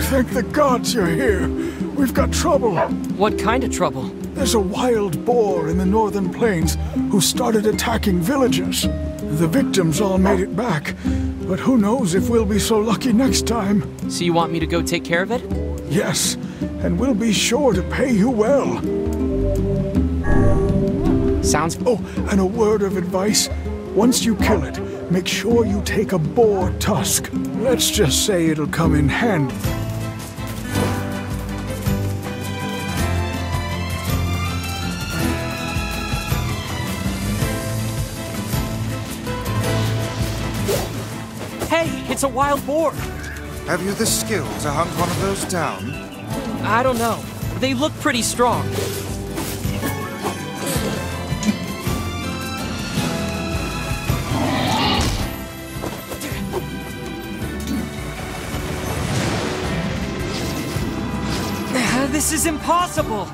Thank the gods you're here. We've got trouble. What kind of trouble? There's a wild boar in the northern plains who started attacking villagers. The victims all made it back, but who knows if we'll be so lucky next time. So you want me to go take care of it? Yes, and we'll be sure to pay you well. Sounds... Oh, and a word of advice. Once you kill it, make sure you take a boar tusk. Let's just say it'll come in handy. Hey, it's a wild boar! Have you the skill to hunt one of those down? I don't know. They look pretty strong. This is impossible!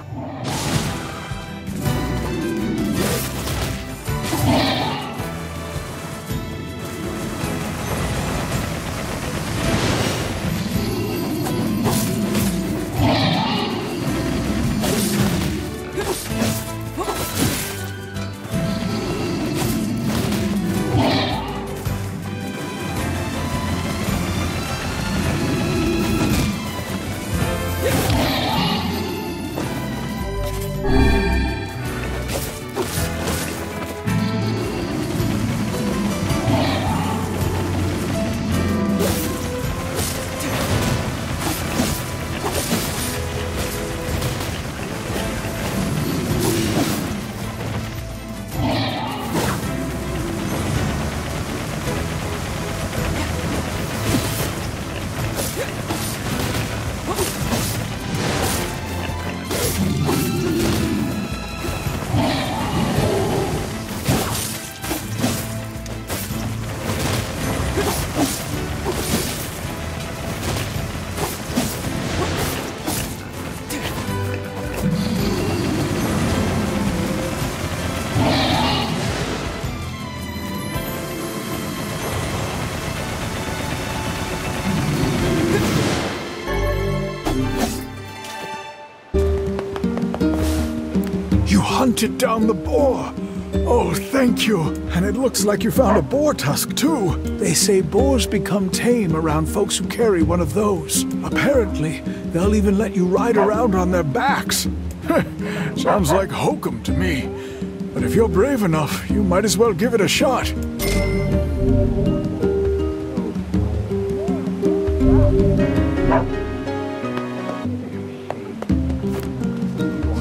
Hunted down the boar. Oh, thank you. And it looks like you found a boar tusk, too. They say boars become tame around folks who carry one of those. Apparently, they'll even let you ride around on their backs. Sounds like hokum to me. But if you're brave enough, you might as well give it a shot.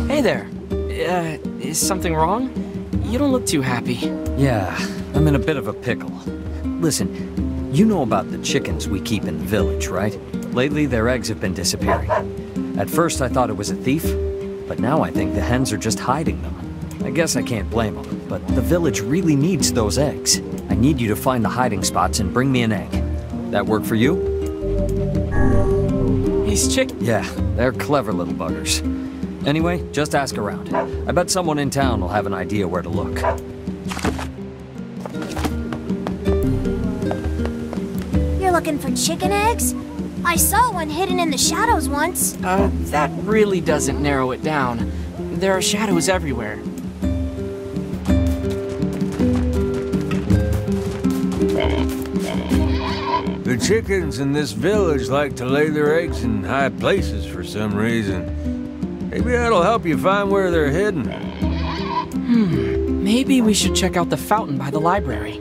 Hey there. Is something wrong? You don't look too happy. Yeah, I'm in a bit of a pickle. Listen, you know about the chickens we keep in the village, right? Lately, their eggs have been disappearing. At first, I thought it was a thief, but now I think the hens are just hiding them. I guess I can't blame them, but the village really needs those eggs. I need you to find the hiding spots and bring me an egg. That work for you? These chickens? Yeah, they're clever little buggers. Anyway, just ask around. I bet someone in town will have an idea where to look. You're looking for chicken eggs? I saw one hidden in the shadows once. That really doesn't narrow it down. There are shadows everywhere. The chickens in this village like to lay their eggs in high places for some reason. Maybe that'll help you find where they're hidden. Maybe we should check out the fountain by the library.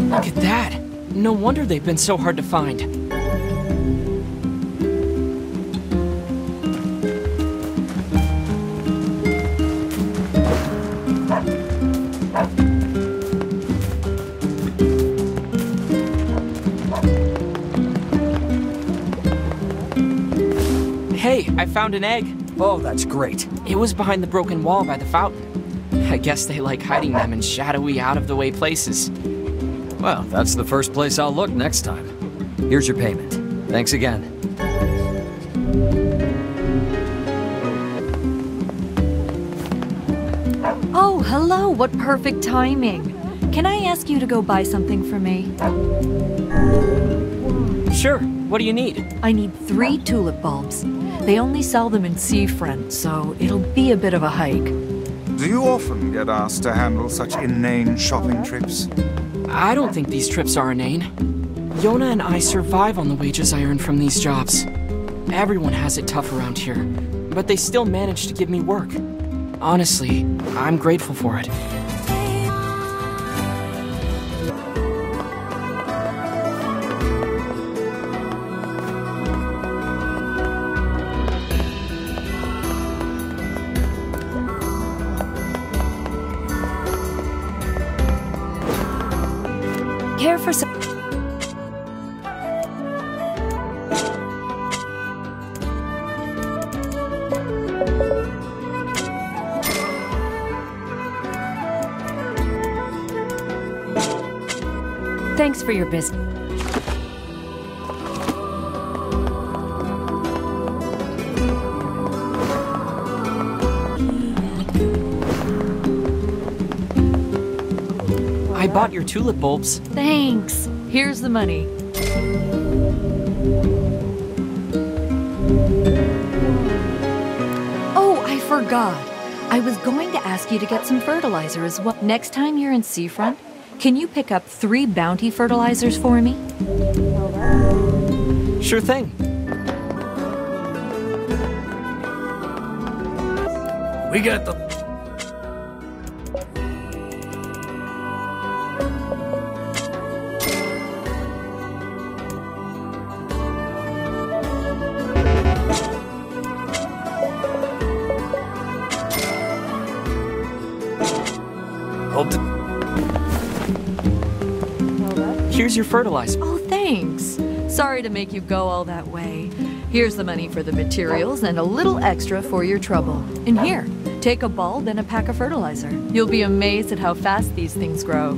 Look at that! No wonder they've been so hard to find. Hey, I found an egg. Oh, that's great. It was behind the broken wall by the fountain. I guess they like hiding them in shadowy, out-of-the-way places. Well, that's the first place I'll look next time. Here's your payment. Thanks again. Oh, hello. What perfect timing. Can I ask you to go buy something for me? Sure. What do you need? I need 3 tulip bulbs. They only sell them in Seafront, so it'll be a bit of a hike. Do you often get asked to handle such inane shopping trips? I don't think these trips are inane. Yona and I survive on the wages I earn from these jobs. Everyone has it tough around here, but they still manage to give me work. Honestly, I'm grateful for it. Care for some... Thanks for your business. I bought your tulip bulbs. Thanks. Here's the money. Oh, I forgot. I was going to ask you to get some fertilizer as well. Next time you're in Seafront, can you pick up 3 bounty fertilizers for me? Sure thing. We got the... Here's your fertilizer. Oh, thanks. Sorry to make you go all that way. Here's the money for the materials and a little extra for your trouble. And here, take a bulb and a pack of fertilizer. You'll be amazed at how fast these things grow.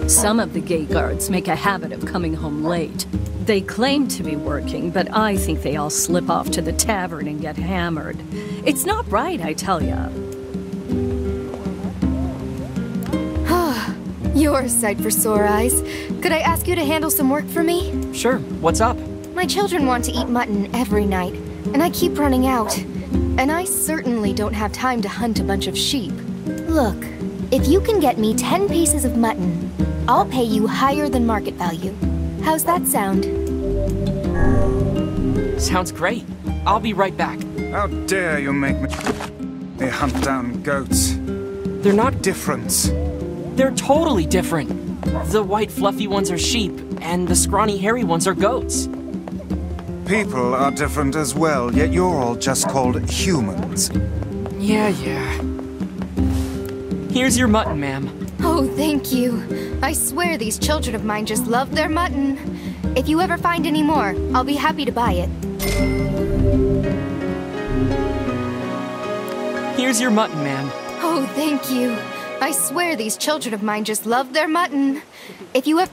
Some of the gate guards make a habit of coming home late. They claim to be working, but I think they all slip off to the tavern and get hammered. It's not right, I tell ya. You're a sight for sore eyes. Could I ask you to handle some work for me? Sure. What's up? My children want to eat mutton every night, and I keep running out. And I certainly don't have time to hunt a bunch of sheep. Look, if you can get me 10 pieces of mutton, I'll pay you higher than market value. How's that sound? Sounds great. I'll be right back. How dare you make me hunt down goats? They're not... Difference. They're totally different. The white fluffy ones are sheep, and the scrawny hairy ones are goats. People are different as well, yet you're all just called humans. Yeah. Here's your mutton, ma'am. Oh, thank you. I swear these children of mine just love their mutton. If you ever find any more, I'll be happy to buy it. Here's your mutton, ma'am. Oh, thank you. I swear these children of mine just love their mutton. If you ever...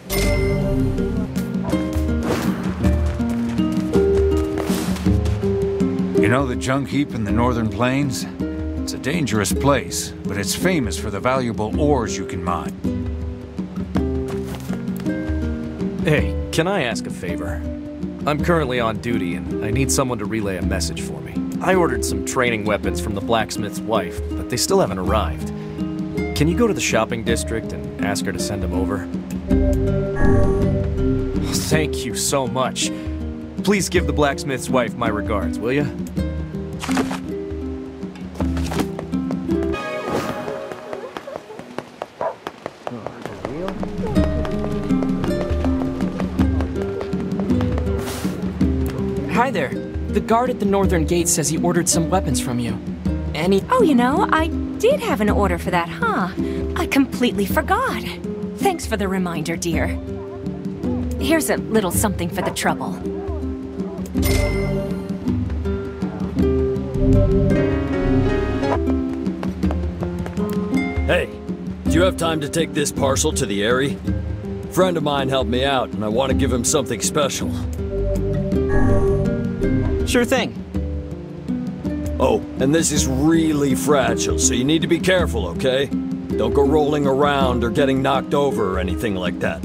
You know the junk heap in the northern plains? It's a dangerous place, but it's famous for the valuable ores you can mine. Hey, can I ask a favor? I'm currently on duty and I need someone to relay a message for me. I ordered some training weapons from the blacksmith's wife, but they still haven't arrived. Can you go to the shopping district and ask her to send them over? Thank you so much. Please give the blacksmith's wife my regards, will you? Hi there. The guard at the northern gate says he ordered some weapons from you. Oh, you know, I did have an order for that, huh? I completely forgot. Thanks for the reminder, dear. Here's a little something for the trouble. Hey, have time to take this parcel to the Eyrie? A friend of mine helped me out, and I want to give him something special. Sure thing. Oh, and this is really fragile, so you need to be careful, okay? Don't go rolling around or getting knocked over or anything like that.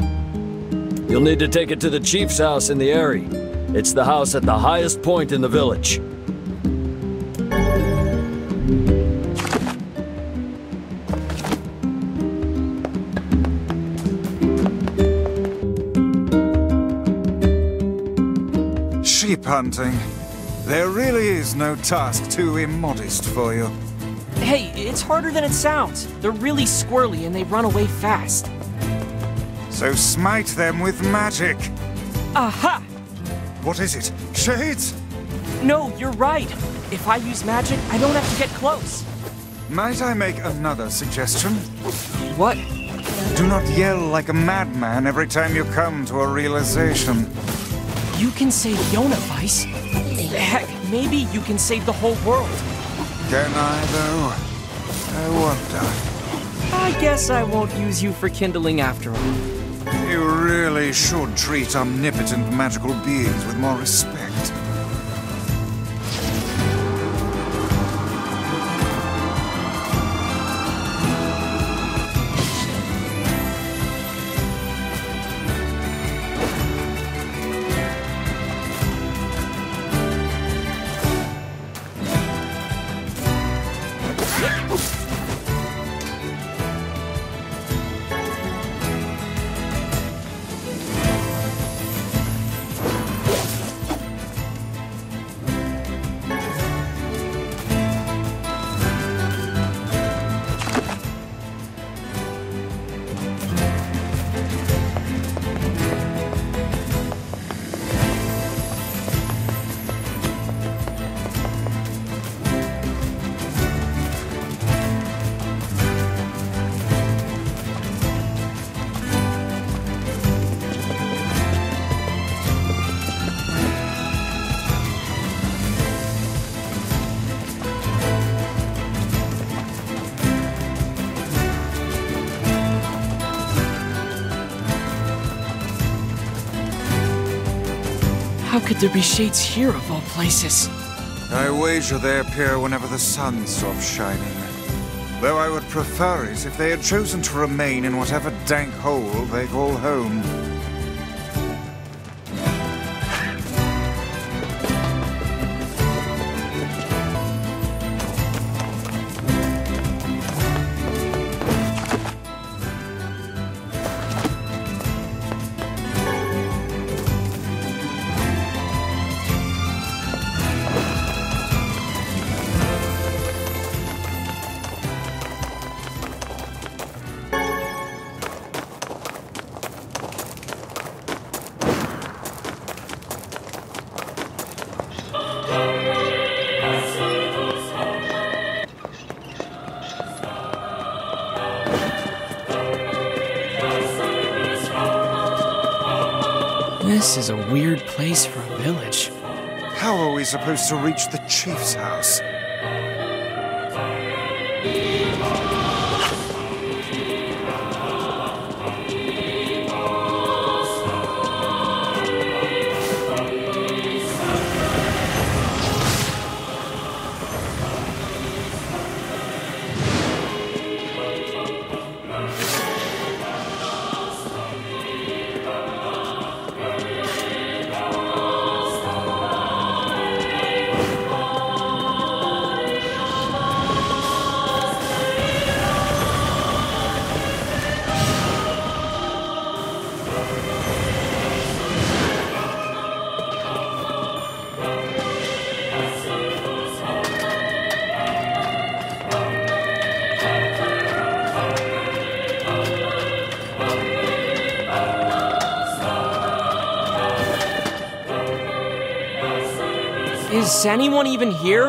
You'll need to take it to the chief's house in the Eyrie. It's the house at the highest point in the village. Sheep hunting. There really is no task too immodest for you. Hey, it's harder than it sounds. They're really squirrely and they run away fast. So smite them with magic. Aha! What is it? Shades? No, you're right. If I use magic, I don't have to get close. Might I make another suggestion? What? Do not yell like a madman every time you come to a realization. You can save Yona, Vice. Heck, maybe you can save the whole world. Can I, though? I wonder. I guess I won't use you for kindling after all. You really should treat omnipotent magical beings with more respect. How could there be shades here of all places? I wager they appear whenever the sun stops shining. Though I would prefer it if they had chosen to remain in whatever dank hole they call home. This is a weird place for a village. How are we supposed to reach the chief's house? Is anyone even here?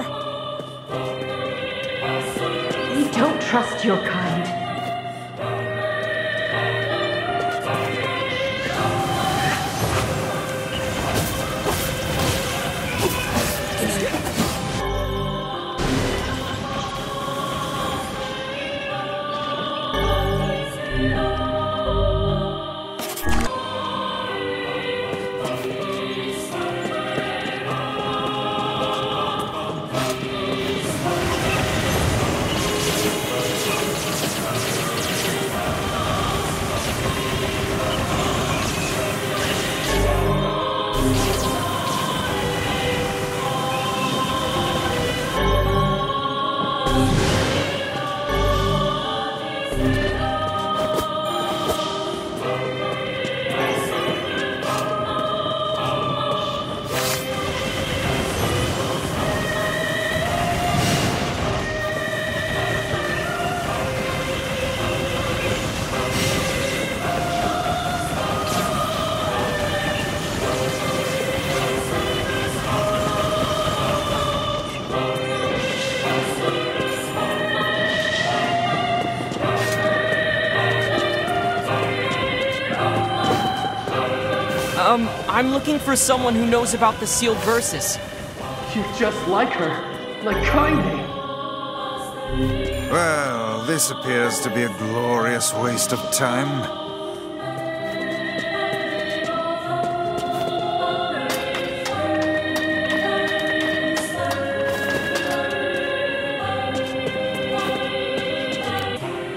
We don't trust your kind. I'm looking for someone who knows about the sealed verses. You're just like her. Like Kaine. Well, this appears to be a glorious waste of time.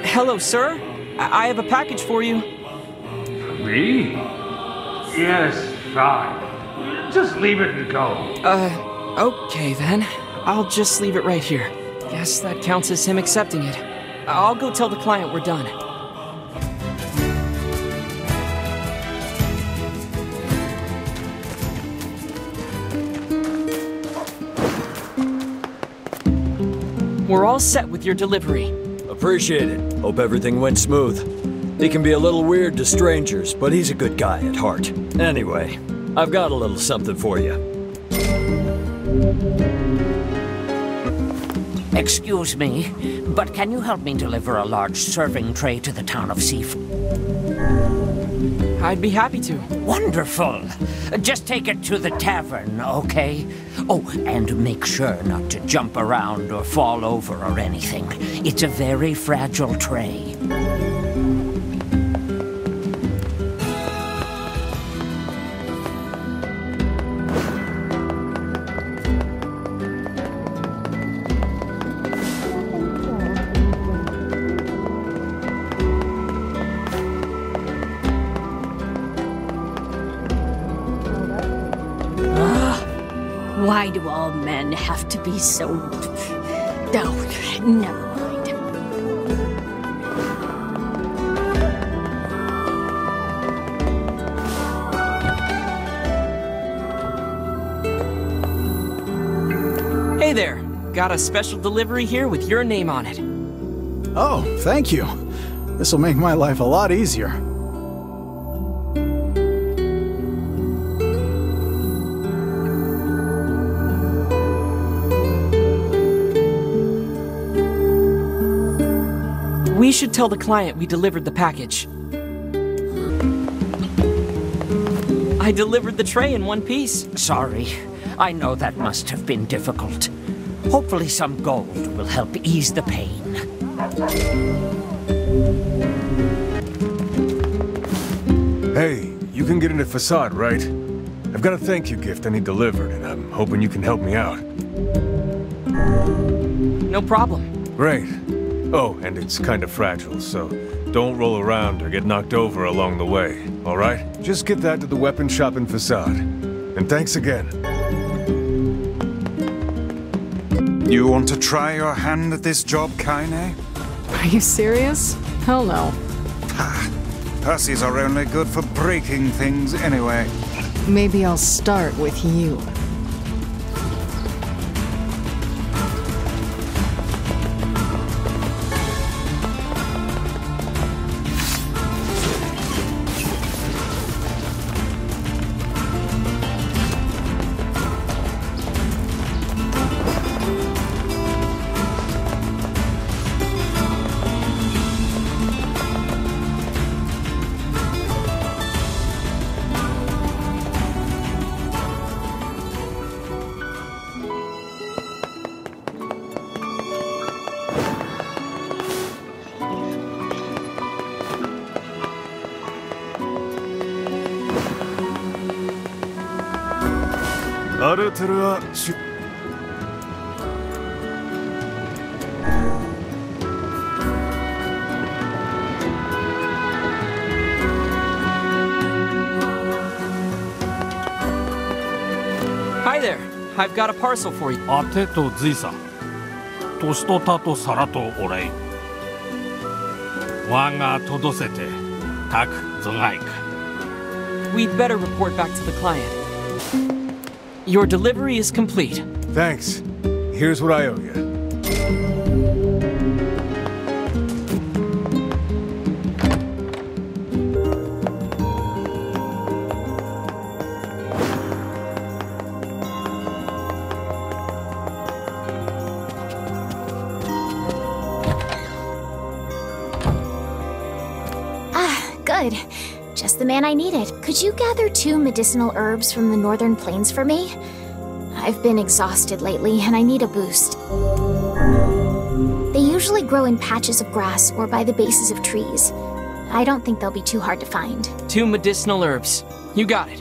Hello, sir. I have a package for you. Me? Yes, fine. Just leave it and go. Okay then. I'll just leave it right here. Guess that counts as him accepting it. I'll go tell the client we're done. We're all set with your delivery. Appreciate it. Hope everything went smooth. He can be a little weird to strangers, but he's a good guy at heart. Anyway, I've got a little something for you. Excuse me, but can you help me deliver a large serving tray to the town of Seafood? I'd be happy to. Wonderful. Just take it to the tavern, okay? Oh, and make sure not to jump around or fall over or anything. It's a very fragile tray. Why do all men have to be so... Oh, never mind. Hey there. Got a special delivery here with your name on it. Oh, thank you. This'll make my life a lot easier. We should tell the client we delivered the package. I delivered the tray in one piece. Sorry. I know that must have been difficult. Hopefully some gold will help ease the pain. Hey, you can get into Facade, right? I've got a thank you gift I need delivered, and I'm hoping you can help me out. No problem. Great. Oh, and it's kind of fragile, so don't roll around or get knocked over along the way, all right? Just get that to the weapon shop in Facade. And thanks again. You want to try your hand at this job, Kaine? Are you serious? Hell no. Hussies are only good for breaking things anyway. Maybe I'll start with you. Hi there. I've got a parcel for you. あてとじいさん。年とたと皿とお礼。わがとどせて、たくぞがいか。We'd better report back to the client. Your delivery is complete. Thanks. Here's what I owe you. Good. Just the man I needed. Could you gather 2 medicinal herbs from the northern plains for me? I've been exhausted lately, and I need a boost. They usually grow in patches of grass or by the bases of trees. I don't think they'll be too hard to find. 2 medicinal herbs. You got it.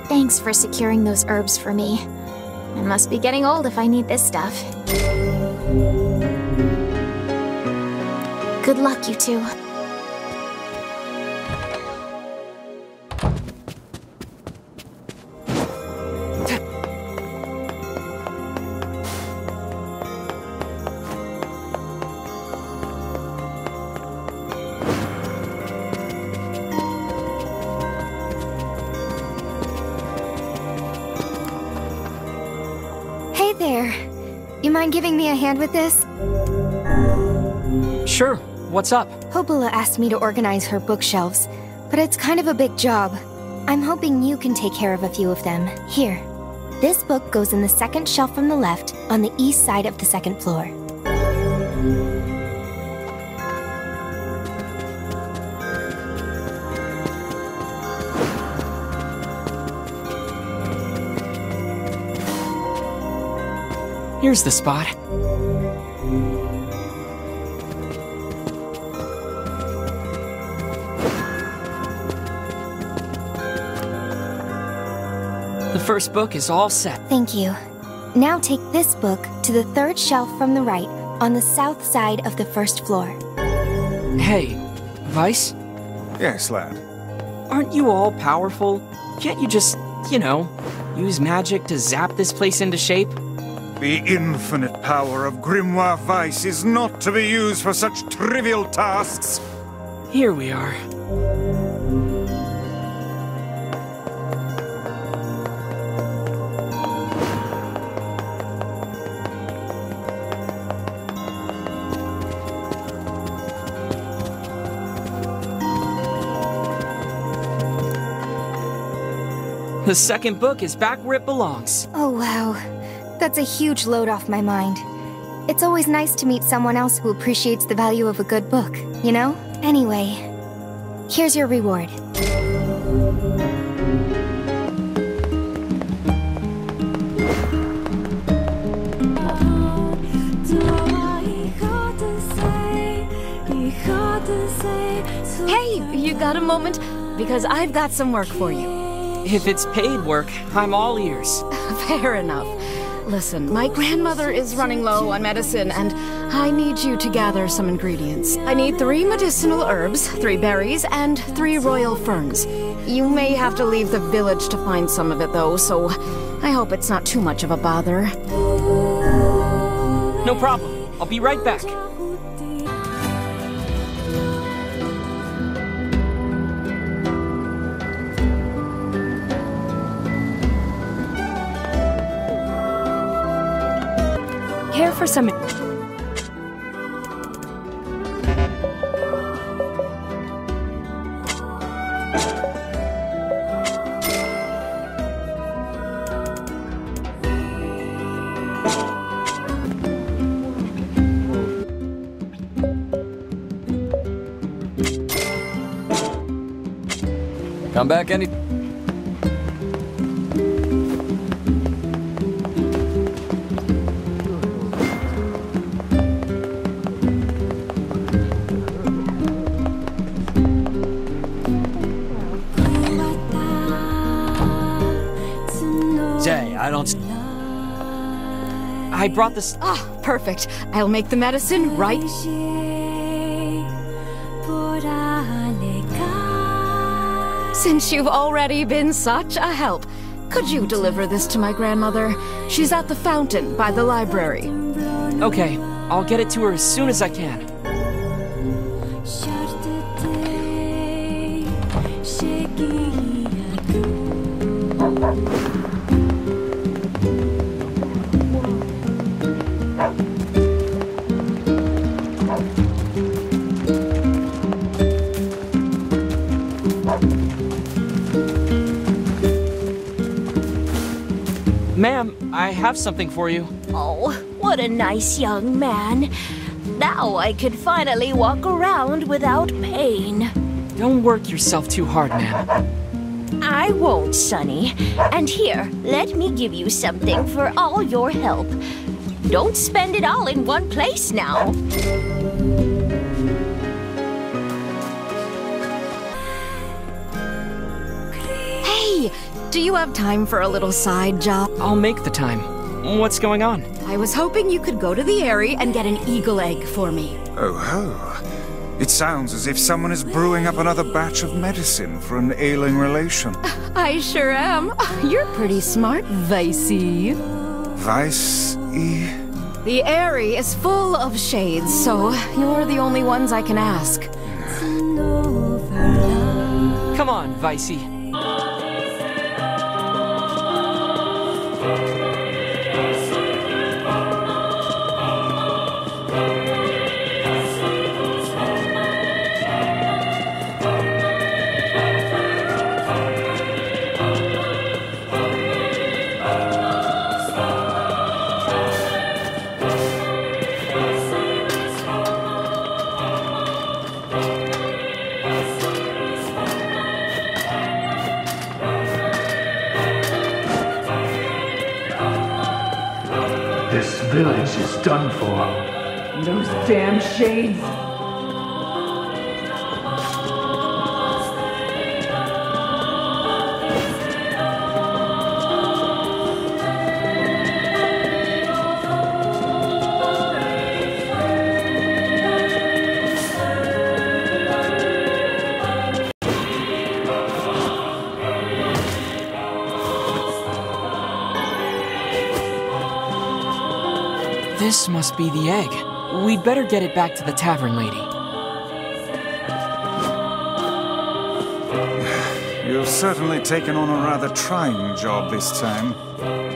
Thanks for securing those herbs for me. I must be getting old if I need this stuff. Good luck, you two. Hey there. You mind giving me a hand with this? Sure. What's up? Hopula asked me to organize her bookshelves, but it's kind of a big job. I'm hoping you can take care of a few of them. Here. This book goes in the second shelf from the left, on the east side of the second floor. Here's the spot. The first book is all set. Thank you. Now take this book to the third shelf from the right, on the south side of the first floor. Hey, Vice? Yes, lad. Aren't you all powerful? Can't you just, use magic to zap this place into shape? The infinite power of Grimoire Vice is not to be used for such trivial tasks. Here we are. The second book is back where it belongs. Oh, wow. That's a huge load off my mind. It's always nice to meet someone else who appreciates the value of a good book, you know? Anyway, here's your reward. Hey, you got a moment? Because I've got some work for you. If it's paid work, I'm all ears. Fair enough. Listen, my grandmother is running low on medicine, and I need you to gather some ingredients. I need 3 medicinal herbs, 3 berries, and 3 royal ferns. You may have to leave the village to find some of it, though, so I hope it's not too much of a bother. No problem. I'll be right back. Care for some... Come back any... I brought this... Ah, perfect. I'll make the medicine right... Since you've already been such a help, could you deliver this to my grandmother? She's at the fountain by the library. Okay, I'll get it to her as soon as I can. Ma'am, I have something for you. Oh, what a nice young man. Now I can finally walk around without pain. Don't work yourself too hard, ma'am. I won't, Sonny. And here, let me give you something for all your help. Don't spend it all in one place now. Hey, do you have time for a little side job? I'll make the time. What's going on? I was hoping you could go to the Airy and get an eagle egg for me. Oh ho. It sounds as if someone is brewing up another batch of medicine for an ailing relation. I sure am. You're pretty smart, Vicey. Vicey? The Airy is full of shades, so you're the only ones I can ask. Come on, Vicey. This village is done for. Those damn shades. This must be the egg. We'd better get it back to the tavern lady. You've certainly taken on a rather trying job this time.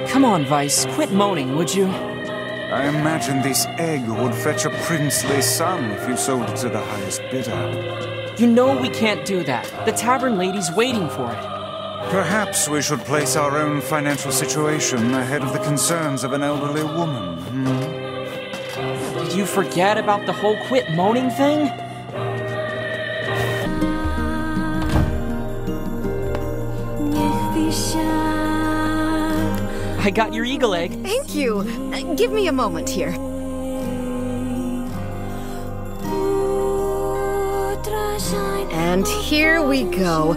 Come on, Vice, quit moaning, would you? I imagine this egg would fetch a princely sum if you sold it to the highest bidder. You know we can't do that. The tavern lady's waiting for it. Perhaps we should place our own financial situation ahead of the concerns of an elderly woman. Did you forget about the whole quit moaning thing? I got your eagle egg. Thank you. Give me a moment here. And here we go.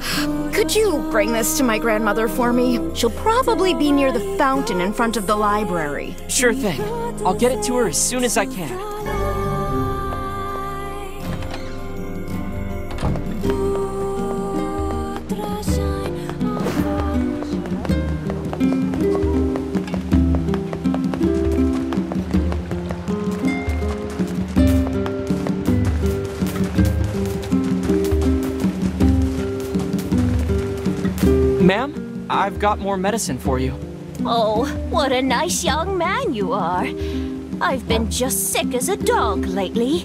Could you bring this to my grandmother for me? She'll probably be near the fountain in front of the library. Sure thing. I'll get it to her as soon as I can. Ma'am, I've got more medicine for you. Oh, what a nice young man you are. I've been just sick as a dog lately.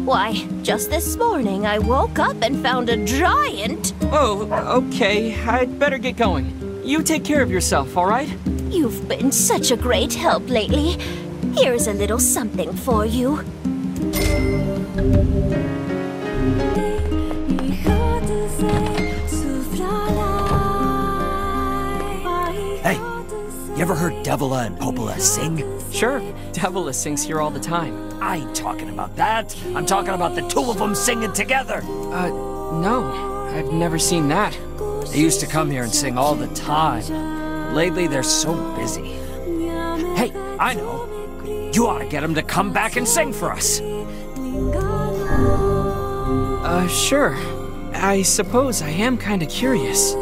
Why, just this morning I woke up and found a giant. Oh, okay. I'd better get going. You take care of yourself, all right? You've been such a great help lately. Here's a little something for you. Hey, you ever heard Devila and Popola sing? Sure, Devila sings here all the time. I ain't talking about that. I'm talking about the two of them singing together. No, I've never seen that. They used to come here and sing all the time. Lately, they're so busy. Hey, I know. You ought to get them to come back and sing for us. Sure. I suppose I am kinda curious.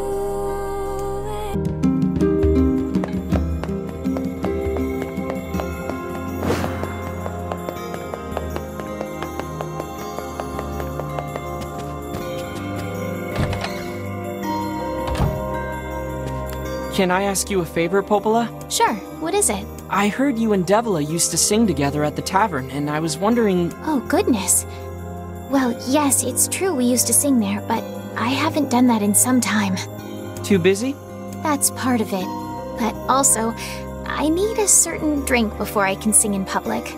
Can I ask you a favor, Popola? Sure, what is it? I heard you and Devila used to sing together at the tavern, and I was wondering... Oh, goodness. Well, yes, it's true we used to sing there, but I haven't done that in some time. Too busy? That's part of it. But also, I need a certain drink before I can sing in public.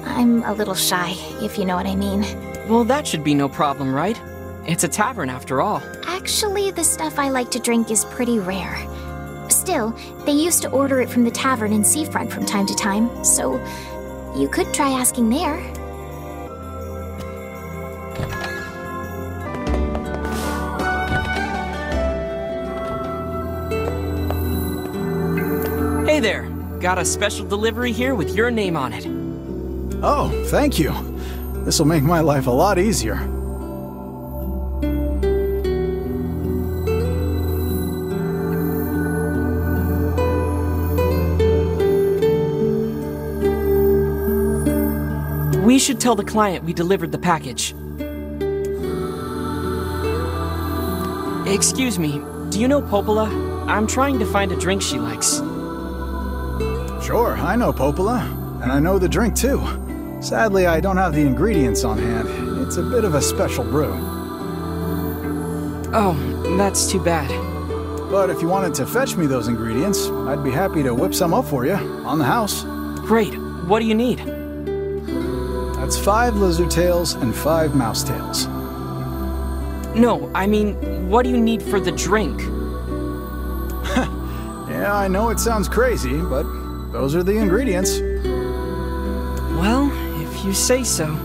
I'm a little shy, if you know what I mean. Well, that should be no problem, right? It's a tavern after all. Actually, the stuff I like to drink is pretty rare. Still, they used to order it from the tavern in Seafront from time to time, so you could try asking there. Hey there! Got a special delivery here with your name on it. Oh, thank you. This'll make my life a lot easier. We should tell the client we delivered the package. Excuse me, do you know Popola? I'm trying to find a drink she likes. Sure, I know Popola, and I know the drink too. Sadly, I don't have the ingredients on hand. It's a bit of a special brew. Oh, that's too bad. But if you wanted to fetch me those ingredients, I'd be happy to whip some up for you, on the house. Great. What do you need? That's 5 lizard tails and 5 mouse tails. No, I mean, what do you need for the drink? Yeah, I know it sounds crazy, but those are the ingredients. Well, if you say so.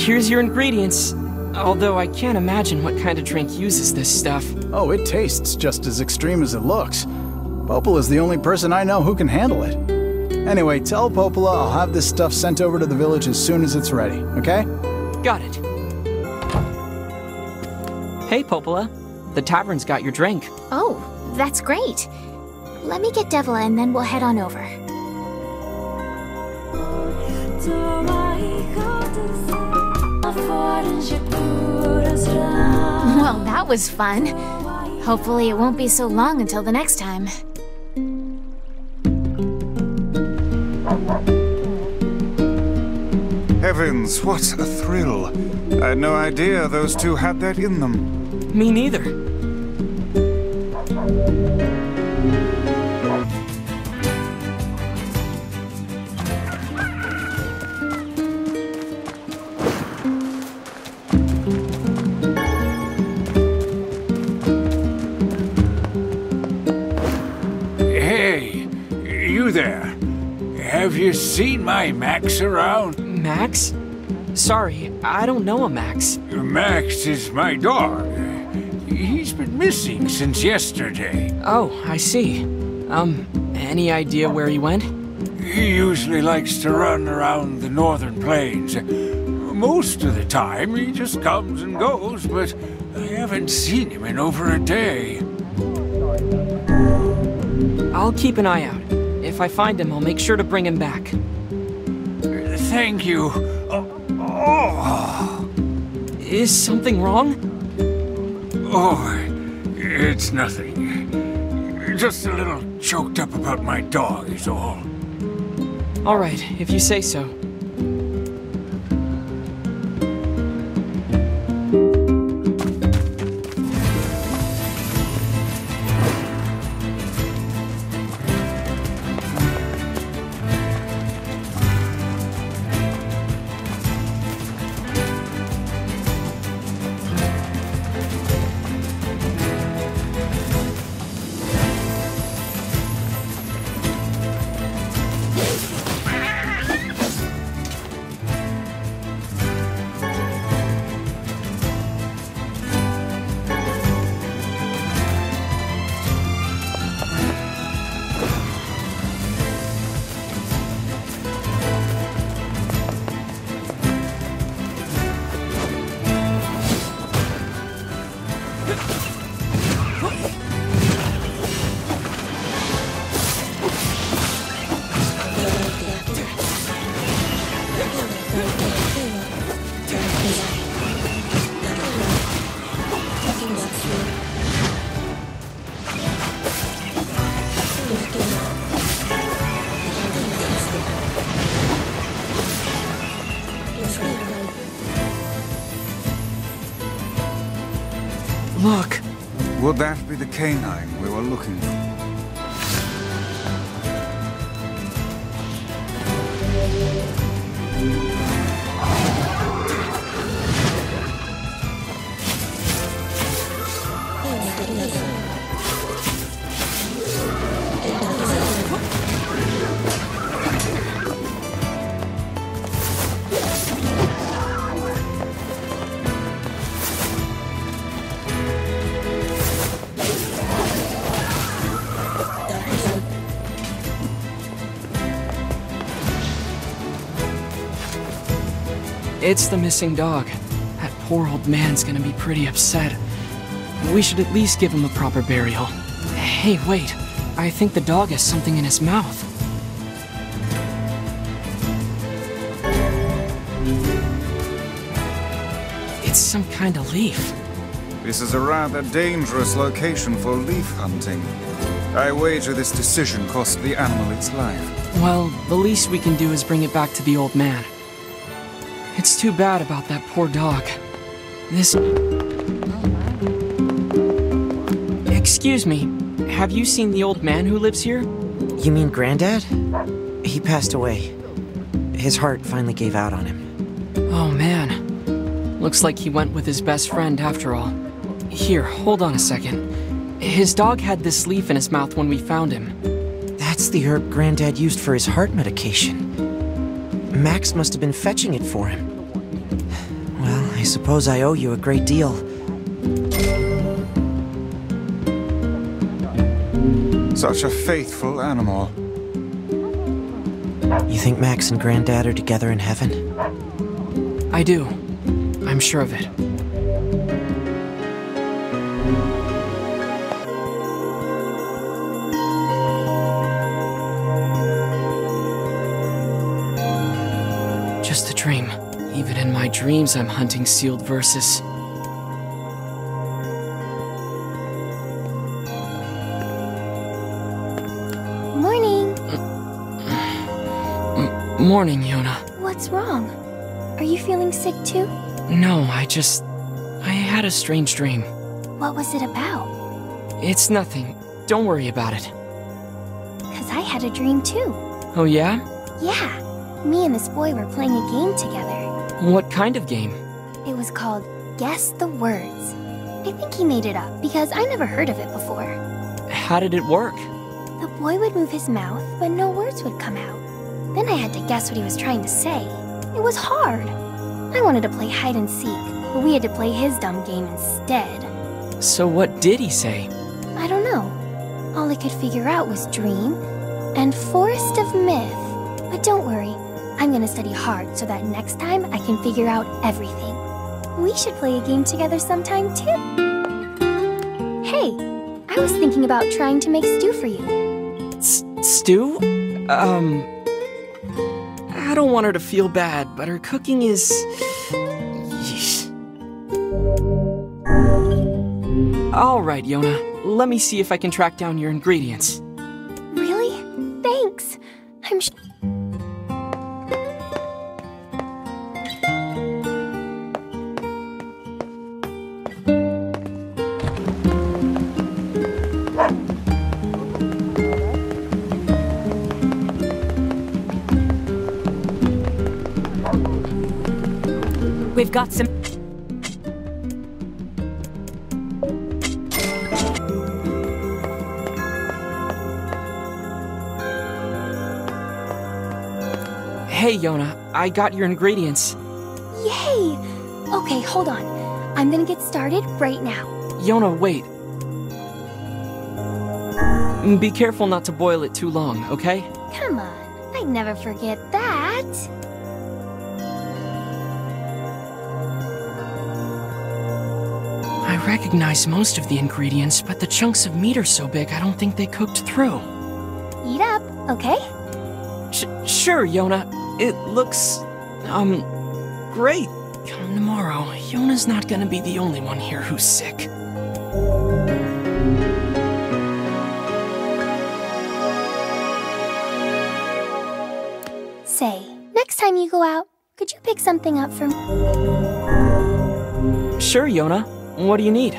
Here's your ingredients. Although I can't imagine what kind of drink uses this stuff. Oh, it tastes just as extreme as it looks. Popola is the only person I know who can handle it. Anyway, tell Popola I'll have this stuff sent over to the village as soon as it's ready, okay? Got it. Hey, Popola. The tavern's got your drink. Oh, that's great. Let me get Devila and then we'll head on over. Well, that was fun. Hopefully it won't be so long until the next time. Heavens, what a thrill. I had no idea those two had that in them. Me neither. There. Have you seen my Max around? Max? Sorry, I don't know a Max. Max is my dog. He's been missing since yesterday. Oh, I see. Any idea where he went? He usually likes to run around the northern plains. Most of the time, he just comes and goes, but I haven't seen him in over a day. I'll keep an eye out. If I find him, I'll make sure to bring him back. Thank you. Is something wrong? Oh, it's nothing. Just a little choked up about my dog is all. All right, if you say so. Look. Would that be the canine we were looking for? It's the missing dog. That poor old man's gonna be pretty upset. We should at least give him a proper burial. Hey, wait. I think the dog has something in his mouth. It's some kind of leaf. This is a rather dangerous location for leaf hunting. I wager this decision cost the animal its life. Well, the least we can do is bring it back to the old man. It's too bad about that poor dog. This... Excuse me, have you seen the old man who lives here? You mean Granddad? He passed away. His heart finally gave out on him. Oh man. Looks like he went with his best friend after all. Here, hold on a second. His dog had this leaf in his mouth when we found him. That's the herb Granddad used for his heart medication. Max must have been fetching it for him. Well, I suppose I owe you a great deal. Such a faithful animal. You think Max and Granddad are together in heaven? I do. I'm sure of it. Just a dream. Even in my dreams, I'm hunting sealed verses. Morning. Morning, Yona. What's wrong? Are you feeling sick too? No, I had a strange dream. What was it about? It's nothing. Don't worry about it. 'Cause I had a dream too. Oh yeah? Yeah. Me and this boy were playing a game together. What kind of game? It was called Guess the Words. I think he made it up because I never heard of it before. How did it work? The boy would move his mouth, but no words would come out. Then I had to guess what he was trying to say. It was hard. I wanted to play hide and seek, but we had to play his dumb game instead. So what did he say? I don't know. All I could figure out was dream and forest of myth. But don't worry, I'm gonna study hard so that next time I can figure out everything. We should play a game together sometime too. Hey, I was thinking about trying to make stew for you. Stew? I don't want her to feel bad, but her cooking is... Yeesh. Alright, Yona. Let me see if I can track down your ingredients. Really? Thanks. I'm We've got some... Hey, Yona. I got your ingredients. Yay! Okay, hold on. I'm gonna get started right now. Yona, wait. Be careful not to boil it too long, okay? Come on, I'd never forget that. I recognize most of the ingredients, but the chunks of meat are so big I don't think they cooked through. Eat up, okay? Sure, Yona. It looks... Great. Come tomorrow, Yona's not gonna be the only one here who's sick. Say, next time you go out, could you pick something up for me? Sure, Yona. What do you need?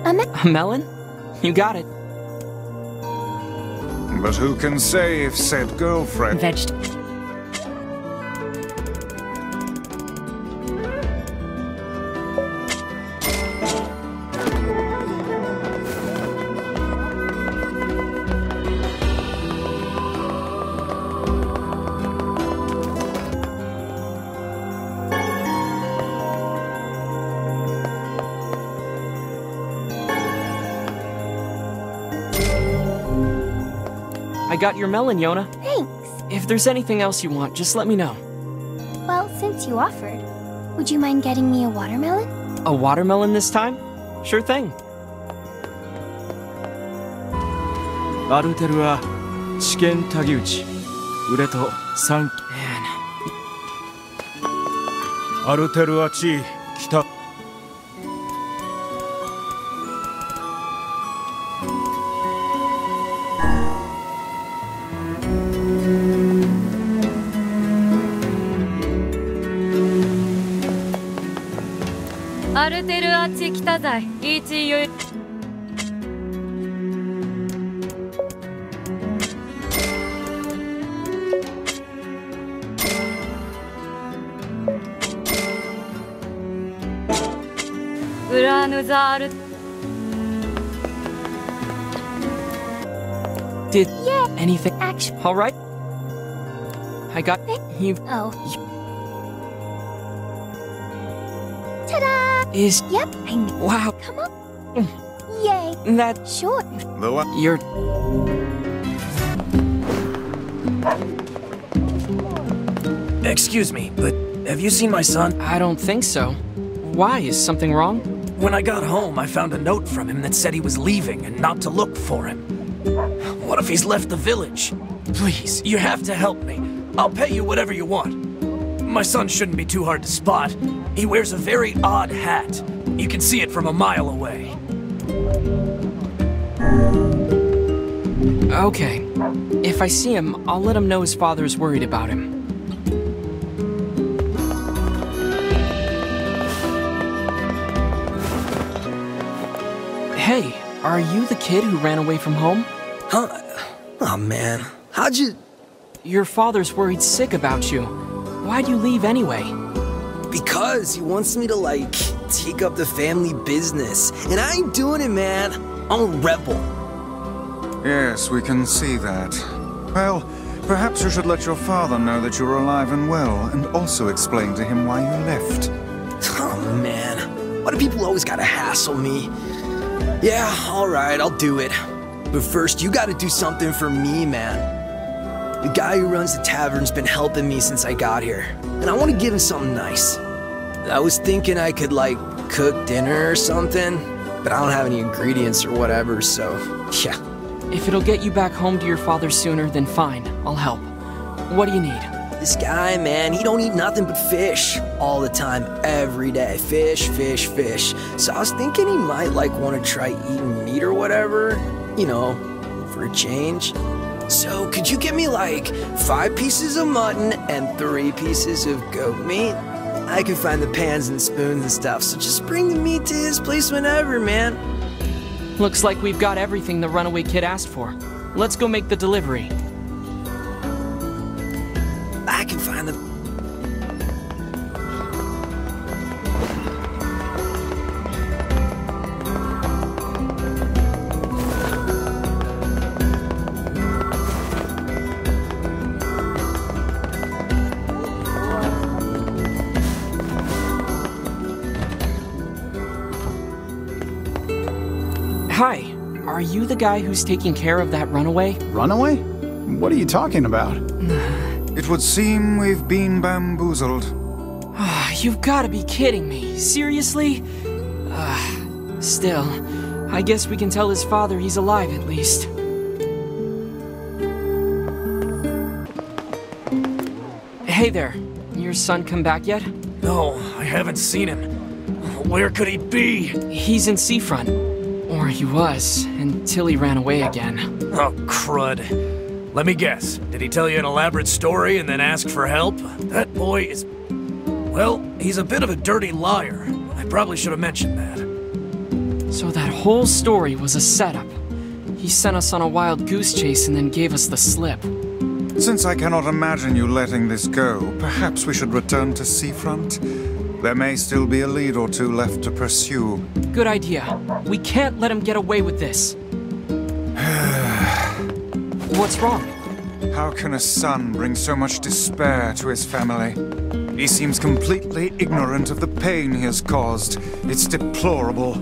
A melon? You got it. But who can say if said girlfriend... I got your melon, Yona. Thanks. If there's anything else you want, just let me know. Well, since you offered, would you mind getting me a watermelon? A watermelon this time? Sure thing. アルテルは試験タギ打ち腕と3アルテルアチ北アルテルアチ北材一ゆウラヌザール Did anything actually? All right. I got you. Oh. Ta-da! Is yep. Wow. Come on. Yay. That sure. The one you're. Excuse me, but have you seen my son? I don't think so. Why? Is something wrong? When I got home, I found a note from him that said he was leaving and not to look for him. What if he's left the village? Please, you have to help me. I'll pay you whatever you want. My son shouldn't be too hard to spot. He wears a very odd hat. You can see it from a mile away. Okay. If I see him, I'll let him know his father's worried about him. Hey, are you the kid who ran away from home? Huh? Oh man, how'd you... Your father's worried sick about you. Why'd you leave anyway? Because he wants me to, like, take up the family business. And I ain't doing it, man. I'm a rebel. Yes, we can see that. Well, perhaps you should let your father know that you're alive and well, and also explain to him why you left. Oh man, why do people always gotta hassle me? Yeah, alright, I'll do it. But first, you gotta do something for me, man. The guy who runs the tavern's been helping me since I got here, and I want to give him something nice. I was thinking I could, like, cook dinner or something, but I don't have any ingredients or whatever, so, yeah. If it'll get you back home to your father sooner, then fine, I'll help. What do you need? This guy, man, he don't eat nothing but fish. All the time, every day. Fish, fish, fish. So I was thinking he might, like, want to try eating meat or whatever. You know, for a change. So, could you get me, like, 5 pieces of mutton and 3 pieces of goat meat? I can find the pans and spoons and stuff, so just bring the meat to his place whenever, man. Looks like we've got everything the runaway kid asked for. Let's go make the delivery. I can find the... Hi, are you the guy who's taking care of that runaway? Runaway? What are you talking about? It would seem we've been bamboozled. You've got to be kidding me. Seriously? Still, I guess we can tell his father he's alive at least. Hey there. Your son come back yet? No, I haven't seen him. Where could he be? He's in Seafront. Or he was, until he ran away again. Oh, crud. Let me guess. Did he tell you an elaborate story and then ask for help? That boy is... well, he's a bit of a dirty liar. I probably should have mentioned that. So that whole story was a setup. He sent us on a wild goose chase and then gave us the slip. Since I cannot imagine you letting this go, perhaps we should return to Seafront? There may still be a lead or two left to pursue. Good idea. We can't let him get away with this. What's wrong? How can a son bring so much despair to his family? He seems completely ignorant of the pain he has caused. It's deplorable.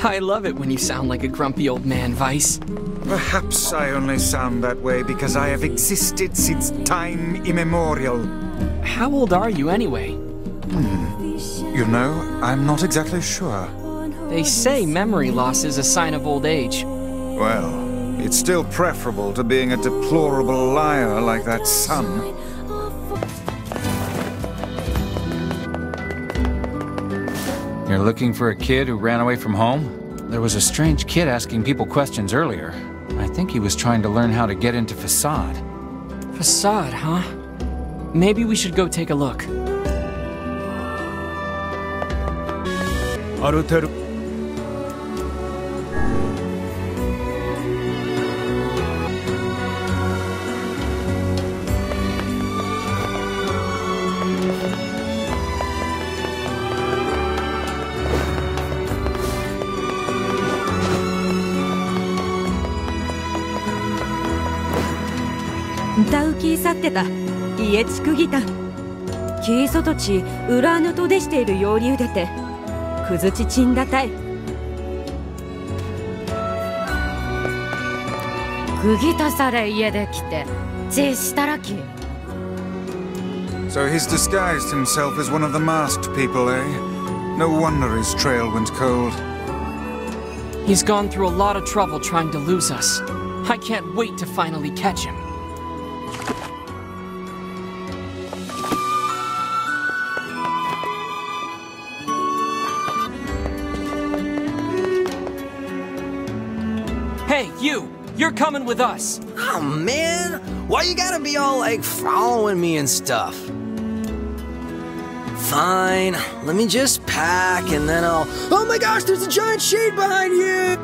I love it when you sound like a grumpy old man, Vice. Perhaps I only sound that way because I have existed since time immemorial. How old are you anyway? You know, I'm not exactly sure. They say memory loss is a sign of old age. Well, it's still preferable to being a deplorable liar like that son. You're looking for a kid who ran away from home? There was a strange kid asking people questions earlier. I think he was trying to learn how to get into Facade. Facade, huh? Maybe we should go take a look.歌う気さってた家地区ギタキーソトチ裏ぬとでしているよりうでてくずちちんだたいくぎたされ家で来てぜしたらき So he's disguised himself as one of the masked people, eh? No wonder his trail went cold. He's gone through a lot of trouble trying to lose us. I can't wait to finally catch him. Hey, you! You're coming with us! Oh, man! Why you gotta be all, like, following me and stuff? Fine, let me just pack and then I'll... Oh my gosh, there's a giant shade behind you!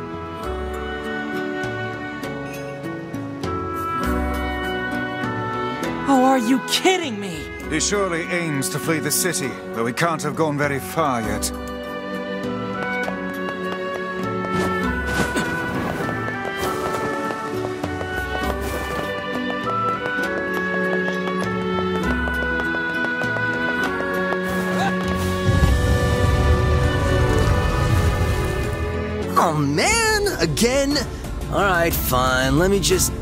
Oh, are you kidding me? He surely aims to flee the city, though he can't have gone very far yet. Oh man, again? Alright, fine, let me just...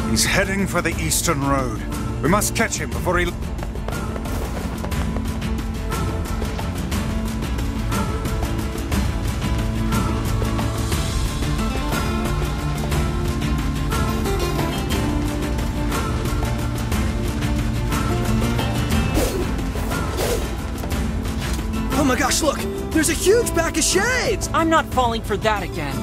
He's heading for the Eastern Road. We must catch him before he... Oh my gosh, look! There's a huge pack of shades! I'm not falling for that again.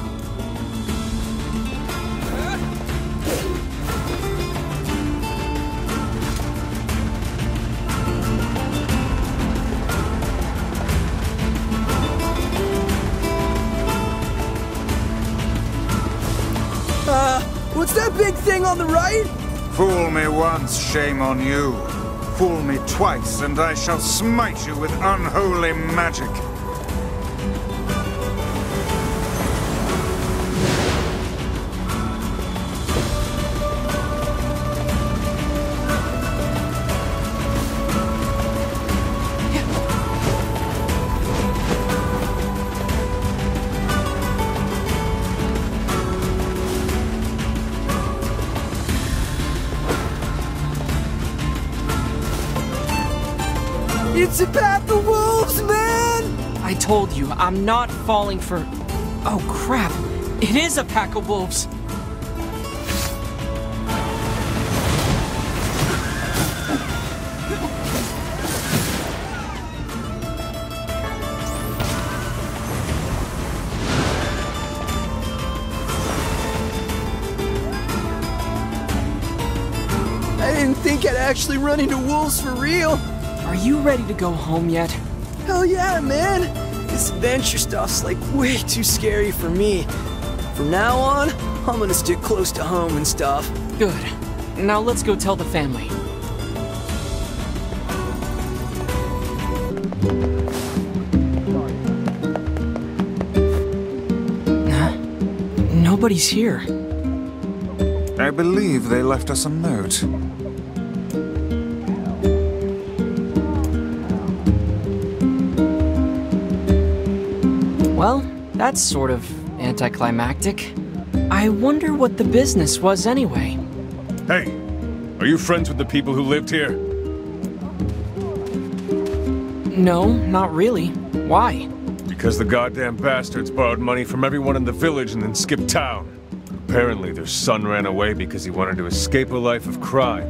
What's that big thing on the right? Fool me once, shame on you. Fool me twice, and I shall smite you with unholy magic. It's a pack of wolves, man! I told you, I'm not falling for... Oh, crap. It is a pack of wolves. didn't think I'd actually run into wolves for real. Are you ready to go home yet? Hell yeah, man. This adventure stuff's like way too scary for me. From now on, I'm gonna stick close to home and stuff. Good. Now let's go tell the family. Nobody's here. I believe they left us a note. Well, that's sort of anticlimactic. I wonder what the business was anyway. Hey, are you friends with the people who lived here? No, not really. Why? Because the goddamn bastards borrowed money from everyone in the village and then skipped town. Apparently their son ran away because he wanted to escape a life of crime.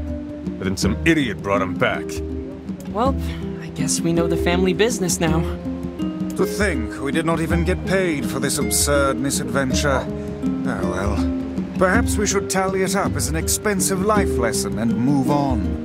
But then some idiot brought him back. Well, I guess we know the family business now. To think we did not even get paid for this absurd misadventure. Oh well. Perhaps we should tally it up as an expensive life lesson and move on.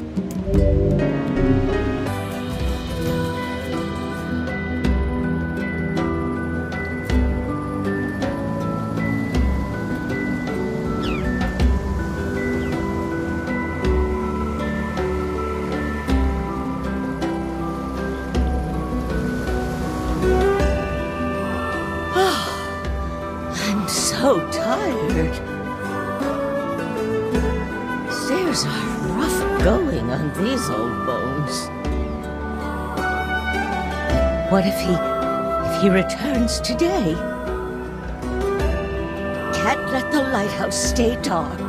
So tired. Stairs are rough going on these old bones. What if he returns today? Can't let the lighthouse stay dark.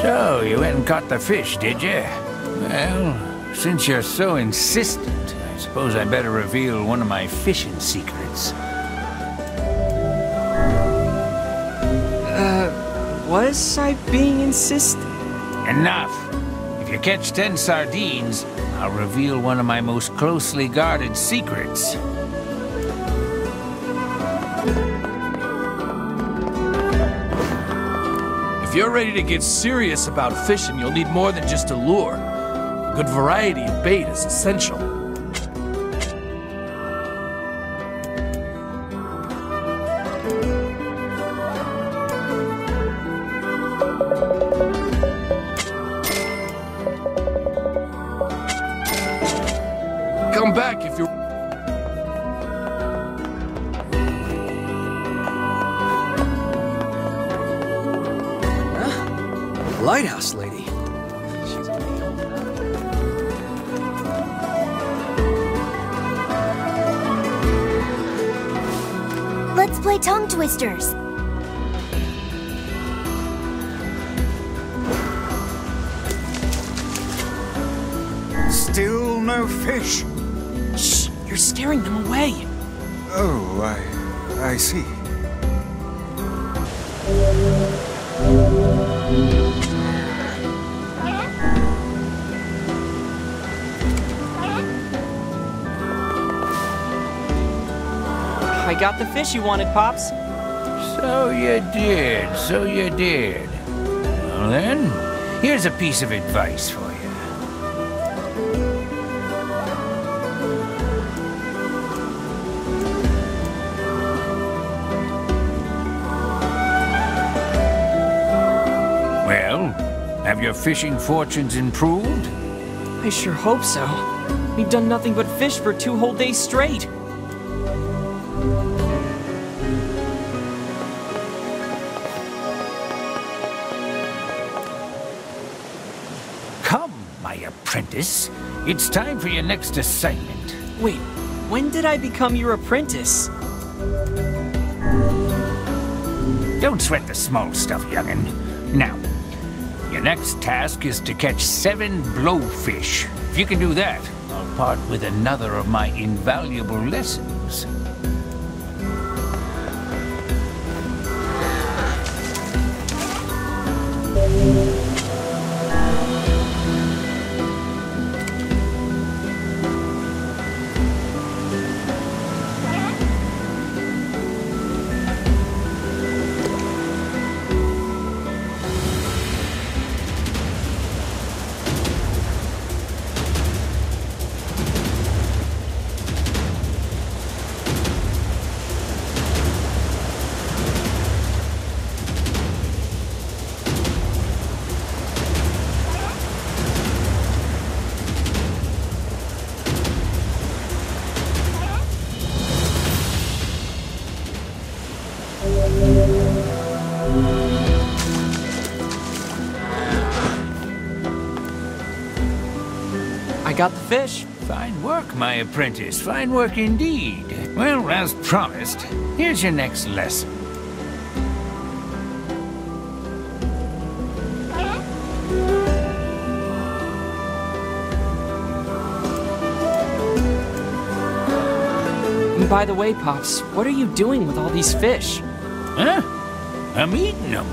So, you went and caught the fish, did you? Well, since you're so insistent, I suppose I better reveal one of my fishing secrets. Was I being insistent? Enough! If you catch 10 sardines, I'll reveal one of my most closely guarded secrets. If you're ready to get serious about fishing, you'll need more than just a lure. A good variety of bait is essential. Come back if you're... Lighthouse lady. Let's play tongue twisters. Still no fish. Shh, you're scaring them away. Oh, I see. I got the fish you wanted, Pops. So you did, so you did. Well then, here's a piece of advice for you. Well, have your fishing fortunes improved? I sure hope so. We've done nothing but fish for 2 whole days straight. Come, my apprentice. It's time for your next assignment. Wait, when did I become your apprentice? Don't sweat the small stuff, young'un. Now, your next task is to catch 7 blowfish. If you can do that, I'll part with another of my invaluable lessons. got the fish. Fine work, my apprentice. Fine work indeed. Well, as promised, here's your next lesson. By the way, Pops, what are you doing with all these fish? Huh? I'm eating them.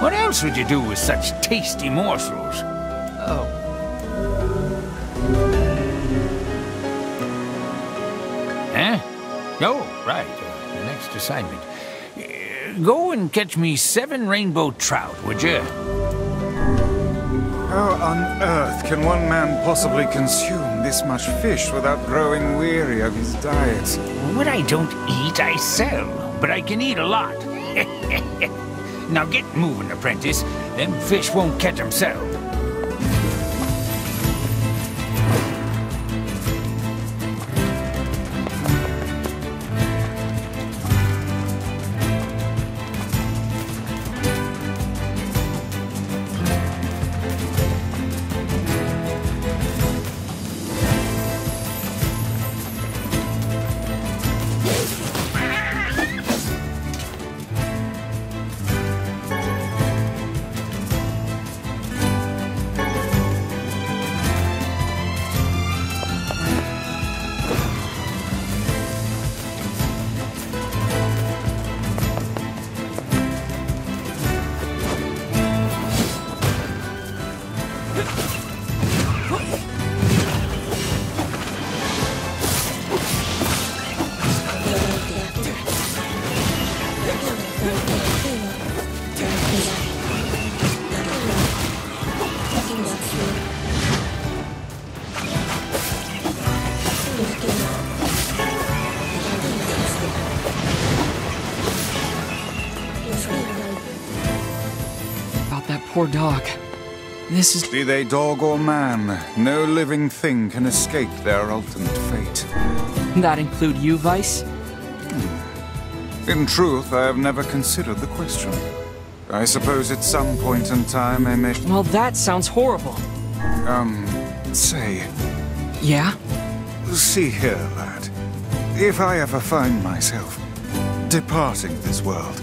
What else would you do with such tasty morsels? Oh. Huh? Oh, right. The next assignment. Go and catch me 7 rainbow trout, would you? How on earth can one man possibly consume this much fish without growing weary of his diet? What I don't eat, I sell. But I can eat a lot. Now get moving, apprentice. Them fish won't catch themselves. Poor dog. This is... Be they dog or man, no living thing can escape their ultimate fate. That include you, Vice? In truth, I have never considered the question. I suppose at some point in time I may... Well, that sounds horrible. Say... Yeah? See here, lad. If I ever find myself departing this world...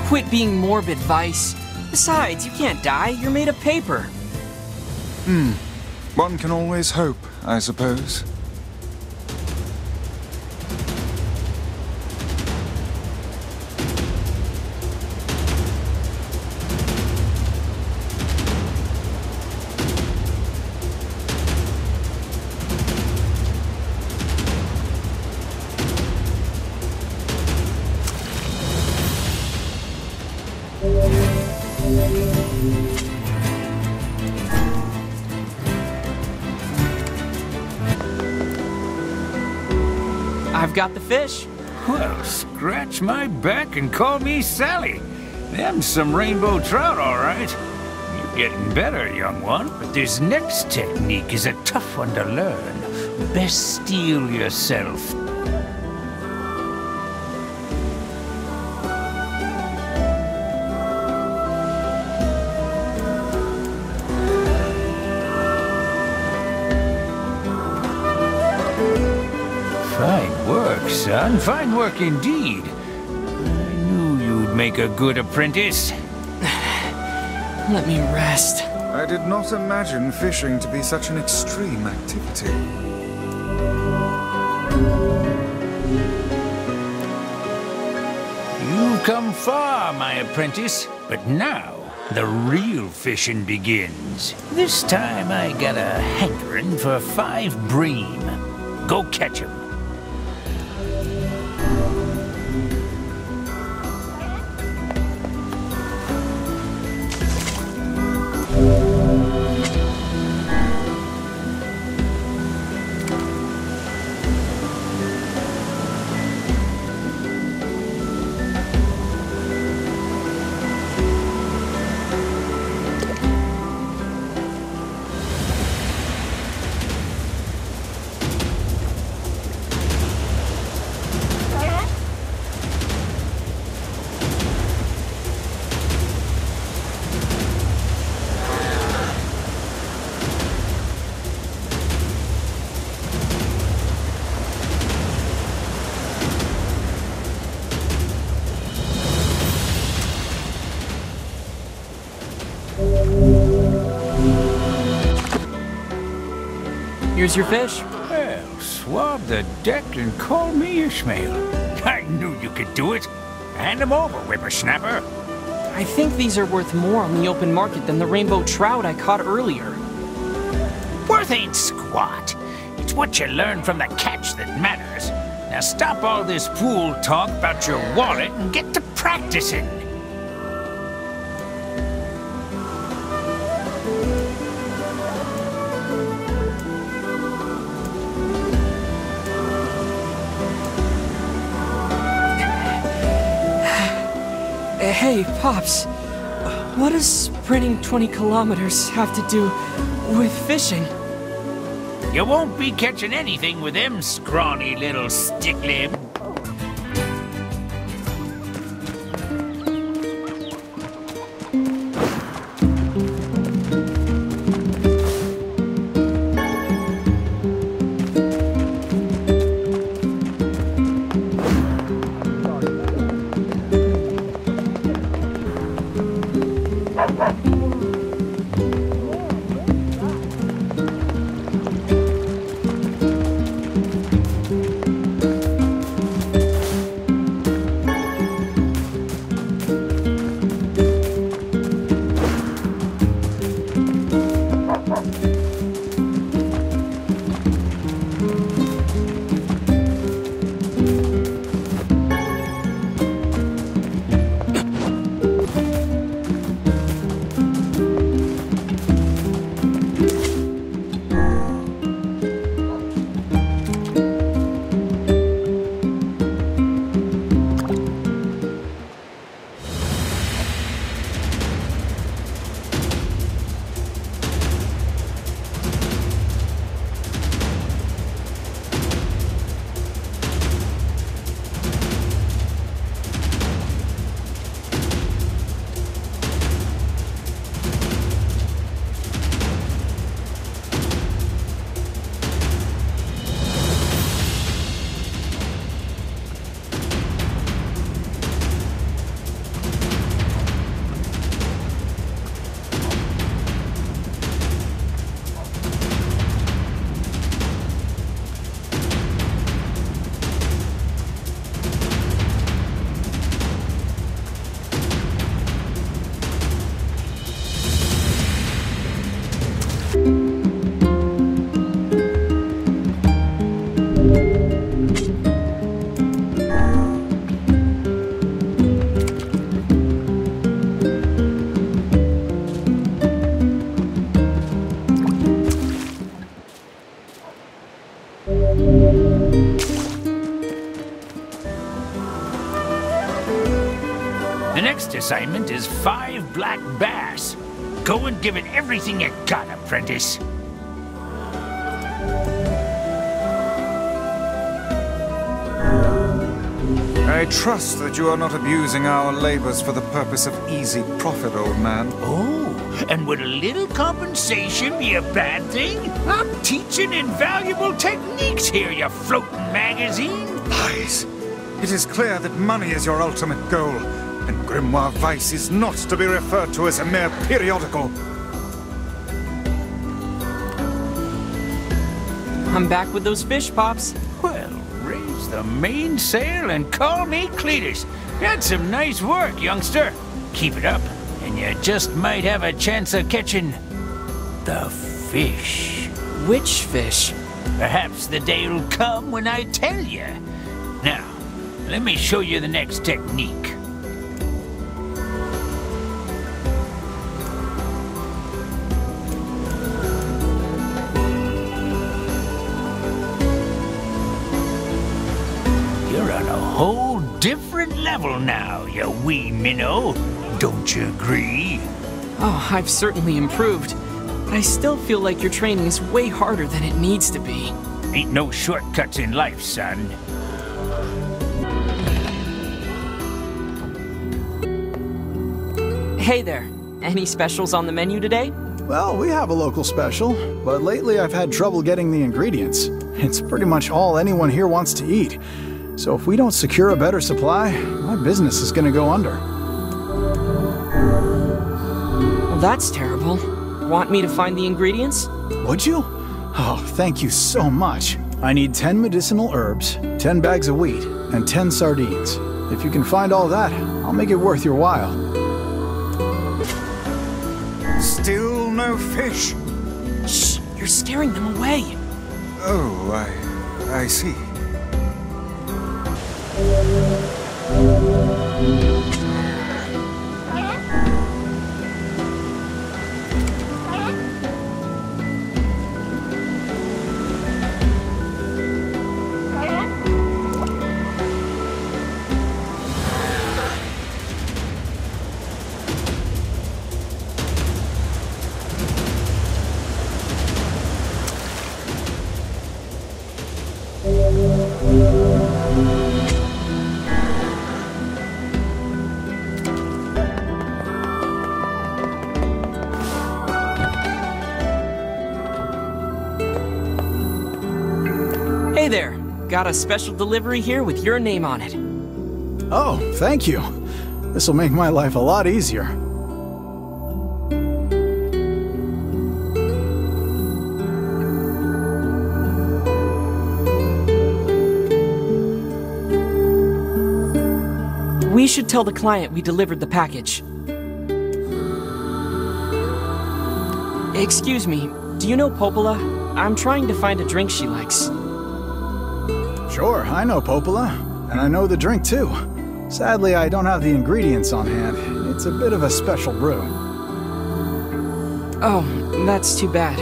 Quit being morbid, Vice. Besides, you can't die. You're made of paper. One can always hope, I suppose. I've got the fish. Well, scratch my back and call me Sally. Them's some rainbow trout, all right. You're getting better, young one. But this next technique is a tough one to learn. Best steel yourself. Fine work, son. Fine work indeed. I knew you'd make a good apprentice. Let me rest. I did not imagine fishing to be such an extreme activity. You've come far, my apprentice. But now, the real fishing begins. This time I got a hankering for 5 bream. Go catch 'em. Here's your fish. Well, swab the deck and call me Ishmael. I knew you could do it. Hand them over, whippersnapper. I think these are worth more on the open market than the rainbow trout I caught earlier. Worth ain't squat. It's what you learn from the catch that matters. Now stop all this fool talk about your wallet and get to practicing. Hey, Pops. What does sprinting 20 kilometers have to do with fishing? You won't be catching anything with them scrawny little stick-limbs. The next assignment is 5 black bass. Go and give it everything you got, apprentice. I trust that you are not abusing our labors for the purpose of easy profit, old man. Oh, and would a little compensation be a bad thing? I'm teaching invaluable techniques here, you floating magazine. Lies. It is clear that money is your ultimate goal, and Grimoire Vice is not to be referred to as a mere periodical. I'm back with those fish, Pops. Well, raise the mainsail and call me Cletus. That's some nice work, youngster. Keep it up, and you just might have a chance of catching the fish. Which fish? Perhaps the day will come when I tell you. Now, let me show you the next technique. You're on a whole different level now, you wee minnow. Don't you agree? Oh, I've certainly improved. But I still feel like your training is way harder than it needs to be. Ain't no shortcuts in life, son. Hey there. Any specials on the menu today? Well, we have a local special, but lately I've had trouble getting the ingredients. It's pretty much all anyone here wants to eat. So if we don't secure a better supply, my business is gonna go under. Well, that's terrible. Want me to find the ingredients? Would you? Oh, thank you so much. I need 10 medicinal herbs, 10 bags of wheat, and 10 sardines. If you can find all that, I'll make it worth your while. Still no fish? Shh, you're scaring them away. Oh, I see. Hey there, got a special delivery here with your name on it. Oh, thank you. This'll make my life a lot easier. We should tell the client we delivered the package. Excuse me, do you know Popola? I'm trying to find a drink she likes. Sure, I know Popola, and I know the drink too. Sadly, I don't have the ingredients on hand. It's a bit of a special brew. Oh, that's too bad.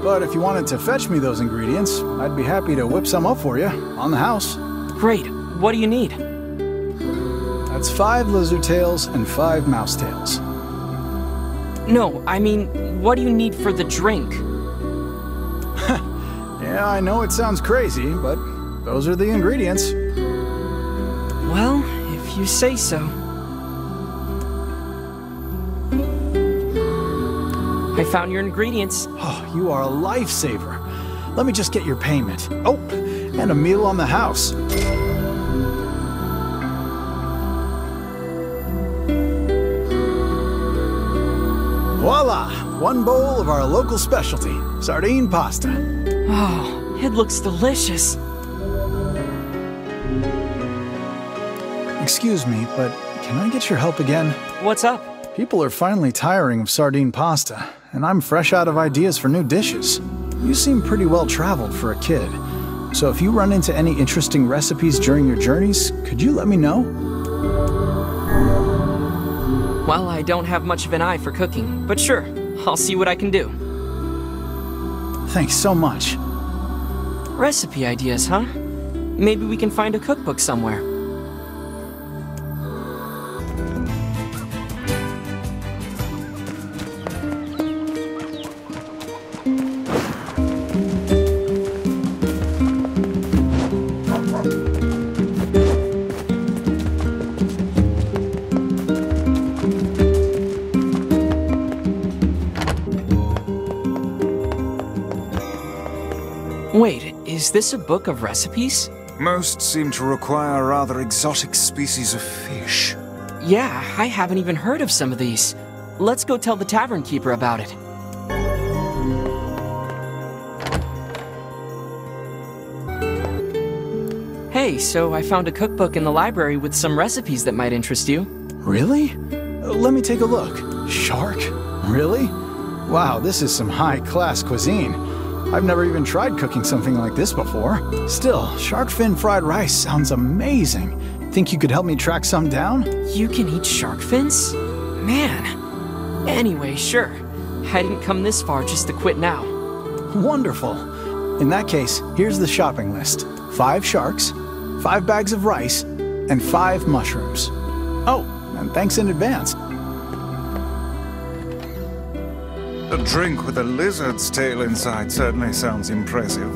But if you wanted to fetch me those ingredients, I'd be happy to whip some up for you, on the house. Great, what do you need? That's 5 lizard tails and 5 mouse tails. No, I mean, what do you need for the drink? Yeah, I know it sounds crazy, but those are the ingredients. Well, if you say so. I found your ingredients. Oh, you are a lifesaver. Let me just get your payment. Oh, and a meal on the house. Voila! 1 bowl of our local specialty, sardine pasta. Oh, it looks delicious. Excuse me, but can I get your help again? What's up? People are finally tiring of sardine pasta, and I'm fresh out of ideas for new dishes. You seem pretty well traveled for a kid. So if you run into any interesting recipes during your journeys, could you let me know? Well, I don't have much of an eye for cooking, but sure, I'll see what I can do. Thanks so much. Recipe ideas, huh? Maybe we can find a cookbook somewhere. Wait, is this a book of recipes? Most seem to require rather exotic species of fish. Yeah, I haven't even heard of some of these. Let's go tell the tavern keeper about it. Hey, so I found a cookbook in the library with some recipes that might interest you. Really? Let me take a look. Shark? Really? Wow, this is some high-class cuisine. I've never even tried cooking something like this before. Still, shark fin fried rice sounds amazing. Think you could help me track some down? You can eat shark fins? Man. Anyway, sure. I didn't come this far just to quit now. Wonderful. In that case, here's the shopping list. 5 sharks, 5 bags of rice, and 5 mushrooms. Oh, and thanks in advance. A drink with a lizard's tail inside certainly sounds impressive.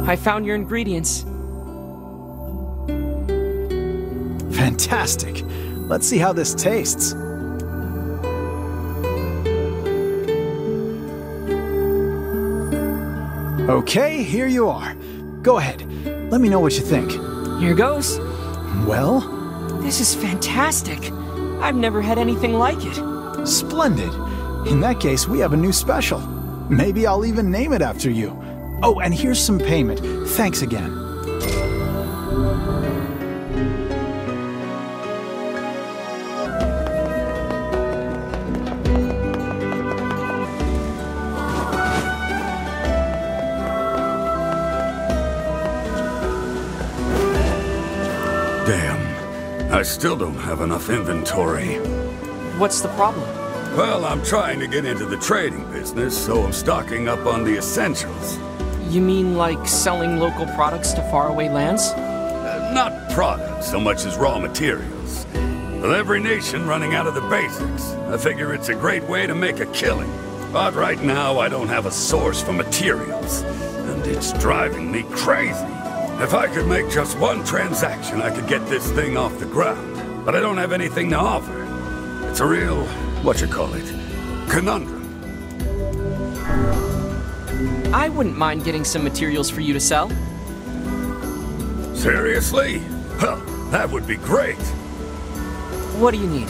I found your ingredients. Fantastic. Let's see how this tastes. Okay, here you are. Go ahead. Let me know what you think. Here goes. Well? This is fantastic. I've never had anything like it. Splendid. In that case, we have a new special. Maybe I'll even name it after you. Oh, and here's some payment. Thanks again. Damn. I still don't have enough inventory. What's the problem? Well, I'm trying to get into the trading business, so I'm stocking up on the essentials. You mean like selling local products to faraway lands? Not products so much as raw materials. With every nation running out of the basics, I figure it's a great way to make a killing. But right now, I don't have a source for materials, and it's driving me crazy. If I could make just one transaction, I could get this thing off the ground. But I don't have anything to offer. It's a real, conundrum. I wouldn't mind getting some materials for you to sell. Seriously? Well, that would be great. What do you need?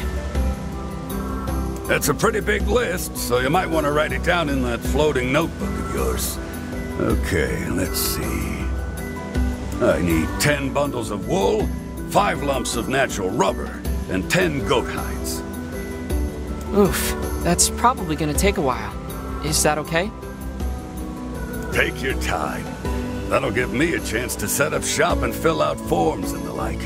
That's a pretty big list, so you might want to write it down in that floating notebook of yours. Okay, let's see. I need 10 bundles of wool, 5 lumps of natural rubber, and 10 goat hides. Oof, that's probably gonna take a while. Is that okay? Take your time. That'll give me a chance to set up shop and fill out forms and the like.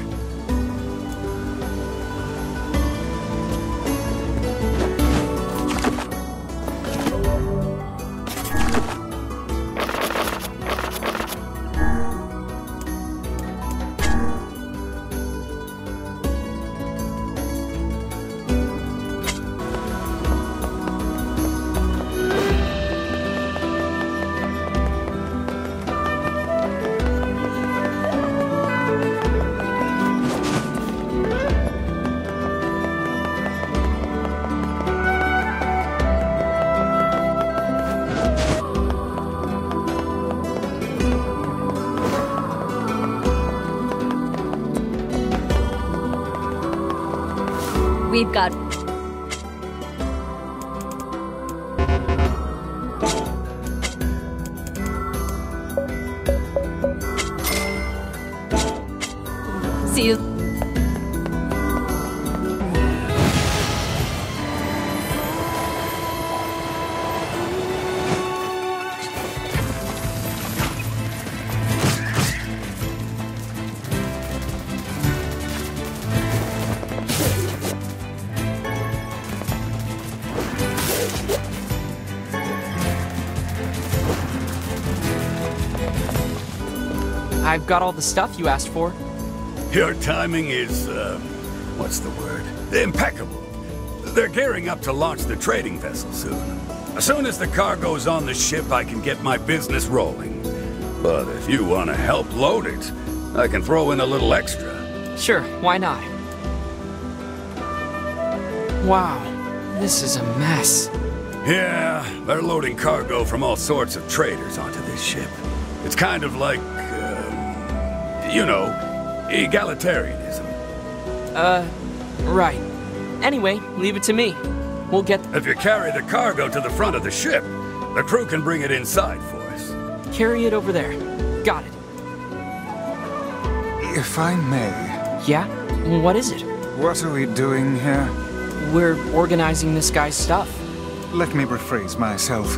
We've got... See you... I've got all the stuff you asked for. Your timing is, what's the word? Impeccable. They're gearing up to launch the trading vessel soon. As soon as the cargo's on the ship, I can get my business rolling. But if you want to help load it, I can throw in a little extra. Sure, why not? Wow, this is a mess. Yeah, they're loading cargo from all sorts of traders onto this ship. It's kind of like, you know, egalitarianism. Right. Anyway, leave it to me. We'll get... If you carry the cargo to the front of the ship, the crew can bring it inside for us. Carry it over there. Got it. If I may... Yeah? What is it? What are we doing here? We're organizing this guy's stuff. Let me rephrase myself.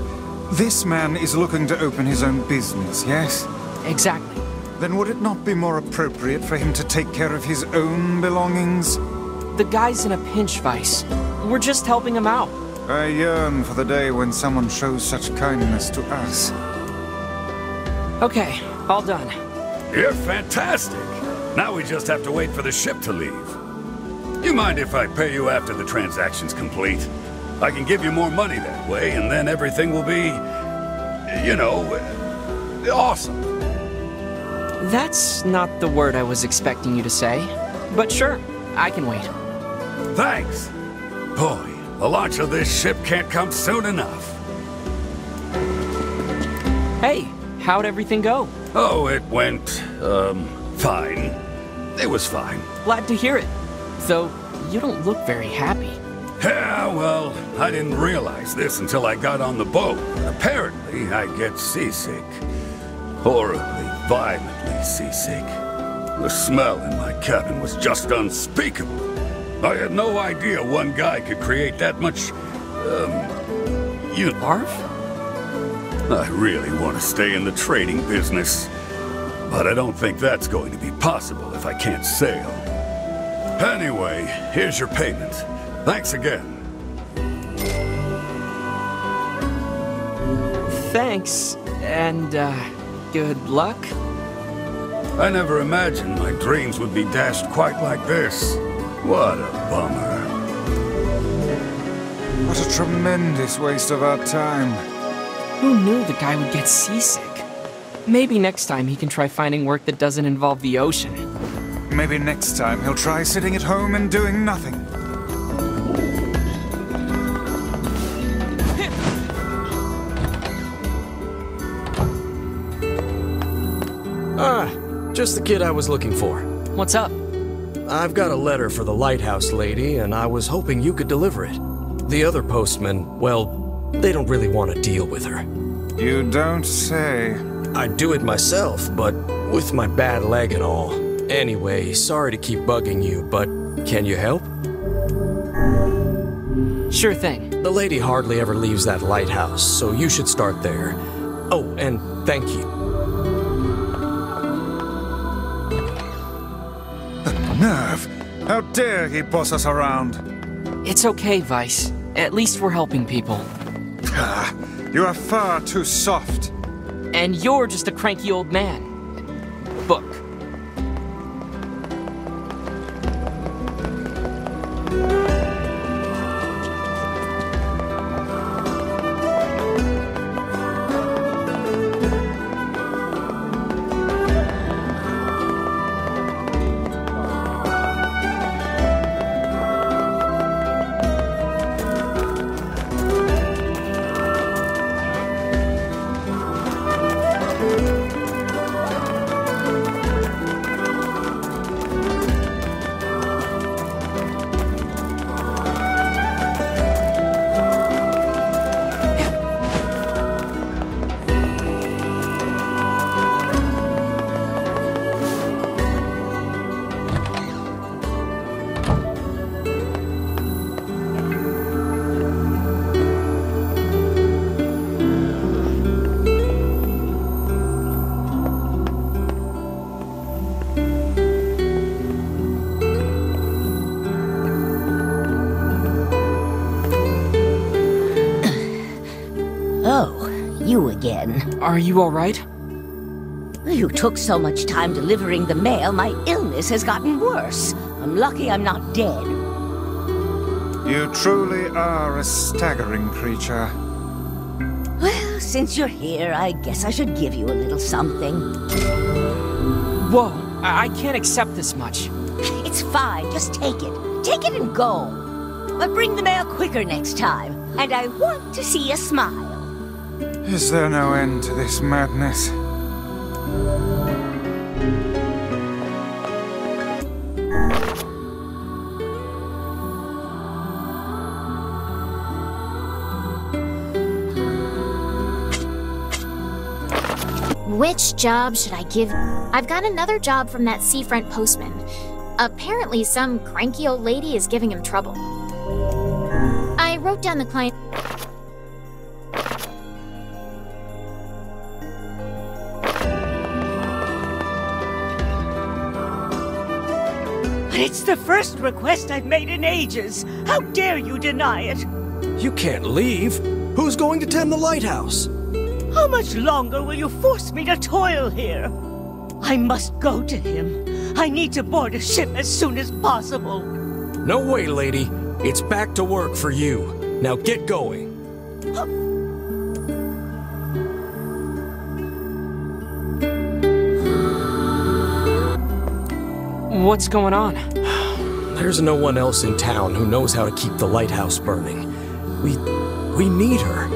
This man is looking to open his own business, yes? Exactly. Then would it not be more appropriate for him to take care of his own belongings? The guy's in a pinch, Vice. We're just helping him out. I yearn for the day when someone shows such kindness to us. Okay, all done. You're fantastic. Now we just have to wait for the ship to leave. You mind if I pay you after the transaction's complete? I can give you more money that way, and then everything will be, you know, awesome. That's not the word I was expecting you to say. But sure, I can wait. Thanks. Boy, the launch of this ship can't come soon enough. Hey, how'd everything go? Oh, it went, fine. It was fine. Glad to hear it. Though, you don't look very happy. Yeah, well, I didn't realize this until I got on the boat. Apparently, I get seasick. Horribly, violently seasick. The smell in my cabin was just unspeakable. I had no idea one guy could create that much, barf? I really want to stay in the trading business. But I don't think that's going to be possible if I can't sail. Anyway, here's your payment. Thanks again. Thanks, and, good luck? I never imagined my dreams would be dashed quite like this. What a bummer. What a tremendous waste of our time. Who knew the guy would get seasick? Maybe next time he can try finding work that doesn't involve the ocean. Maybe next time he'll try sitting at home and doing nothing. Just the kid I was looking for. What's up? I've got a letter for the lighthouse lady, and I was hoping you could deliver it. The other postmen, well, they don't really want to deal with her. You don't say. I'd do it myself, but with my bad leg and all. Anyway, sorry to keep bugging you, but can you help? Sure thing. The lady hardly ever leaves that lighthouse, so you should start there. Oh, and thank you. Nerve! How dare he boss us around? It's okay, Vice. At least we're helping people. You are far too soft. And you're just a cranky old man. Book. You again. Are you all right? You took so much time delivering the mail, my illness has gotten worse. I'm lucky I'm not dead. You truly are a staggering creature. Well, since you're here, I guess I should give you a little something. Whoa, I can't accept this much. It's fine, just take it. Take it and go. But bring the mail quicker next time, and I want to see you smile. Is there no end to this madness? Which job should I give? I've got another job from that seafront postman. Apparently some cranky old lady is giving him trouble. I wrote down the client. But it's the first request I've made in ages. How dare you deny it? You can't leave. Who's going to tend the lighthouse? How much longer will you force me to toil here? I must go to him. I need to board a ship as soon as possible. No way, lady. It's back to work for you. Now get going. What's going on? There's no one else in town who knows how to keep the lighthouse burning. We need her.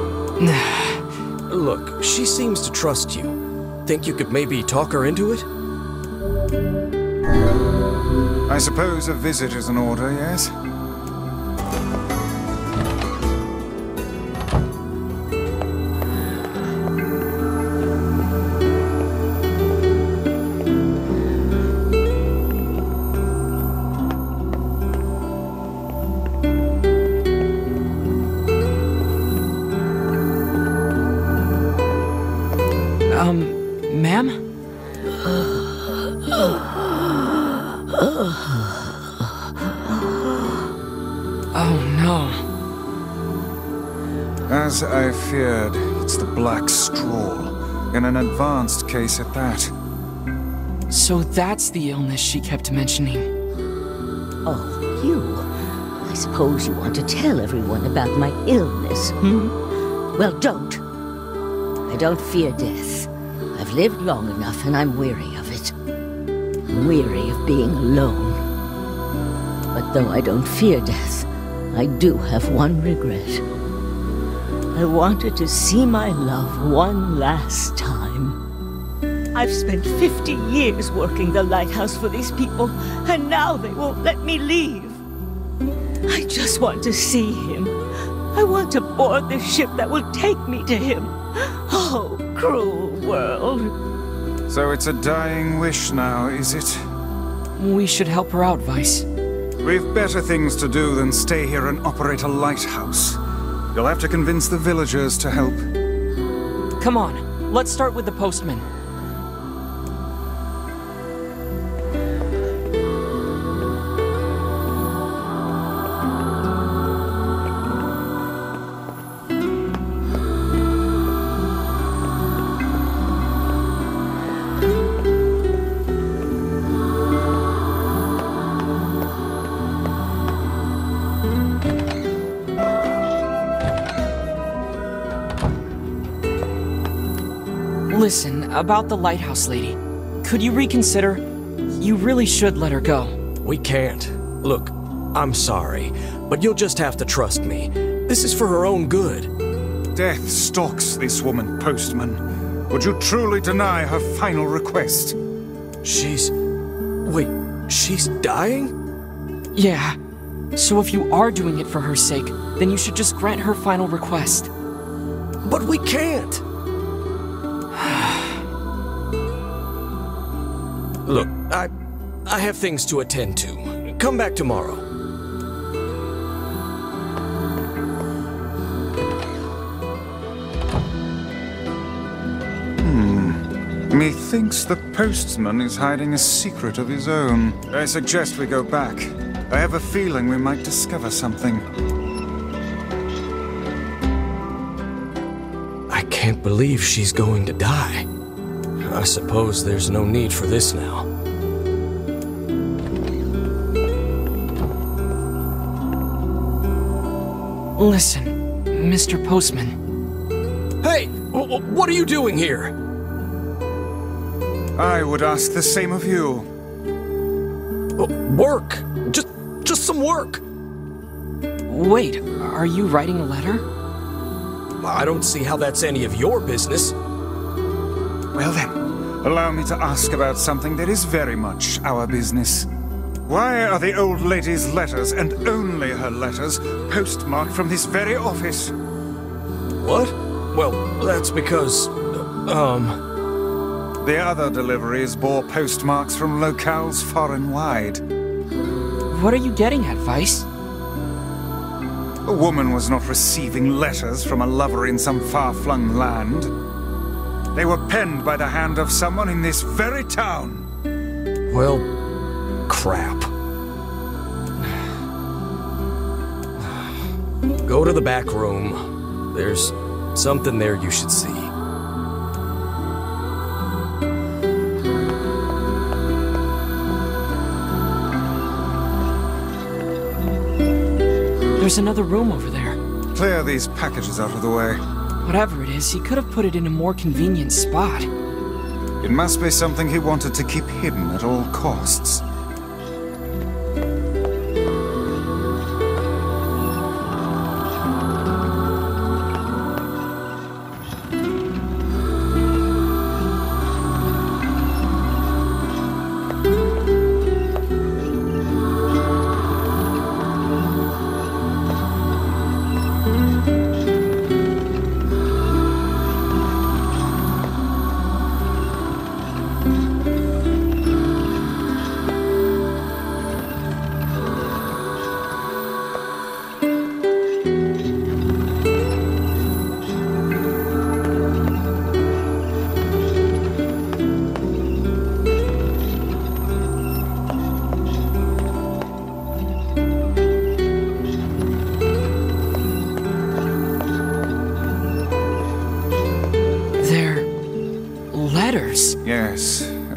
Look, she seems to trust you. Think you could maybe talk her into it? I suppose a visit is in order, yes? Ma'am? Oh no. As I feared, it's the black straw, in an advanced case at that. So that's the illness she kept mentioning. Oh, you. I suppose you want to tell everyone about my illness, hmm? Well, don't. I don't fear death. I've lived long enough and I'm weary of it. I'm weary of being alone. But though I don't fear death, I do have one regret. I wanted to see my love one last time. I've spent 50 years working the lighthouse for these people, and now they won't let me leave. I just want to see him. I want to board the ship that will take me to him. Oh, cruel world. So it's a dying wish now, is it? We should help her out, Vice. We've better things to do than stay here and operate a lighthouse. You'll have to convince the villagers to help. Come on, let's start with the postman. Listen, about the lighthouse lady. Could you reconsider? You really should let her go. We can't. Look, I'm sorry, but you'll just have to trust me. This is for her own good. Death stalks this woman, postman. Would you truly deny her final request? Wait, she's dying? Yeah. So if you are doing it for her sake, then you should just grant her final request. But we can't! Look, I have things to attend to. Come back tomorrow. Methinks the postman is hiding a secret of his own. I suggest we go back. I have a feeling we might discover something. I can't believe she's going to die. I suppose there's no need for this now. Listen, Mr. Postman. Hey! What are you doing here? I would ask the same of you. Work! Just some work! Wait, are you writing a letter? I don't see how that's any of your business. Well then, allow me to ask about something that is very much our business. Why are the old lady's letters, and only her letters, postmarked from this very office? What? Well, that's because, The other deliveries bore postmarks from locales far and wide. What are you getting at, Vice? A woman was not receiving letters from a lover in some far-flung land. They were penned by the hand of someone in this very town. Well, crap. Go to the back room. There's something there you should see. There's another room over there. Clear these packages out of the way. Whatever it is, he could have put it in a more convenient spot. It must be something he wanted to keep hidden at all costs.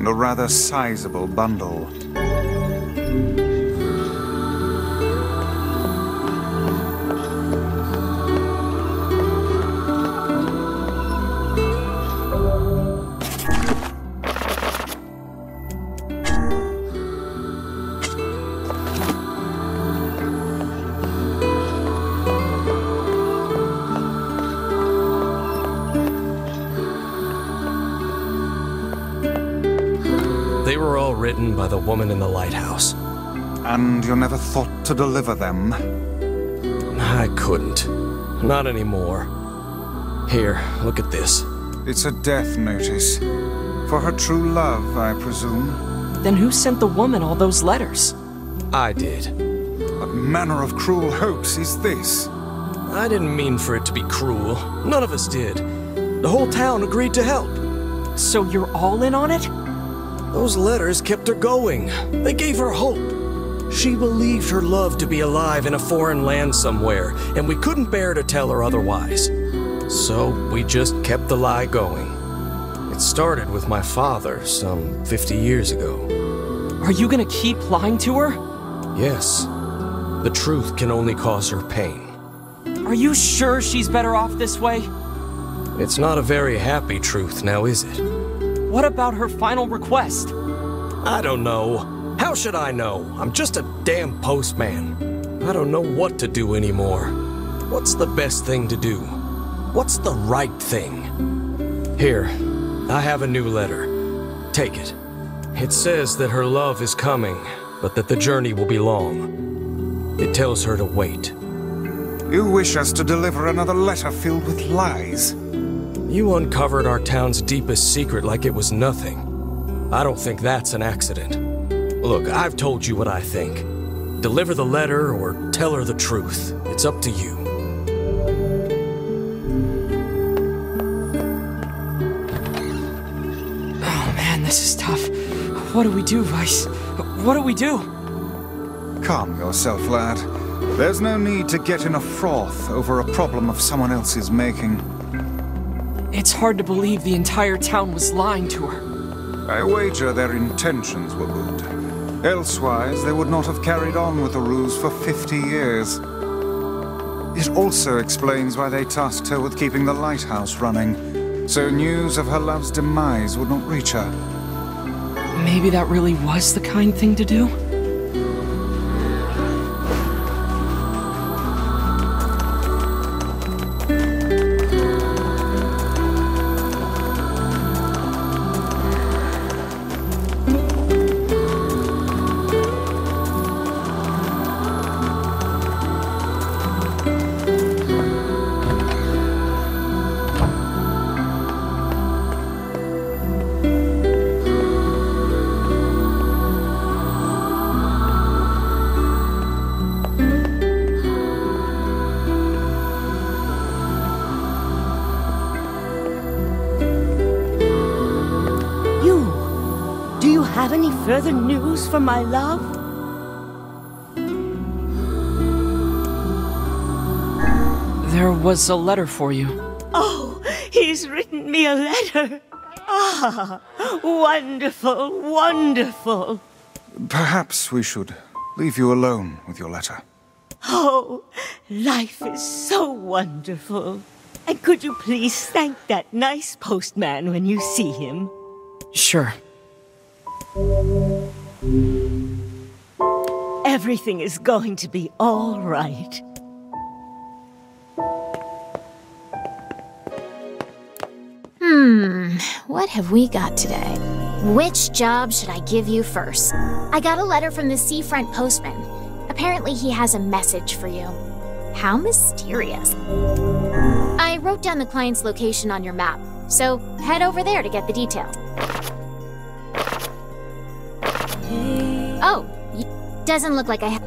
and a rather sizable bundle. They were all written by the woman in the lighthouse. And you never thought to deliver them? I couldn't. Not anymore. Here, look at this. It's a death notice. For her true love, I presume. Then who sent the woman all those letters? I did. What manner of cruel hoax is this? I didn't mean for it to be cruel. None of us did. The whole town agreed to help. So you're all in on it? Those letters kept her going. They gave her hope. She believed her love to be alive in a foreign land somewhere, and we couldn't bear to tell her otherwise. So we just kept the lie going. It started with my father some 50 years ago. Are you gonna keep lying to her? Yes. The truth can only cause her pain. Are you sure she's better off this way? It's not a very happy truth, now is it? What about her final request? I don't know. How should I know? I'm just a damn postman. I don't know what to do anymore. What's the best thing to do? What's the right thing? Here, I have a new letter. Take it. It says that her love is coming, but that the journey will be long. It tells her to wait. You wish us to deliver another letter filled with lies? You uncovered our town's deepest secret like it was nothing. I don't think that's an accident. Look, I've told you what I think. Deliver the letter or tell her the truth. It's up to you. Oh man, this is tough. What do we do, Vice? What do we do? Calm yourself, lad. There's no need to get in a froth over a problem of someone else's making. It's hard to believe the entire town was lying to her. I wager their intentions were good. Elsewise, they would not have carried on with the ruse for 50 years. It also explains why they tasked her with keeping the lighthouse running, so news of her love's demise would not reach her. Maybe that really was the kind thing to do? Have any further news from my love? There was a letter for you. Oh, he's written me a letter. Ah, wonderful, wonderful. Perhaps we should leave you alone with your letter. Oh, life is so wonderful. And could you please thank that nice postman when you see him? Sure. Everything is going to be all right. What have we got today? Which job should I give you first? I got a letter from the seafront postman. Apparently he has a message for you. How mysterious. I wrote down the client's location on your map, so head over there to get the detail. Oh, doesn't look like I have...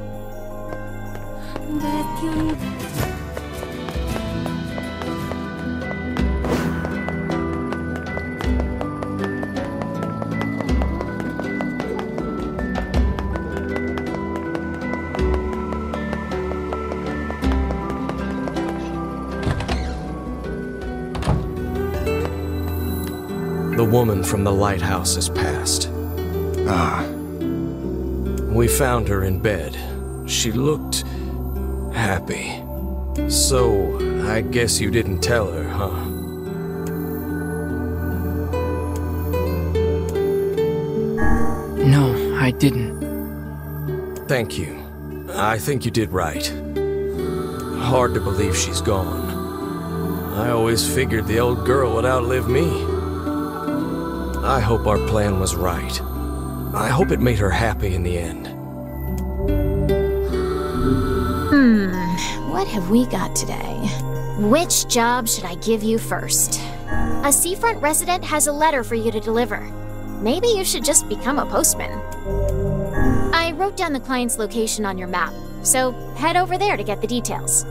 The woman from the lighthouse has passed. Ah. We found her in bed. She looked happy. So, I guess you didn't tell her, huh? No, I didn't. Thank you. I think you did right. Hard to believe she's gone. I always figured the old girl would outlive me. I hope our plan was right. I hope it made her happy in the end. What have we got today? Which job should I give you first? A seafront resident has a letter for you to deliver. Maybe you should just become a postman. I wrote down the client's location on your map, so head over there to get the details.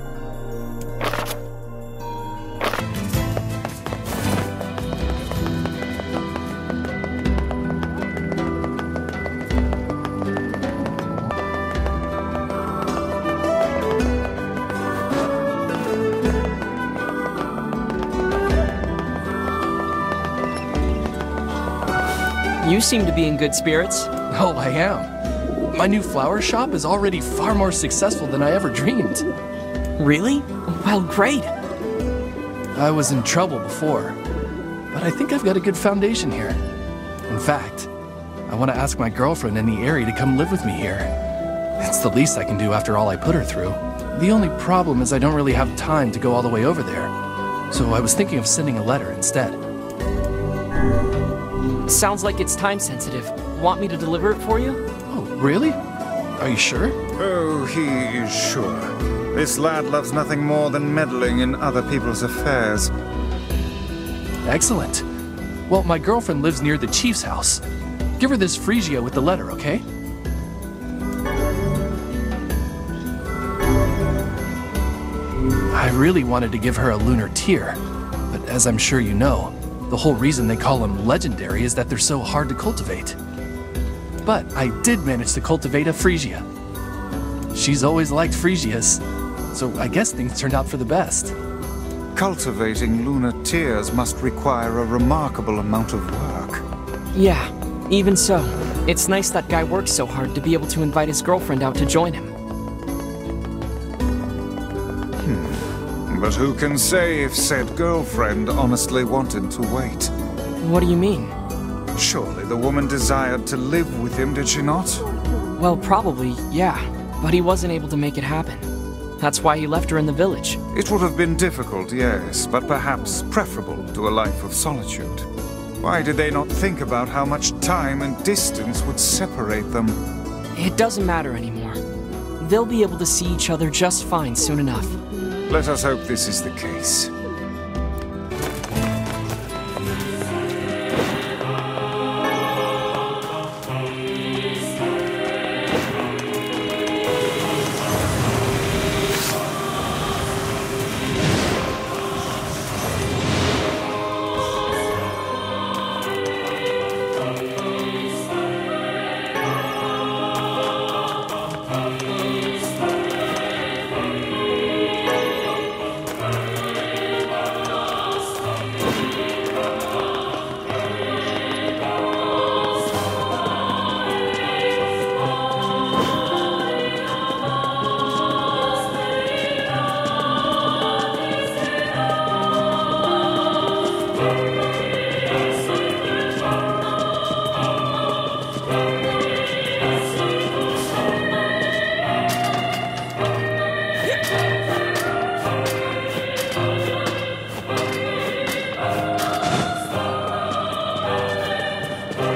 You seem to be in good spirits. Oh, I am. My new flower shop is already far more successful than I ever dreamed. Really? Well, great. I was in trouble before, but I think I've got a good foundation here. In fact, I want to ask my girlfriend in the area to come live with me here. It's the least I can do after all I put her through. The only problem is I don't really have time to go all the way over there. So I was thinking of sending a letter instead. Sounds like it's time sensitive. Want me to deliver it for you? Oh, really? Are you sure? Oh, he is sure. This lad loves nothing more than meddling in other people's affairs. Excellent. Well, my girlfriend lives near the chief's house. Give her this Phrygia with the letter, okay? I really wanted to give her a lunar tear, but as I'm sure you know, the whole reason they call them legendary is that they're so hard to cultivate. But I did manage to cultivate a Phrygia. She's always liked Phrygias, so I guess things turned out for the best. Cultivating lunar tears must require a remarkable amount of work. Yeah, even so. It's nice that guy works so hard to be able to invite his girlfriend out to join him. But who can say if said girlfriend honestly wanted to wait? What do you mean? Surely the woman desired to live with him, did she not? Well, probably, yeah. But he wasn't able to make it happen. That's why he left her in the village. It would have been difficult, yes, but perhaps preferable to a life of solitude. Why did they not think about how much time and distance would separate them? It doesn't matter anymore. They'll be able to see each other just fine soon enough. Let us hope this is the case.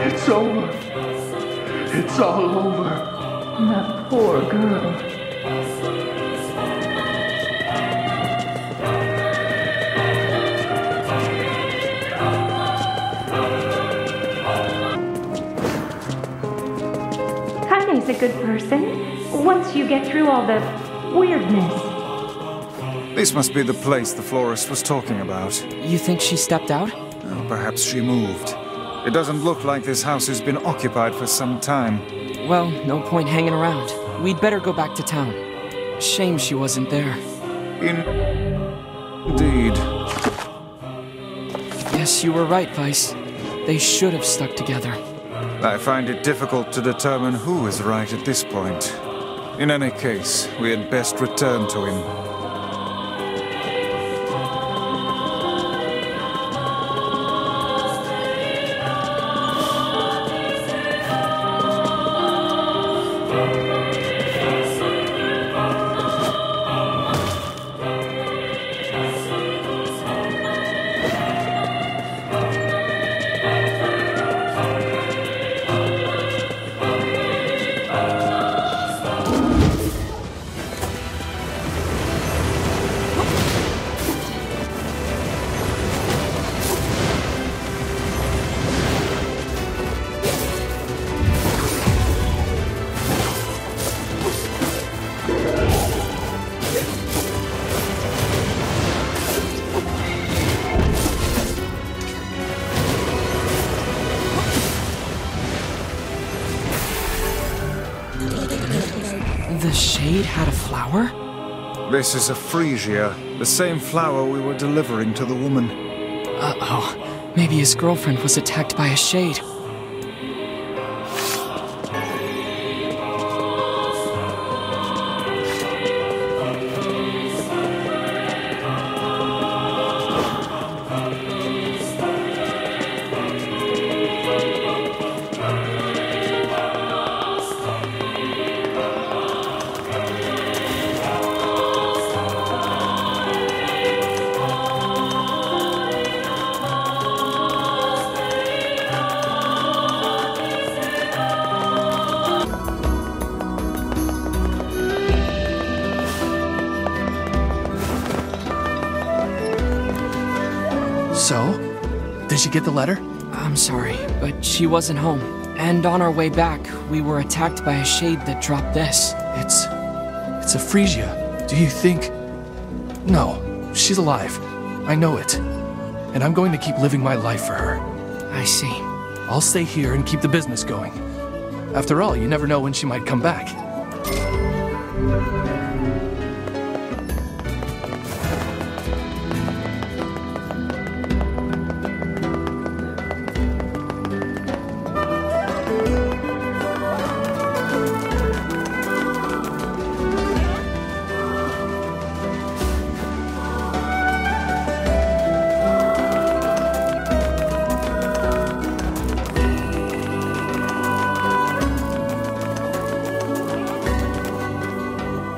It's over. It's all over. That poor girl. Kanye's a good person, once you get through all the weirdness. This must be the place the florist was talking about. You think she stepped out? Oh, perhaps she moved. It doesn't look like this house has been occupied for some time. Well, no point hanging around. We'd better go back to town. Shame she wasn't there. Indeed. Yes, you were right, Vice. They should have stuck together. I find it difficult to determine who is right at this point. In any case, we had best return to him. The shade had a flower? This is a freesia, the same flower we were delivering to the woman. Uh-oh. Maybe his girlfriend was attacked by a shade. So? Did she get the letter? I'm sorry, but she wasn't home. And on our way back, we were attacked by a shade that dropped this. It's a freesia. Do you think... No, she's alive. I know it. And I'm going to keep living my life for her. I see. I'll stay here and keep the business going. After all, you never know when she might come back.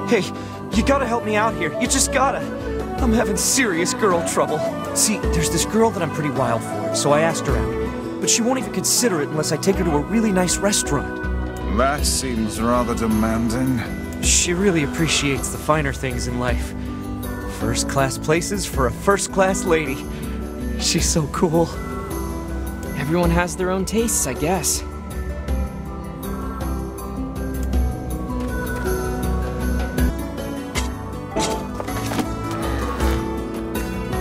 Hey, you gotta help me out here. You just gotta. I'm having serious girl trouble. See, there's this girl that I'm pretty wild for, so I asked her out. But she won't even consider it unless I take her to a really nice restaurant. That seems rather demanding. She really appreciates the finer things in life. First-class places for a first-class lady. She's so cool. Everyone has their own tastes, I guess.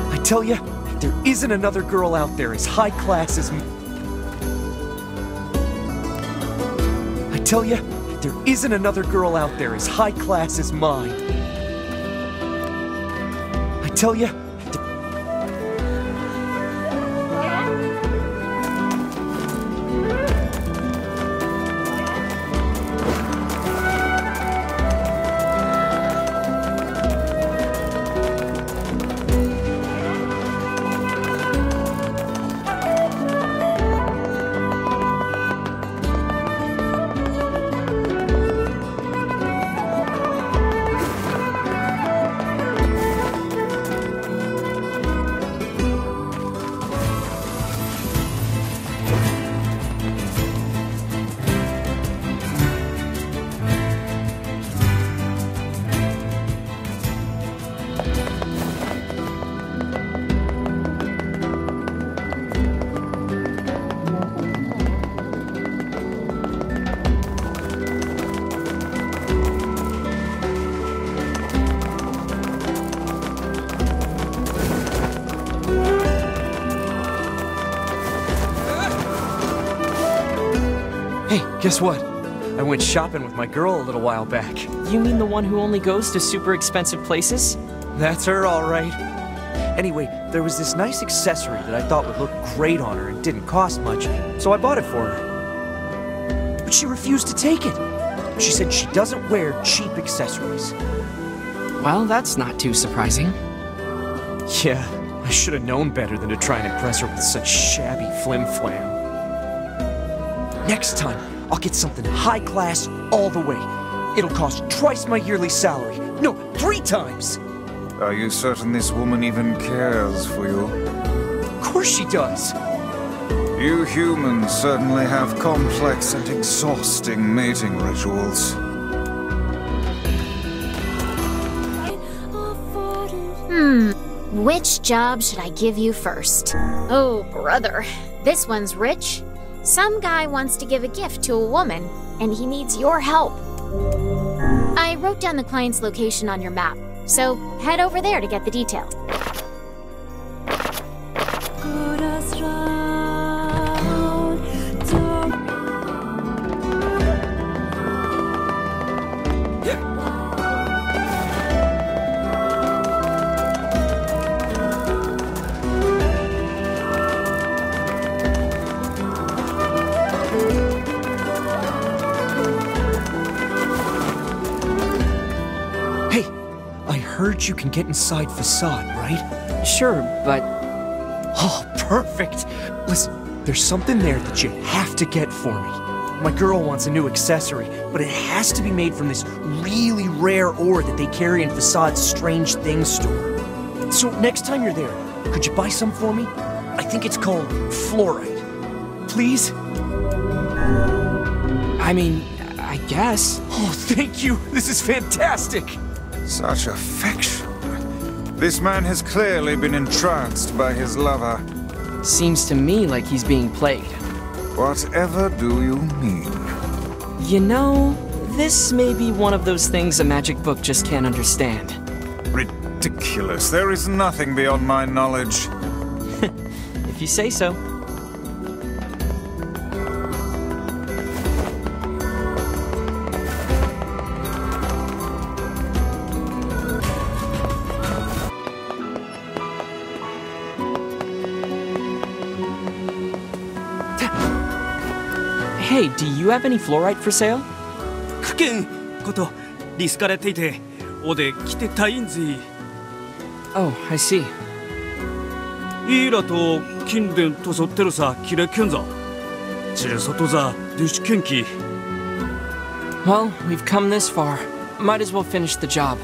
I tell ya, there isn't another girl out there as high class as me. I tell ya, there isn't another girl out there as high class as mine. I tell ya, guess what? I went shopping with my girl a little while back. You mean the one who only goes to super expensive places? That's her, all right. Anyway, there was this nice accessory that I thought would look great on her and didn't cost much, so I bought it for her. but she refused to take it. She said she doesn't wear cheap accessories. Well, that's not too surprising. Yeah, I should have known better than to try and impress her with such shabby flim-flam. Next time, I'll get something high class all the way. It'll cost twice my yearly salary. No, 3 times! Are you certain this woman even cares for you? Of course she does! You humans certainly have complex and exhausting mating rituals. Which job should I give you first? Oh, brother. This one's rich. Some guy wants to give a gift to a woman, and he needs your help. I wrote down the client's location on your map, so head over there to get the details. You can get inside Facade, right? Sure, but... Oh, perfect! Listen, there's something there that you have to get for me. My girl wants a new accessory, but it has to be made from this really rare ore that they carry in Facade's Strange Things store. So next time you're there, could you buy some for me? I think it's called fluorite. Please? I mean, I guess. Oh, thank you! This is fantastic! Such affection. This man has clearly been entranced by his lover. Seems to me like he's being played. Whatever do you mean? You know, this may be one of those things a magic book just can't understand. Ridiculous. There is nothing beyond my knowledge. If you say so. Hey, do you have any fluorite for sale? 苦見ことリスカレていておで来てたいんぜ。 Oh, I see. イーラと近電とそってるさキレキュンザ。チルソトザデュシケンキ。 Well, we've come this far. Might as well finish the job.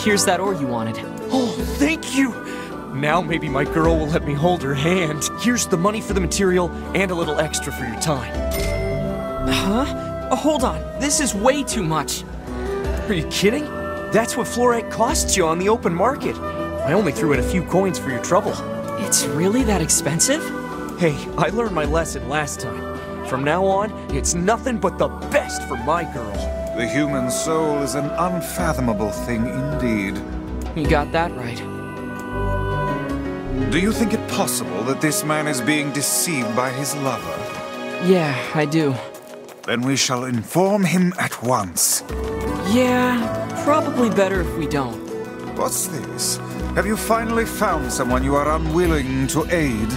Here's that ore you wanted. Oh, thank you! Now maybe my girl will let me hold her hand. Here's the money for the material and a little extra for your time. Huh? Oh, hold on. This is way too much. Are you kidding? That's what fluorite costs you on the open market. I only threw in a few coins for your trouble. It's really that expensive? Hey, I learned my lesson last time. From now on, it's nothing but the best for my girl. The human soul is an unfathomable thing indeed. You got that right. Do you think it possible that this man is being deceived by his lover? Yeah, I do. Then we shall inform him at once. Yeah, probably better if we don't. What's this? Have you finally found someone you are unwilling to aid?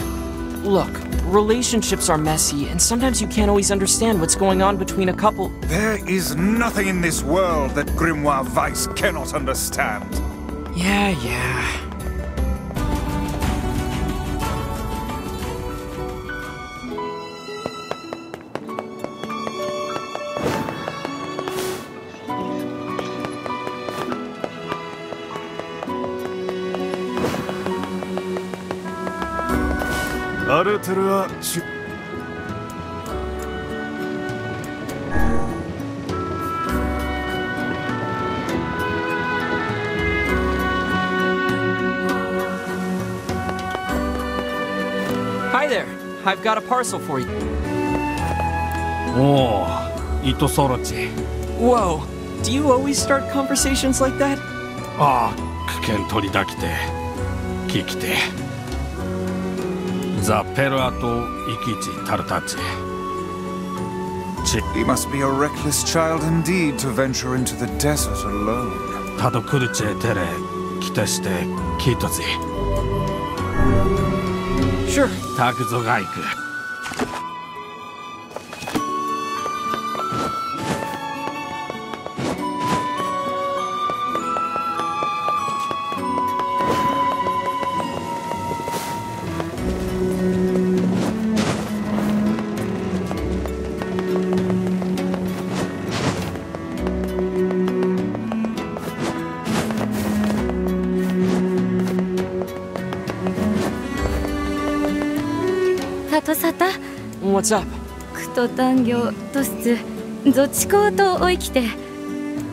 Look, relationships are messy, and sometimes you can't always understand what's going on between a couple. There is nothing in this world that Grimoire Weiss cannot understand. Yeah. アルテルはHi there. I've got a parcel for you. おお、糸そろち。Whoa. Do you always start conversations like that? ああ、危険取りだきて。聞きて。ザ・ペルアとイキチタルタチ。He must be a reckless child indeed to venture into the desert alone. タドクルチェテレ、キテしてキートズ。Sure. タクゾガイク。What's up? クト単業とすゾチコとおいきて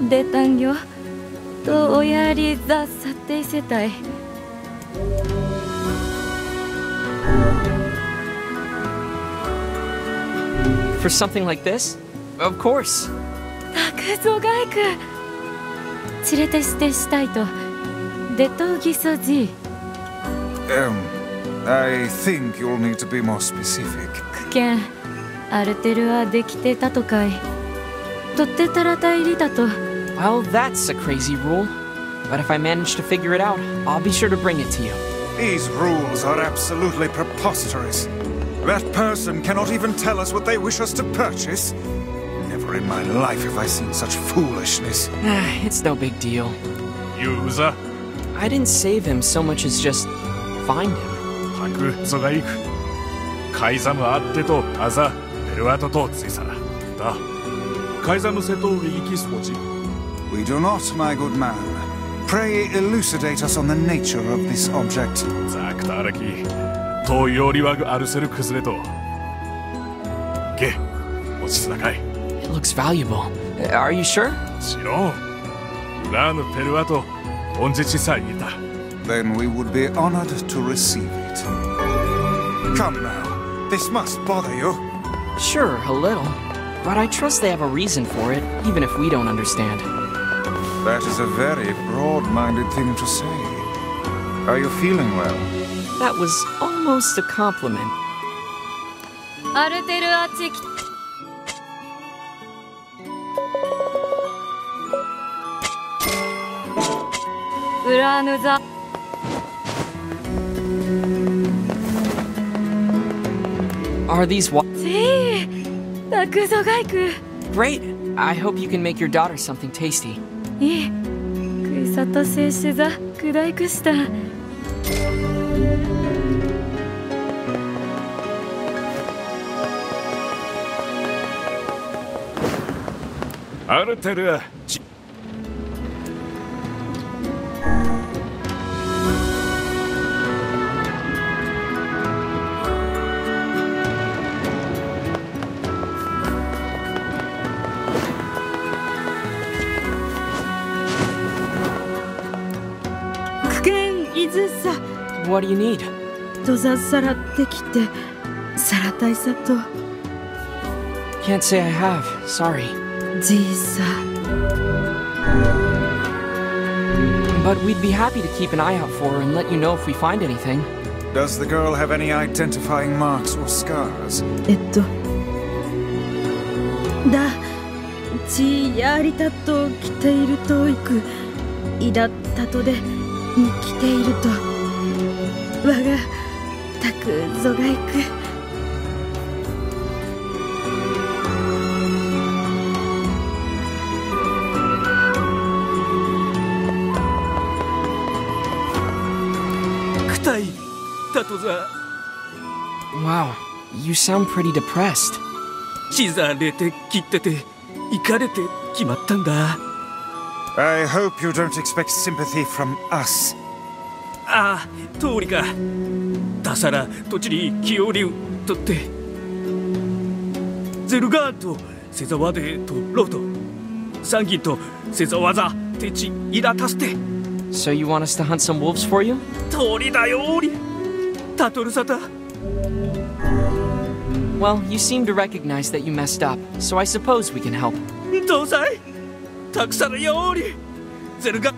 で単業とおやりざさて世帯 For something like this? Of course. タクゾガイク連れてしてしたいとでとぎそじ I think you'll need to be more specific. 危険アルテルはできてたとかいとってたらたいりだと Well, that's a crazy rule. But if I manage to figure it out, I'll be sure to bring it to you. These rules are absolutely preposterous. That person cannot even tell us what they wish us to purchase. Never in my life have I seen such foolishness. It's no big deal. User? I didn't save him so much as just find him. タクゾガイク。カイザムあってとアザペルアトとツイサラ。だ。カイザムセとリギキスポチ。We do not, my good man. Pray elucidate us on the nature of this object. ザクタラキ。とよりわぐアルセルクスレと。ゲ、落ちつなかい。It looks valuable. Are you sure? しろん。裏のペルアト、恩じちさいた。Then we would be honored to receive it. Come now, this must bother you. Sure, a little. But I trust they have a reason for it, even if we don't understand. That is a very broad-minded thing to say. Are you feeling well? That was almost a compliment. アルテルアチキ 裏ヌザ Are these what? タクゾガイク Great! I hope you can make your daughter something tasty. いいクイサトセイシザクダイクした アルテルア。What do you need? とざさらってきてさらたいさと Can't say I have. Sorry. じいさ But we'd be happy to keep an eye out for her and let you know if we find anything. Does the girl have any identifying marks or scars? だちやりたと来ているといくいだったとでに来ていると我がったくぞがいく。Wow, you sound pretty depressed. 刻れて切っててイカれて決まったんだ。I hope you don't expect sympathy from us. ああ、通りか。タサラ、トチリ、キオリウとって。ゼルガート、セザワデとロト。サンギとセザワザ、テチ、イラタステ。So you want us to hunt some wolves for you? 通りだよ、おり。タトルサタ。Well, you seem to recognize that you messed up, so I suppose we can help. どうさいたくさんよおり。ゼルガ。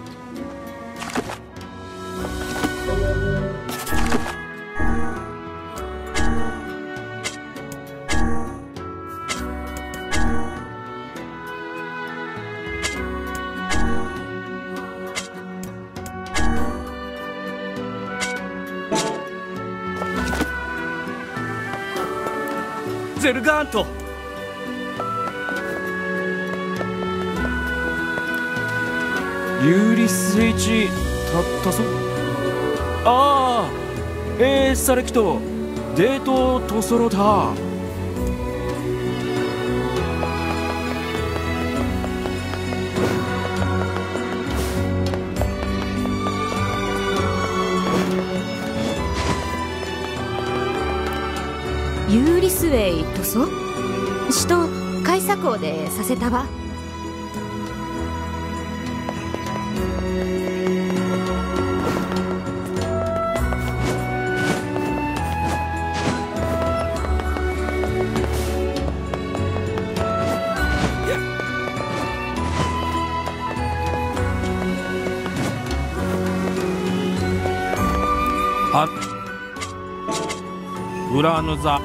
ゼルガーント。ユーリス H たそ。ああ、サレクトデートトソロタ。ユーリスウェイとそ首都開鎖港でさせたわ。あ裏の座。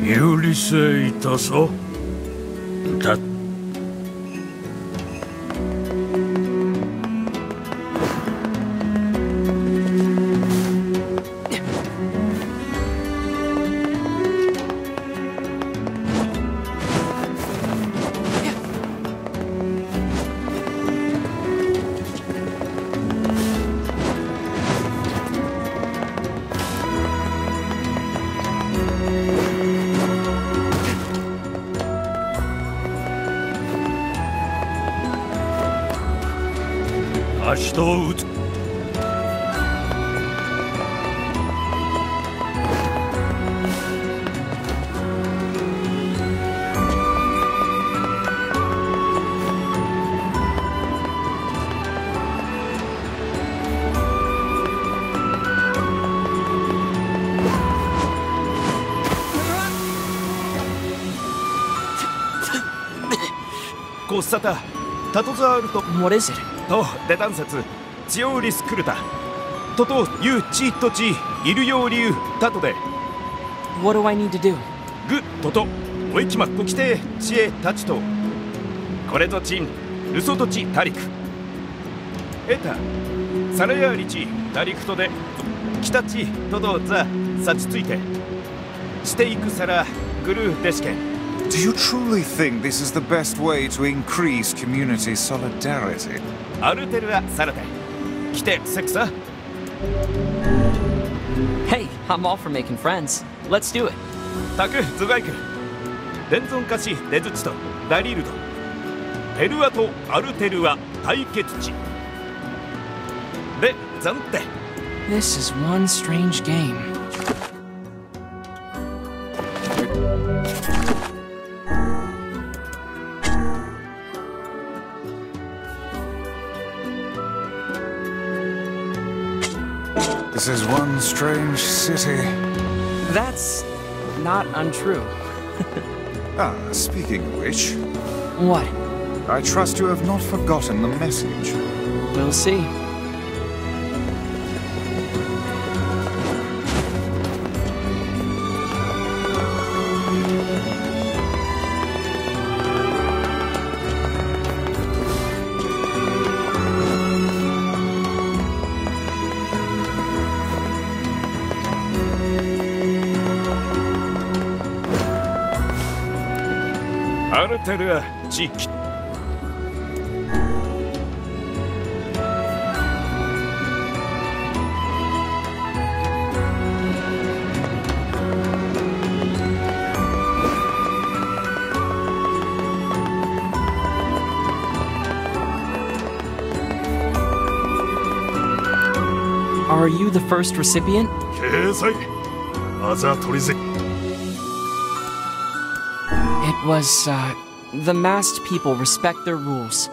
有理性いたぞ。だ足と打つ。コッサタ、タトザールと。What is it? とデタン説ジオウリスクルタトトユーチートチイルヨーリュータトで。 What do I need to do? グトトおいきまっこきてチエタチとこれとチンルソトチタリクエタサラヤーリチタリクトでキタチトドザサチついてしていくサラグルーデシケン。Do you truly think this is the best way to increase community solidarity? アルテルアサラテ来てセクサ。 Hey, I'm all for making friends. Let's do it. タクズガイクレンゾンカシデズチとダリルドテルアとアルテルア対決地で暫定。 This is one strange game. This is one strange city. That's not untrue. Speaking of which... What? I trust you have not forgotten the message. We'll see. Are you the first recipient? It was, the masked people respect their rules.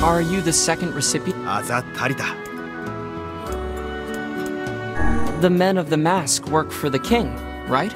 Are you the second recipient? The men of the mask work for the king, right?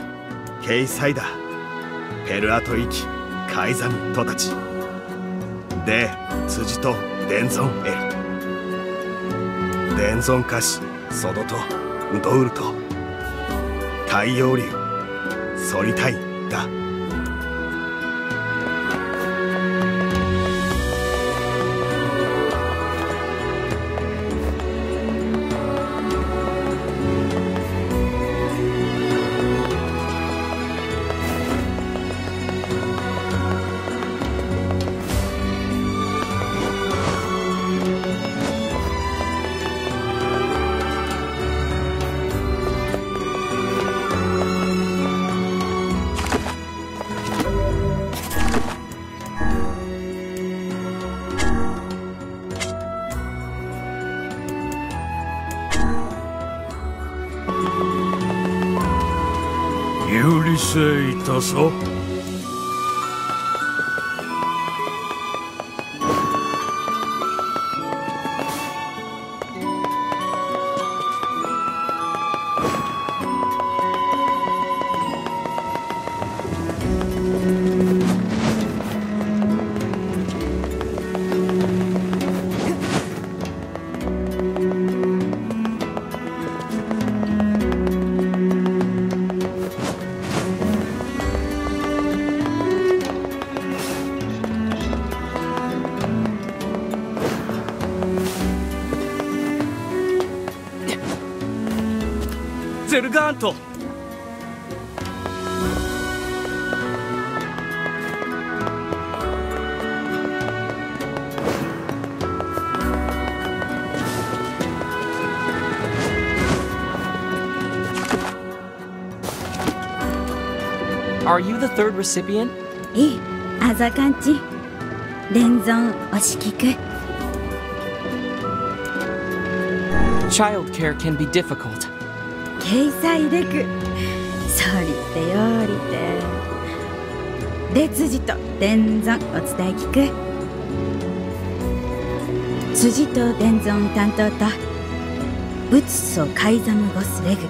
Zerganto! Are you the third recipient? いい、あざかんち。伝存おしきく。Childcare can be difficult. 掲載でく。そりてよりて。列次と伝存お伝え聞く。辻と伝存担当と。仏祖改ざむごすれぐ。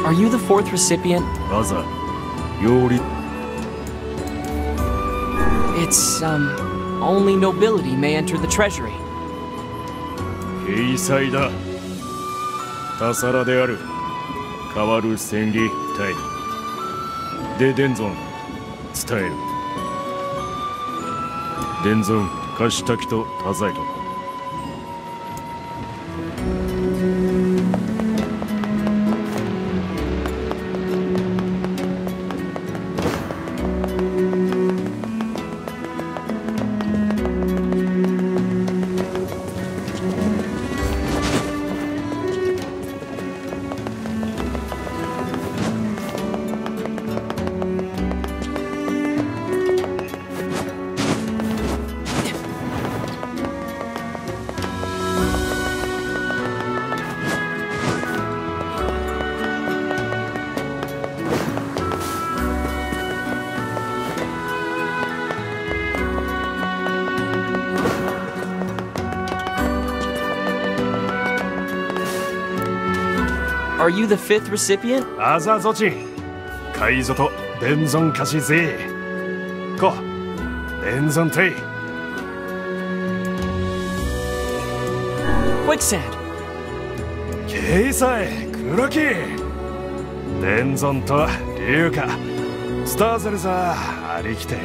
Are you the fourth recipient? It's, only nobility may enter the treasury. 掲載だ。他皿である。変わる戦技隊。で、伝存。伝える。伝存、貸したきと多財と。Are you the fifth recipient? あざぞち。海賊と伝存貸しぜ。こ、伝存隊。Quicksand. 掲載、黒木。伝存と龍華。スターゼルさ、ありきて。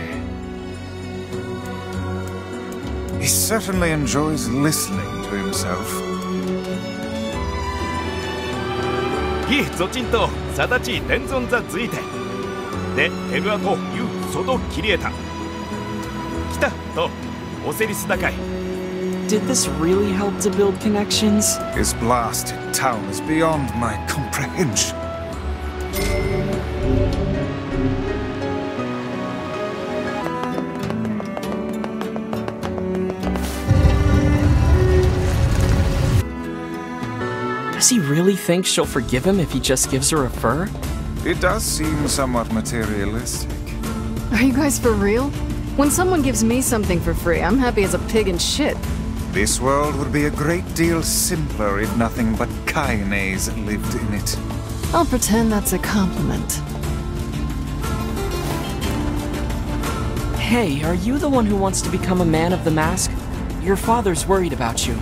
He certainly enjoys listening to himself. ひ、ゾチンと、さだち、伝存座ついて。で、ヘルアと、ユウ、外、切りえた。来た、と、オセリス高い。Did this really help to build connections? His blasted town is beyond my comprehension. Does he really think she'll forgive him if he just gives her a fur? It does seem somewhat materialistic. Are you guys for real? When someone gives me something for free, I'm happy as a pig in shit. This world would be a great deal simpler if nothing but Kaines lived in it. I'll pretend that's a compliment. Hey, are you the one who wants to become a man of the mask? Your father's worried about you.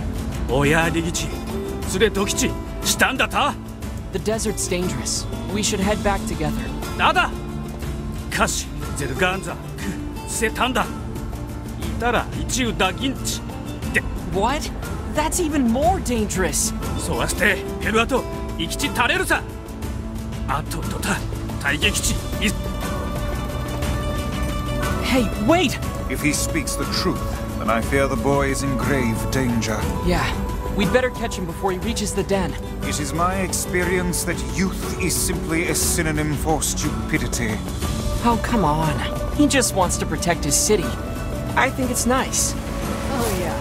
The desert's dangerous. We should head back together. What? That's even more dangerous. Hey, wait! If he speaks the truth, then I fear the boy is in grave danger. Yeah, we'd better catch him before he reaches the den. It is my experience that youth is simply a synonym for stupidity. Oh, come on. He just wants to protect his city. I think it's nice. Oh, yeah.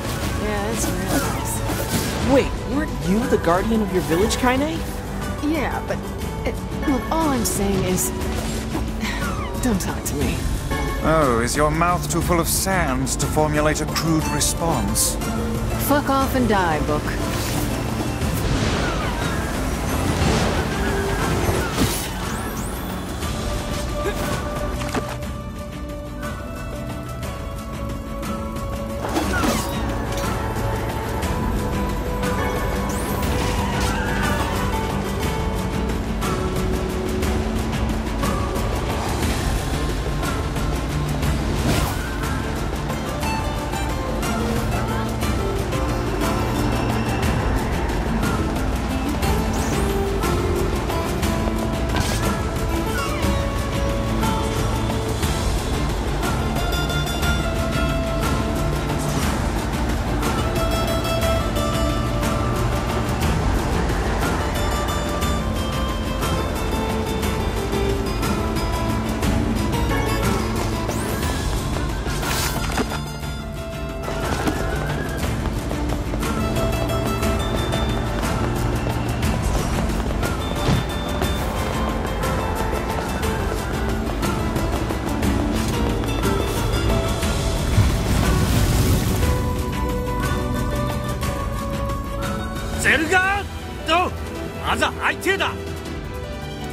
Yeah, it's real nice. Wait, weren't you the guardian of your village, Kaine? Yeah, but... look, all I'm saying is... Don't talk to me. Oh, is your mouth too full of sand to formulate a crude response? Fuck off and die, book.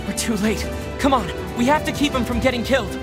We're too late. Come on, we have to keep him from getting killed.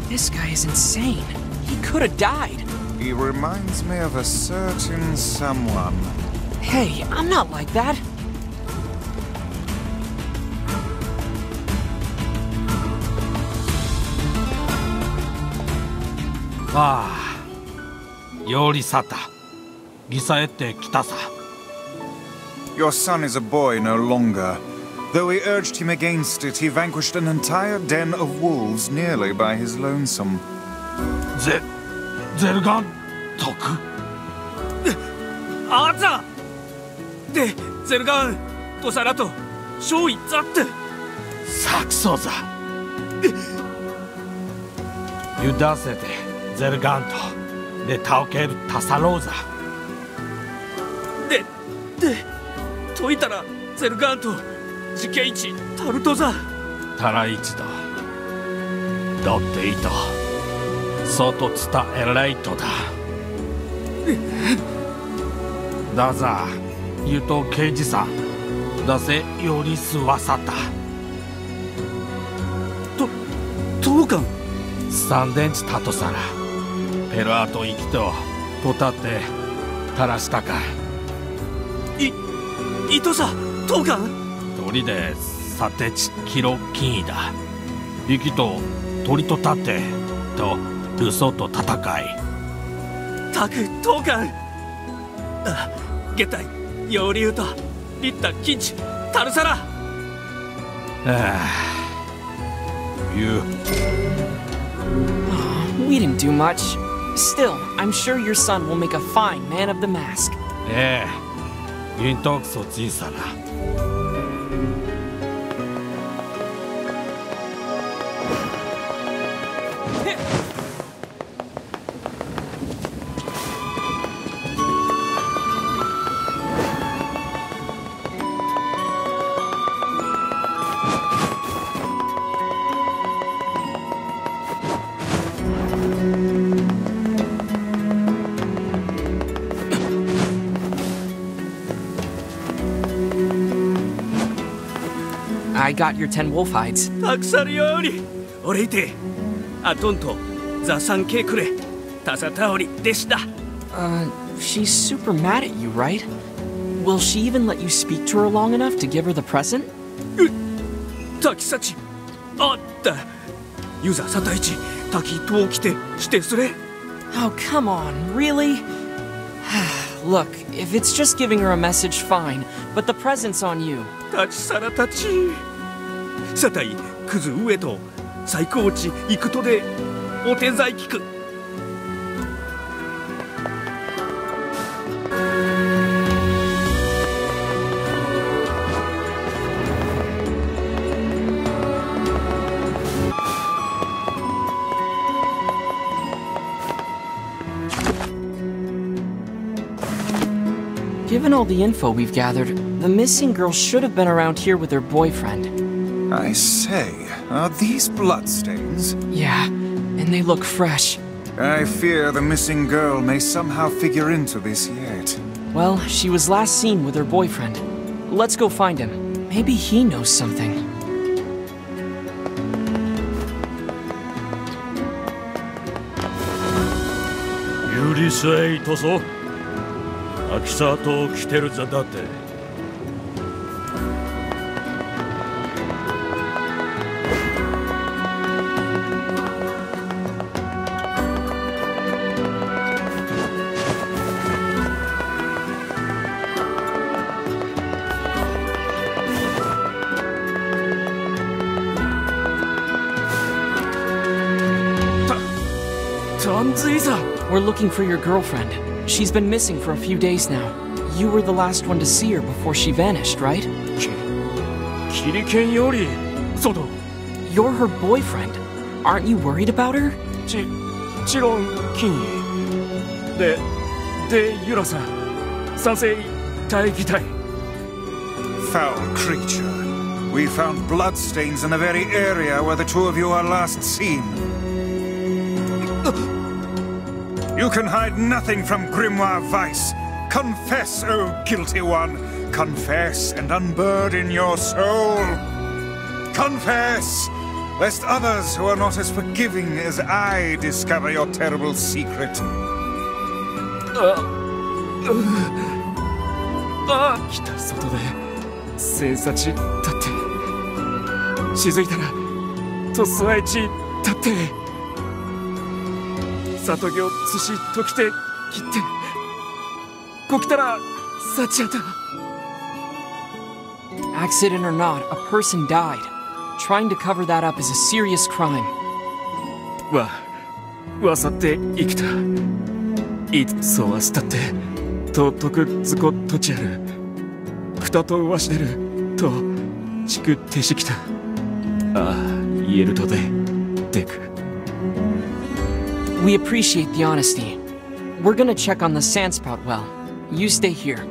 This guy is insane. He could have died. He reminds me of a certain someone. Hey, I'm not like that. Your son is a boy no longer. Though we urged him against it, he vanquished an entire den of wolves nearly by his lonesome. Zergan Toku? Aza! De Zergan Tosarato Shoi Zat Saksoza Yudasete Zerganto de Tauker Tasaroza De Toitara Zerganto Jikeichi Tarutoza Taraichi da Dotte ito Soto tsuta eraito da Daza Yuto Keiji-san Dase Yorisu wasata Toukan Sandenchi Tato-sara Perato ikito Totate Tarashita ka Ito-sa Toukan Tori de Satechi Kiro Kin'i da Ikito Tori to tate To Uso to tatakai Taku Toukan Getai Yoryu to Ritta Kinchi Tarusara You We didn't do much. Still, I'm sure your son will make a fine man of the mask. Yuntok so chisara I got your 10 wolf hides. Takusari Orite Atonto Zasanke kure Tasataori deshita. She's super mad at you, right? Will she even let you speak to her long enough to give her the present? Takisachi Atta Yuza Sataichi Taki to kite shite sure. Oh, come on, really? Look, if it's just giving her a message, fine, but the present's on you. Tachisara tachi Satai kuzu ue to saikouchi ikuto de otenzai kiku. Given all the info we've gathered, the missing girl should have been around here with her boyfriend. I say, are these bloodstains? Yeah, and they look fresh. I fear the missing girl may somehow figure into this yet. Well, she was last seen with her boyfriend. Let's go find him. Maybe he knows something. Yurisei toso Akisato kiteru zadate. We're looking for your girlfriend. She's been missing for a few days now. You were the last one to see her before she vanished, right? You're her boyfriend. Aren't you worried about her? Foul creature. We found bloodstains in the very area where the two of you are last seen. You can hide nothing from Grimoire Vice. Confess, O guilty one. Confess and unburden your soul. Confess, lest others who are not as forgiving as I discover your terrible secret. 来た外で千差地立って気づいたらとすわいち立って里行寿司ときて切ってこきたら幸ちゃった Accident or not, a person died. Trying to cover that up is a serious crime. わさって生きたいつそうはしたってととくずことちあるくたとわしでるとちくてしきたああ言えるとででく We appreciate the honesty. We're gonna check on the Sandspout well. You stay here.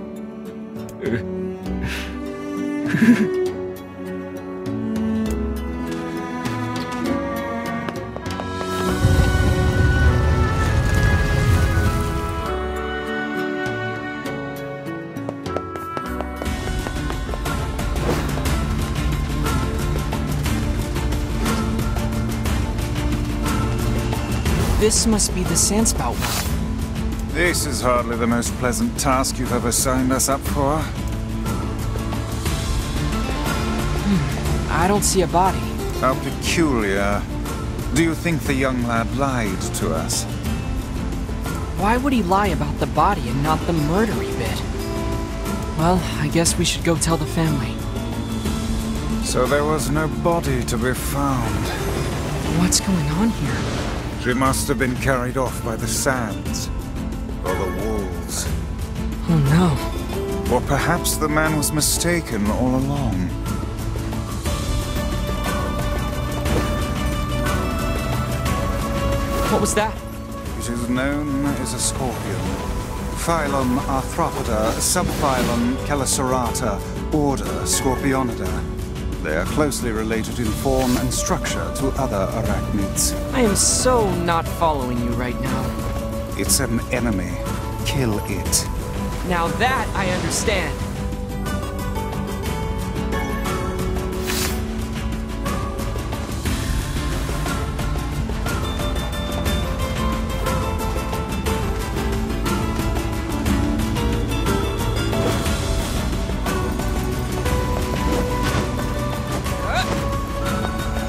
This must be the Sandspout well. This is hardly the most pleasant task you've ever signed us up for. I don't see a body. How peculiar. Do you think the young lad lied to us? Why would he lie about the body and not the murdery bit? Well, I guess we should go tell the family. So there was no body to be found. What's going on here? She must have been carried off by the sands. Or the wolves. Oh no. Or perhaps the man was mistaken all along. What was that? It is known as a scorpion. Phylum Arthropoda, subphylum Chelicerata, order Scorpionidae. They are closely related in form and structure to other arachnids. I am so not following you right now. It's an enemy. Kill it. Now that I understand.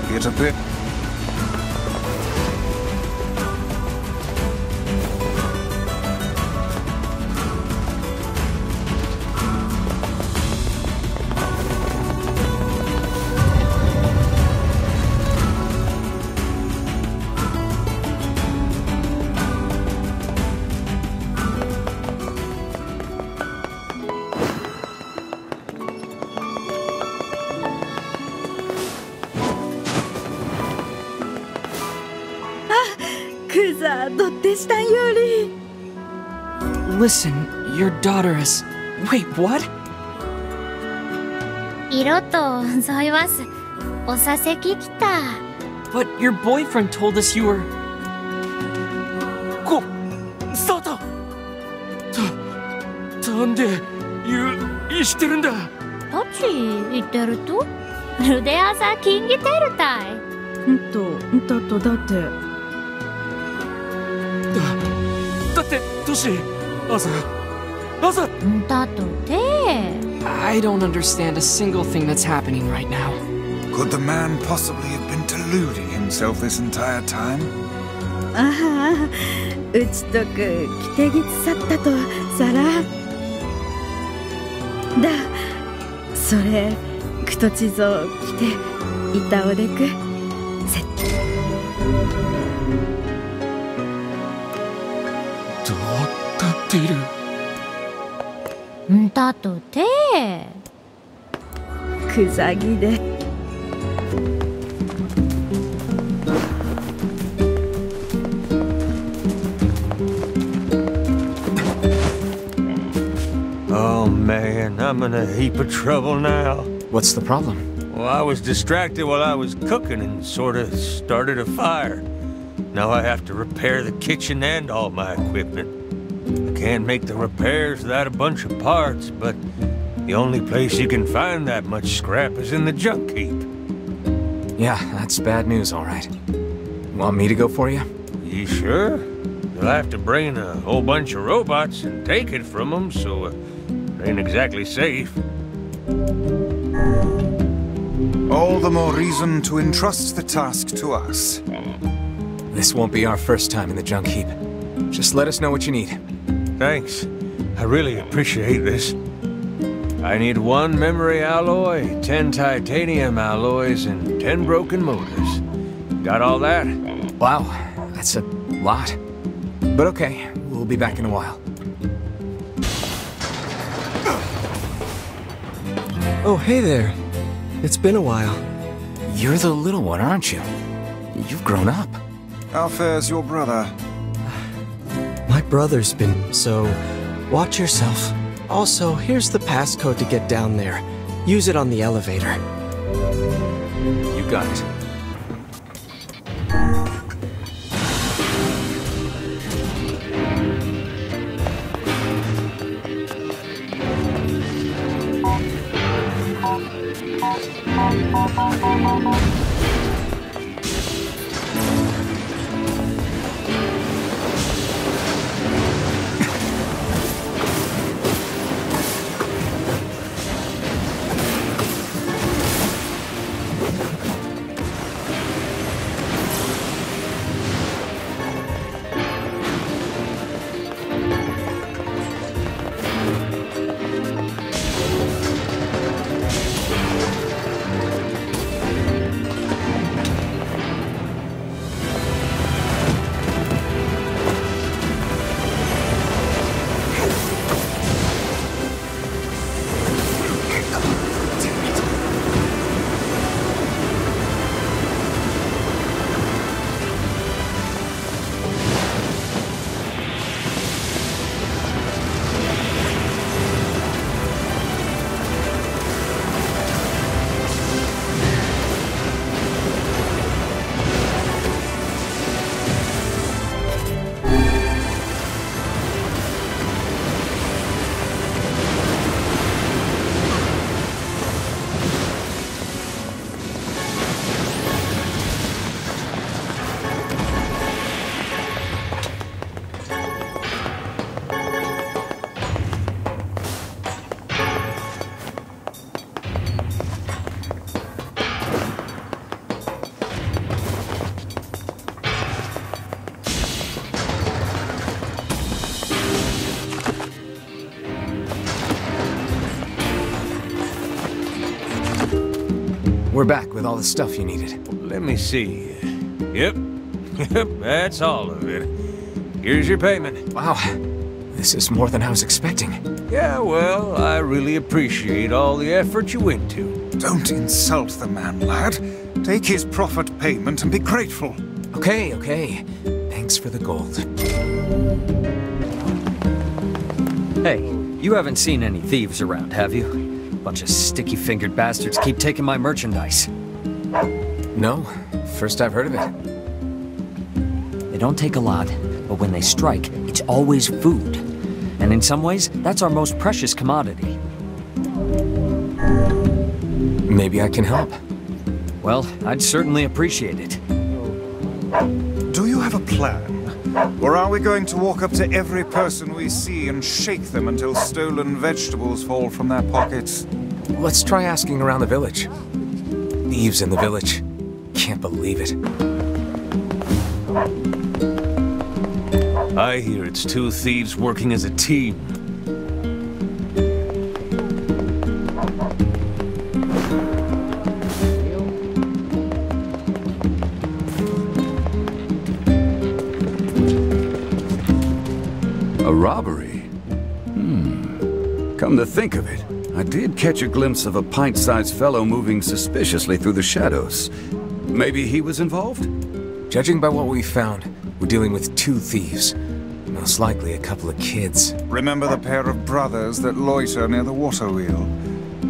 Get a bit. Listen, your daughter is... Wait, what? 色と添います。おさせききた。But your boyfriend told us you were... Sato! なんで言してるんだどっち言ってるとルデアザキンギテルタイだってだってどうし朝 だとて I don't understand a single thing that's happening right now. Could the man possibly have been deluding himself this entire time? ああうちとく来てぎつさったとさらだそれくとちぞ来ていたおでくせている。だとて、くざぎで。Oh man, I'm in a heap of trouble now. What's the problem? Well, I was distracted while I was cooking and sort of started a fire. Now I have to repair the kitchen and all my equipment. I can't make the repairs without a bunch of parts, but the only place you can find that much scrap is in the junk heap. Yeah, that's bad news, all right. Want me to go for you? You sure? You'll have to bring in a whole bunch of robots and take it from them, so it ain't exactly safe. All the more reason to entrust the task to us. This won't be our first time in the junk heap. Just let us know what you need. Thanks. I really appreciate this. I need 1 memory alloy, 10 titanium alloys, and 10 broken motors. Got all that? Wow, that's a lot. But okay, we'll be back in a while. Oh, hey there. It's been a while. You're the little one, aren't you? You've grown up. How fares your brother? My brother's been, so watch yourself. Also, here's the passcode to get down there. Use it on the elevator. You got it. We're back with all the stuff you needed. Let me see. Yep. Yep, that's all of it. Here's your payment. Wow. This is more than I was expecting. Yeah, well, I really appreciate all the effort you went to. Don't insult the man, lad. Take his profit payment and be grateful. Okay, okay. Thanks for the gold. Hey, you haven't seen any thieves around, have you? Bunch of sticky-fingered bastards keep taking my merchandise. No, first I've heard of it. They don't take a lot, but when they strike, it's always food. And in some ways, that's our most precious commodity. Maybe I can help. Well, I'd certainly appreciate it. Do you have a plan? Or are we going to walk up to every person we see and shake them until stolen vegetables fall from their pockets? Let's try asking around the village. Thieves in the village. Can't believe it. I hear it's 2 thieves working as a team. A robbery? Come to think of it, I did catch a glimpse of a pint-sized fellow moving suspiciously through the shadows. Maybe he was involved? Judging by what we found, we're dealing with 2 thieves. Most likely a couple of kids. Remember the pair of brothers that loiter near the water wheel?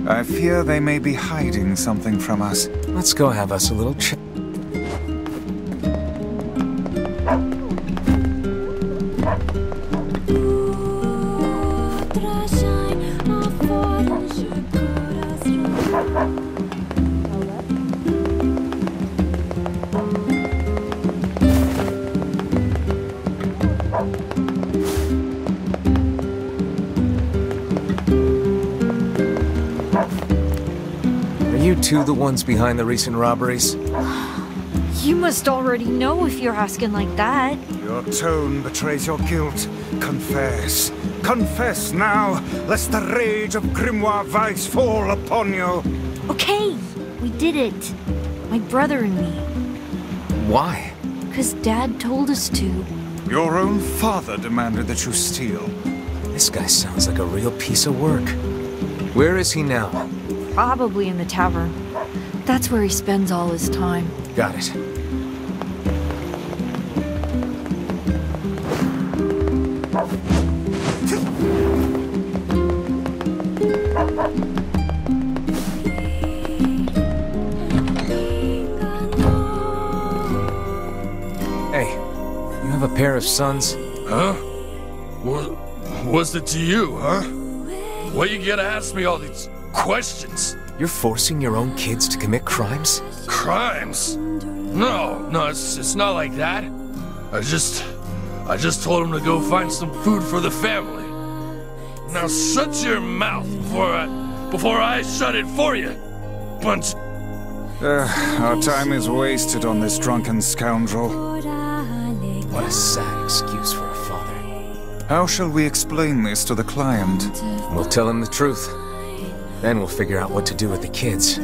I fear they may be hiding something from us. Let's go have us a little chat. You 2 the ones behind the recent robberies? You must already know if you're asking like that. Your tone betrays your guilt. Confess. Confess now, lest the rage of Grimoire Vice fall upon you. Okay, we did it. My brother and me. Why? 'Cause Dad told us to. Your own father demanded that you steal. This guy sounds like a real piece of work. Where is he now? Probably in the tavern. That's where he spends all his time. Got it. Hey, you have a pair of sons? Huh? What's it to you, huh? Why you gotta ask me all these questions? You're forcing your own kids to commit crimes? Crimes? No, it's not like that. I just told him to go find some food for the family. Now shut your mouth before I shut it for you. Bunch. Our time is wasted on this drunken scoundrel. What a sad excuse for a father. How shall we explain this to the client? We'll tell him the truth. Then we'll figure out what to do with the kids.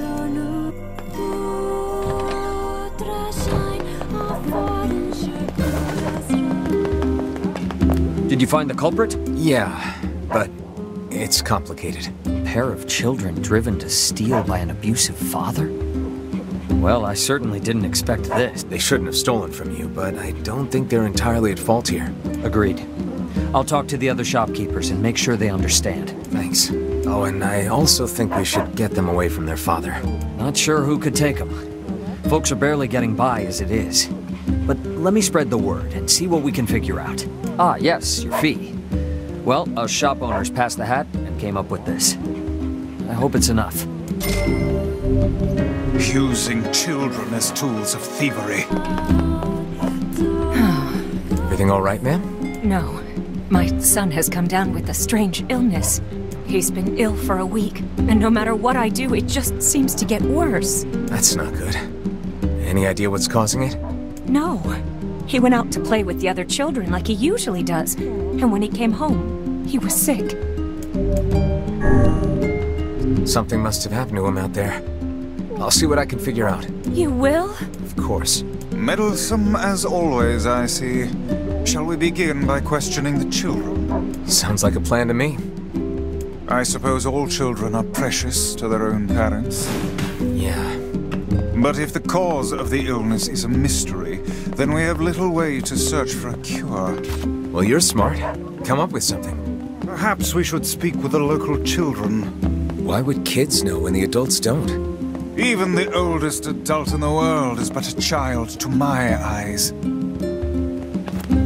Did you find the culprit? Yeah, but it's complicated. A pair of children driven to steal by an abusive father? Well, I certainly didn't expect this. They shouldn't have stolen from you, but I don't think they're entirely at fault here. Agreed. I'll talk to the other shopkeepers and make sure they understand. Thanks. Oh, and I also think we should get them away from their father. Not sure who could take them. Folks are barely getting by as it is. But let me spread the word and see what we can figure out. Ah, yes, your fee. Well, us shop owners passed the hat and came up with this. I hope it's enough. Using children as tools of thievery. Everything all right, ma'am? No. My son has come down with a strange illness. He's been ill for a week, and no matter what I do, it just seems to get worse. That's not good. Any idea what's causing it? No. He went out to play with the other children like he usually does, and when he came home, he was sick. Something must have happened to him out there. I'll see what I can figure out. You will? Of course. Meddlesome as always, I see. Shall we begin by questioning the children? Sounds like a plan to me. I suppose all children are precious to their own parents. Yeah. But if the cause of the illness is a mystery, then we have little way to search for a cure. Well, you're smart. Come up with something. Perhaps we should speak with the local children. Why would kids know when the adults don't? Even the oldest adult in the world is but a child to my eyes.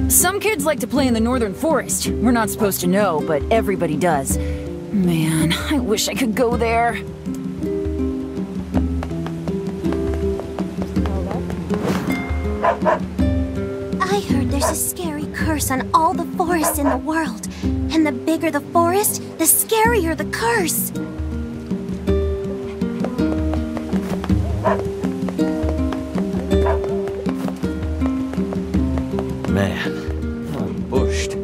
Some kids like to play in the northern forest. We're not supposed to know, but everybody does. Man, I wish I could go there. I heard there's a scary curse on all the forests in the world. And the bigger the forest, the scarier the curse. Man, I'm bushed.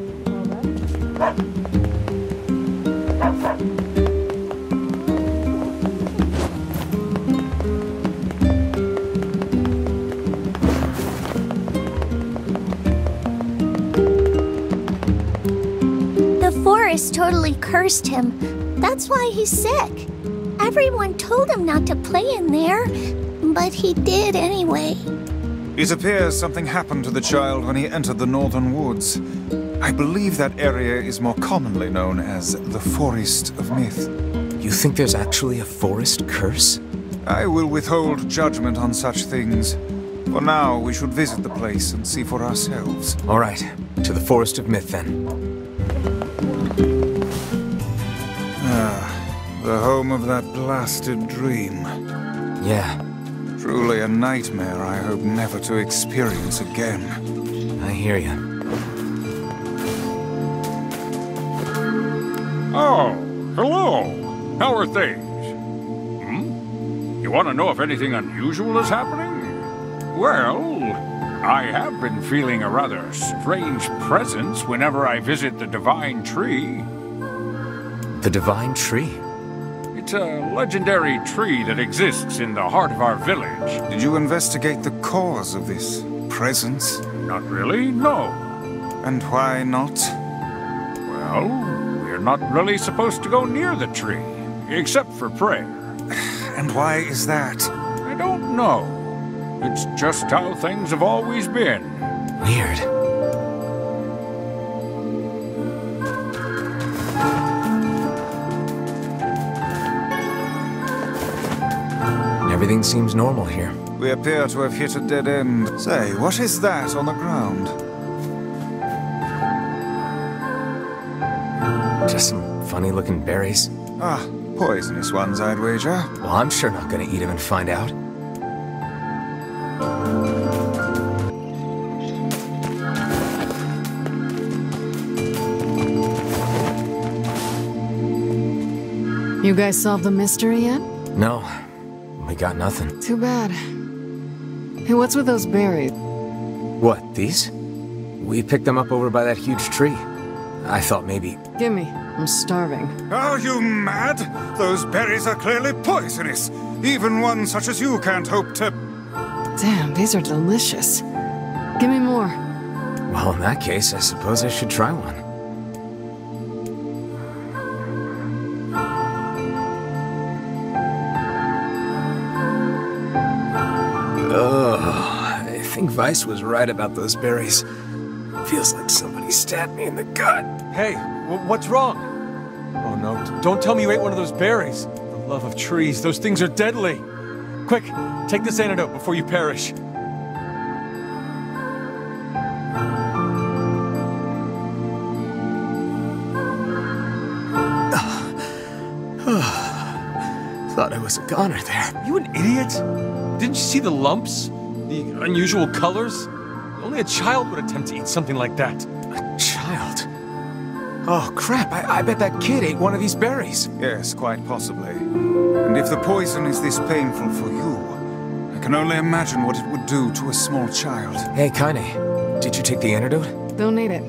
The forest totally cursed him. That's why he's sick. Everyone told him not to play in there, but he did anyway. It appears something happened to the child when he entered the northern woods. I believe that area is more commonly known as the Forest of Myth. You think there's actually a forest curse? I will withhold judgment on such things. For now, we should visit the place and see for ourselves. All right, to the Forest of Myth then. The home of that blasted dream. Yeah. Truly a nightmare I hope never to experience again. I hear you. Oh, hello. How are things? You want to know if anything unusual is happening? Well, I have been feeling a rather strange presence whenever I visit the Divine Tree. The Divine Tree? It's a legendary tree that exists in the heart of our village. Did you investigate the cause of this presence? Not really, no. And why not? Well, we're not really supposed to go near the tree, except for prayer. And why is that? I don't know. It's just how things have always been. Weird. Everything seems normal here. We appear to have hit a dead end. Say, what is that on the ground? Just some funny-looking berries. Ah, poisonous ones, I'd wager. Well, I'm sure not gonna eat them and find out. You guys solved the mystery yet? No. We got nothing. Too bad. Hey, what's with those berries? What, these? We picked them up over by that huge tree. I thought maybe... Gimme. I'm starving. Are you mad? Those berries are clearly poisonous. Even one such as you can't hope to... Damn, these are delicious. Give me more. Well, in that case, I suppose I should try one. I think Vice was right about those berries. Feels like somebody stabbed me in the gut. Hey, what's wrong? Oh no, don't tell me you ate one of those berries. For the love of trees, those things are deadly. Quick, take this antidote before you perish. Thought I was a goner there. You an idiot? Didn't you see the lumps? The unusual colors? Only a child would attempt to eat something like that. A child? Oh, crap. I bet that kid ate one of these berries. Yes, quite possibly. And if the poison is this painful for you, I can only imagine what it would do to a small child. Hey, Kaine, did you take the antidote? Don't need it.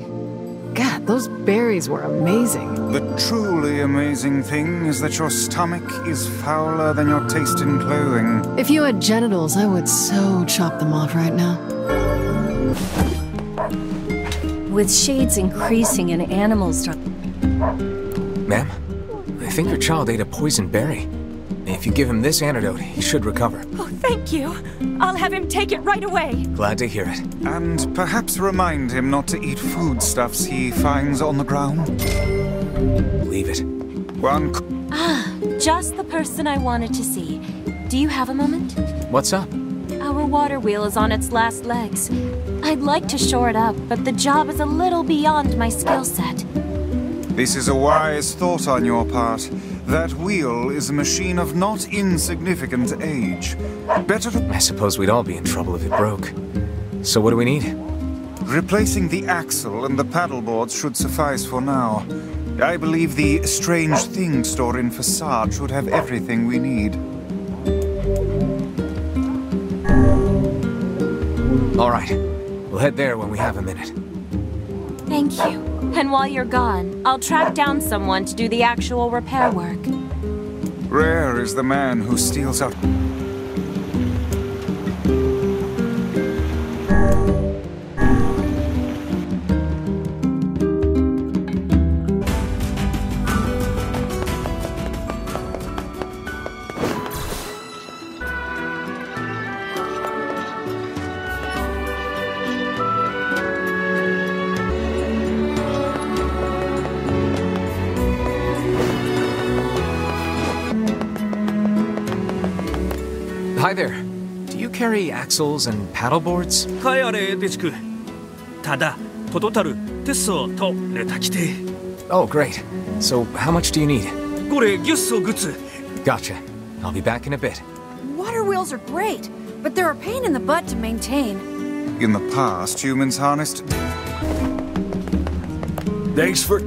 God, those berries were amazing. The truly amazing thing is that your stomach is fouler than your taste in clothing. If you had genitals, I would so chop them off right now. With shades increasing in animals... Ma'am, I think your child ate a poison berry. If you give him this antidote, he should recover. Oh, thank you. I'll have him take it right away. Glad to hear it. And perhaps remind him not to eat foodstuffs he finds on the ground. Leave it. Just the person I wanted to see. Do you have a moment? What's up? Our water wheel is on its last legs. I'd like to shore it up, but the job is a little beyond my skill set. This is a wise thought on your part. That wheel is a machine of not insignificant age. Better to... I suppose we'd all be in trouble if it broke. So what do we need? Replacing the axle and the paddleboards should suffice for now. I believe the Strange Thing store in Facade should have everything we need. All right. We'll head there when we have a minute. Thank you. And while you're gone, I'll track down someone to do the actual repair work. Rare is the man who steals out... Hi there. Do you carry axles and paddle boards? 帰れデチク。ただ、トトタル、テッソとレタキテ。Oh, great. So, how much do you need? これギュッソグツ。Gotcha. I'll be back in a bit. Water wheels are great, but they're a pain in the butt to maintain. In the past, humans harnessed... Thanks for...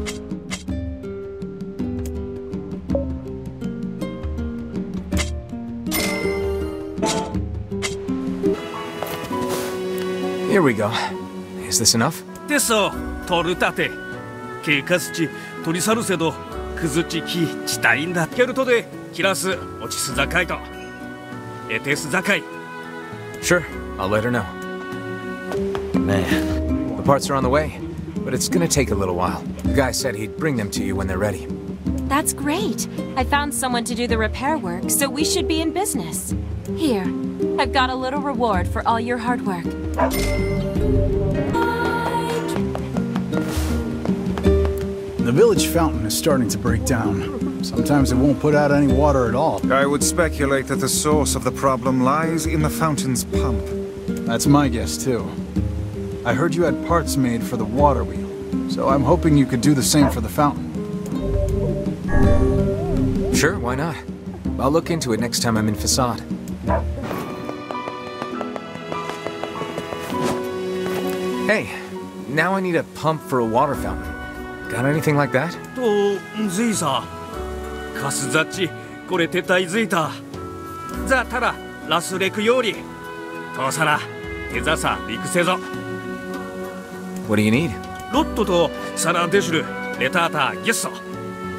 Here we go. Is this enough? テッソ、トルタテ。ケカスチ、トリサルセド、クズチキ、チタインダ。ケルトで、キラス、オチスザカイト。エテスザカイ。Sure, I'll let her know. Man, the parts are on the way, but it's gonna take a little while. The guy said he'd bring them to you when they're ready. That's great. I found someone to do the repair work, so we should be in business. Here, I've got a little reward for all your hard work. The village fountain is starting to break down. Sometimes it won't put out any water at all. I would speculate that the source of the problem lies in the fountain's pump. That's my guess, too. I heard you had parts made for the water wheel, so I'm hoping you could do the same for the fountain. Sure, why not? I'll look into it next time I'm in Facade. Hey, now I need a pump for a water fountain. Got anything like that? と、ズイサ。カスザッチ、これ撤退ズイタ。ザタラ、ラスレクより。トサラ、テザサ、リクセゾ。What do you need? ロットとサラデシュル、レタータ、ギュッソ。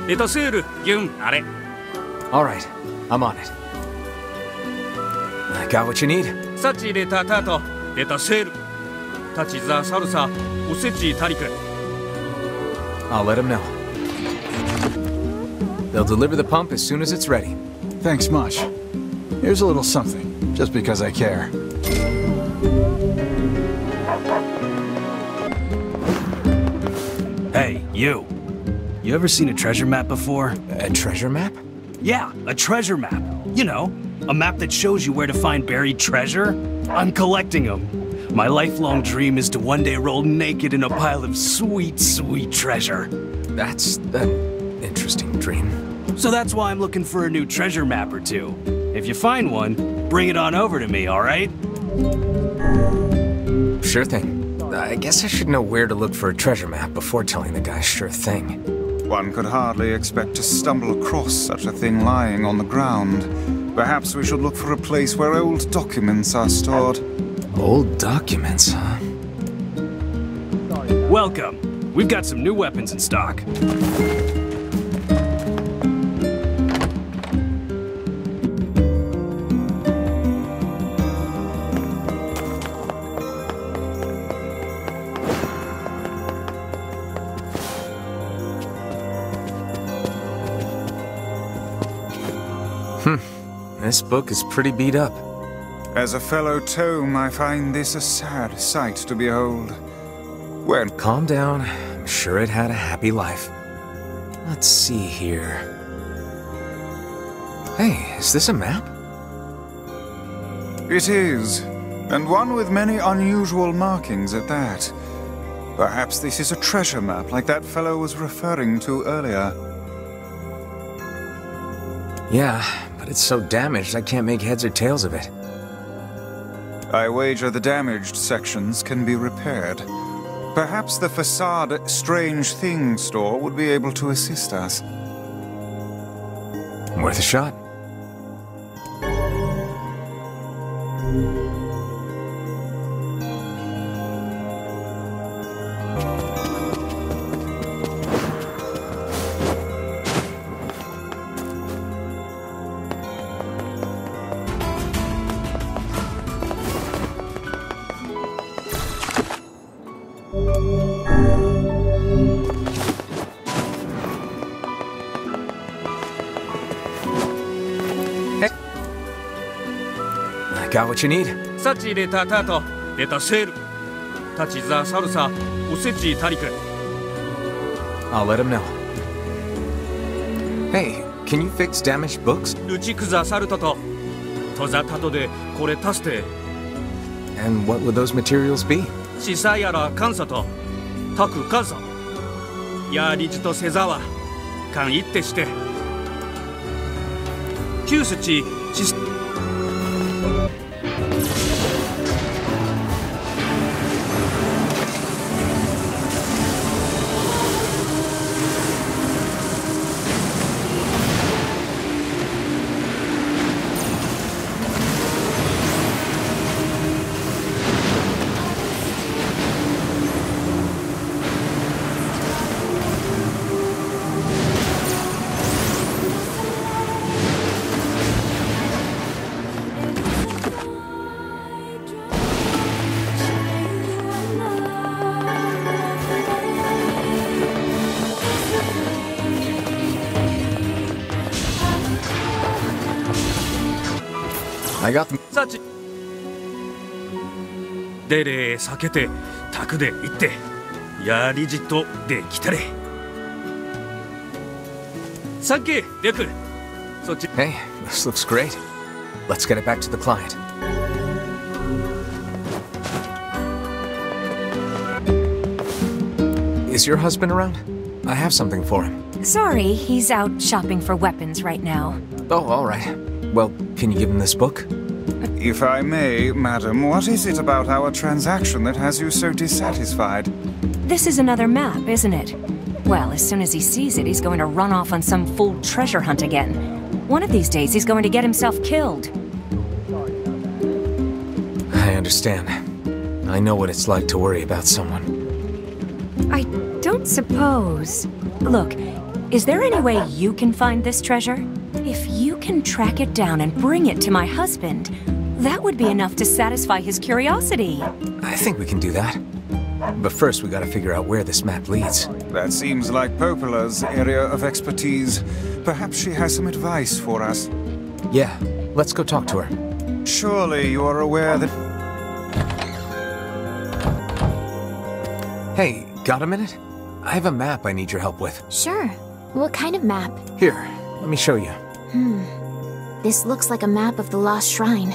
レタセール、ギュン、あれ。Alright, I'm on it. I got what you need. サチレタタと、レタセール。タチザサルサ、オセチタリク。I'll let him know. They'll deliver the pump as soon as it's ready. Thanks much. Here's a little something, just because I care. Hey, you. You ever seen a treasure map before? A treasure map? Yeah, a treasure map. You know, a map that shows you where to find buried treasure. I'm collecting them. My lifelong dream is to one day roll naked in a pile of sweet, sweet treasure. That's an interesting dream. So that's why I'm looking for a new treasure map or two. If you find one, bring it on over to me, all right? Sure thing. I guess I should know where to look for a treasure map before telling the guy sure thing. One could hardly expect to stumble across such a thing lying on the ground. Perhaps we should look for a place where old documents are stored. Old documents, huh? Welcome. We've got some new weapons in stock. This book is pretty beat up. As a fellow tome, I find this a sad sight to behold. When... Calm down. I'm sure it had a happy life. Let's see here. Hey, is this a map? It is, and one with many unusual markings at that. Perhaps this is a treasure map like that fellow was referring to earlier. Yeah, but it's so damaged I can't make heads or tails of it. I wager the damaged sections can be repaired. Perhaps the Facade Strange Things store would be able to assist us. Worth a shot. Got what you need? Sachi reta tato, reta seru. Tachi za salsa, osechi tariku. I'll let him know. Hey, can you fix damaged books? Uchiku za saruto to. And what would those materials be? シサやら監査とタク監査やリジとセザワ勘一ってして旧スチシ I got them. デレ避けてタクで行ってやリジとで来たれサンキューリョクそっち Hey, this looks great. Let's get it back to the client. Is your husband around? I have something for him. Sorry, he's out shopping for weapons right now. Oh, all right. Well, can you give him this book? If I may, madam, what is it about our transaction that has you so dissatisfied? This is another map, isn't it? Well, as soon as he sees it, he's going to run off on some fool treasure hunt again. One of these days, he's going to get himself killed. I understand. I know what it's like to worry about someone. I don't suppose... Look, is there any way you can find this treasure? If you can track it down and bring it to my husband, that would be enough to satisfy his curiosity. I think we can do that. But first, we gotta figure out where this map leads. That seems like Popola's area of expertise. Perhaps she has some advice for us. Yeah, let's go talk to her. Surely you are aware that... Hey, got a minute? I have a map I need your help with. Sure. What kind of map? Here, let me show you. This looks like a map of the Lost Shrine.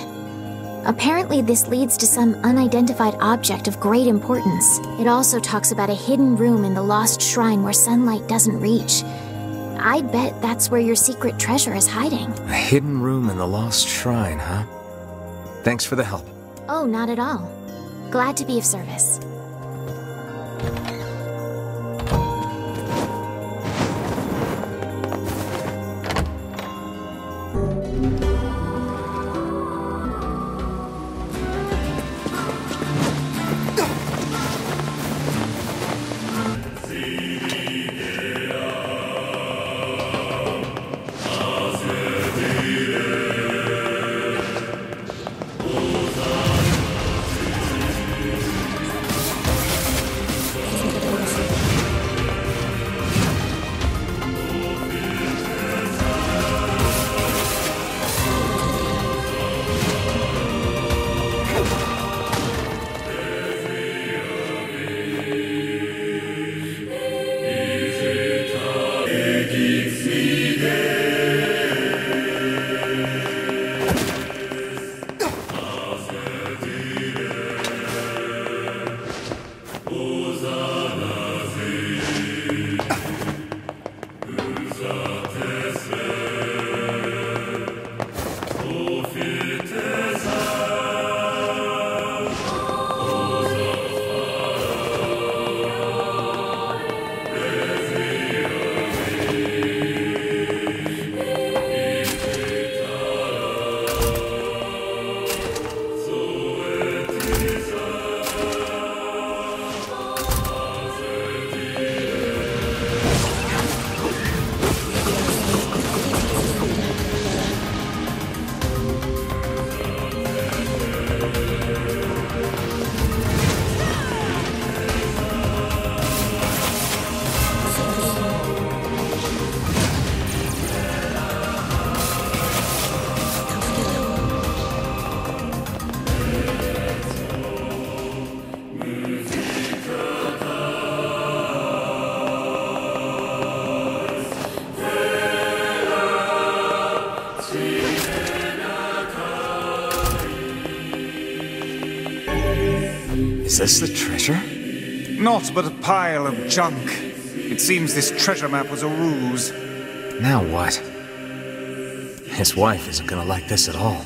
Apparently this leads to some unidentified object of great importance. It also talks about a hidden room in the Lost Shrine where sunlight doesn't reach. I bet that's where your secret treasure is hiding. A hidden room in the Lost Shrine, huh? Thanks for the help. Oh, not at all. Glad to be of service. Is this the treasure? Not but a pile of junk. It seems this treasure map was a ruse. Now what? His wife isn't gonna like this at all.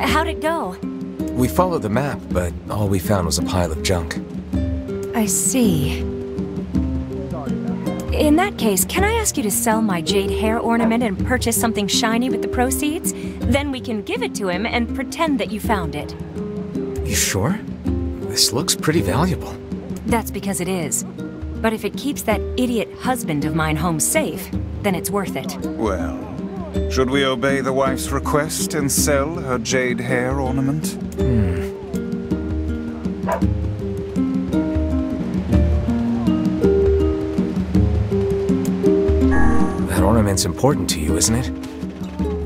How'd it go? We followed the map, but all we found was a pile of junk. I see. In that case, can I ask you to sell my jade hair ornament and purchase something shiny with the proceeds? Then we can give it to him and pretend that you found it. You sure? This looks pretty valuable. That's because it is. But if it keeps that idiot husband of mine home safe, then it's worth it. Well, should we obey the wife's request and sell her jade hair ornament? That ornament's important to you, isn't it?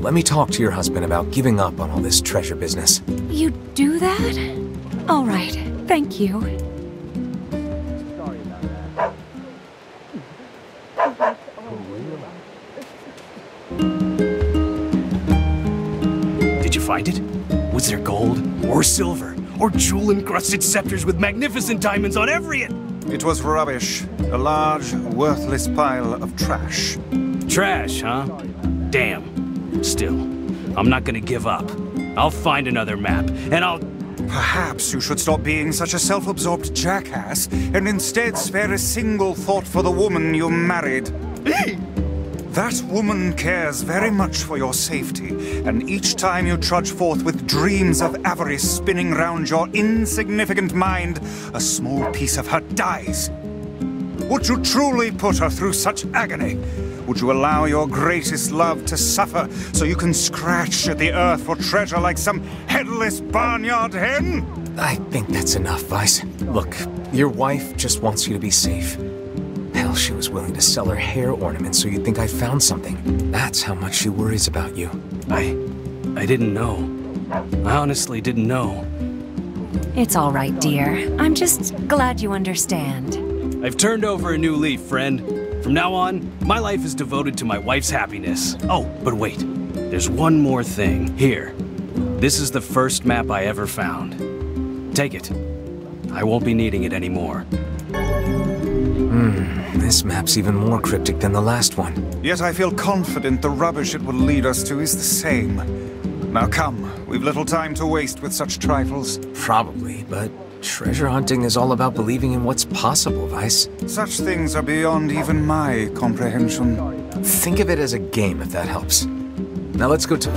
Let me talk to your husband about giving up on all this treasure business. You do that? All right, thank you. Did you find it? Was there gold, or silver, or jewel-encrusted scepters with magnificent diamonds on every end? It was rubbish. A large, worthless pile of trash. Trash, huh? Damn. Still, I'm not gonna give up. I'll find another map, and I'll... Perhaps you should stop being such a self-absorbed jackass and instead spare a single thought for the woman you married. That woman cares very much for your safety, and each time you trudge forth with dreams of avarice spinning round your insignificant mind, a small piece of her dies. Would you truly put her through such agony? Would you allow your greatest love to suffer so you can scratch at the earth for treasure like some headless barnyard hen? I think that's enough, Vice. Look, your wife just wants you to be safe. Hell, she was willing to sell her hair ornament so you'd think I found something. That's how much she worries about you. I didn't know. I honestly didn't know. It's all right, dear. I'm just glad you understand. I've turned over a new leaf, friend. From now on, my life is devoted to my wife's happiness. Oh, but wait. There's one more thing. Here. This is the first map I ever found. Take it. I won't be needing it anymore. This map's even more cryptic than the last one. Yet I feel confident the rubbish it will lead us to is the same. Now come, we've little time to waste with such trifles. Probably, but treasure hunting is all about believing in what's possible, Vice. Such things are beyond even my comprehension. Think of it as a game, if that helps. Now let's go to...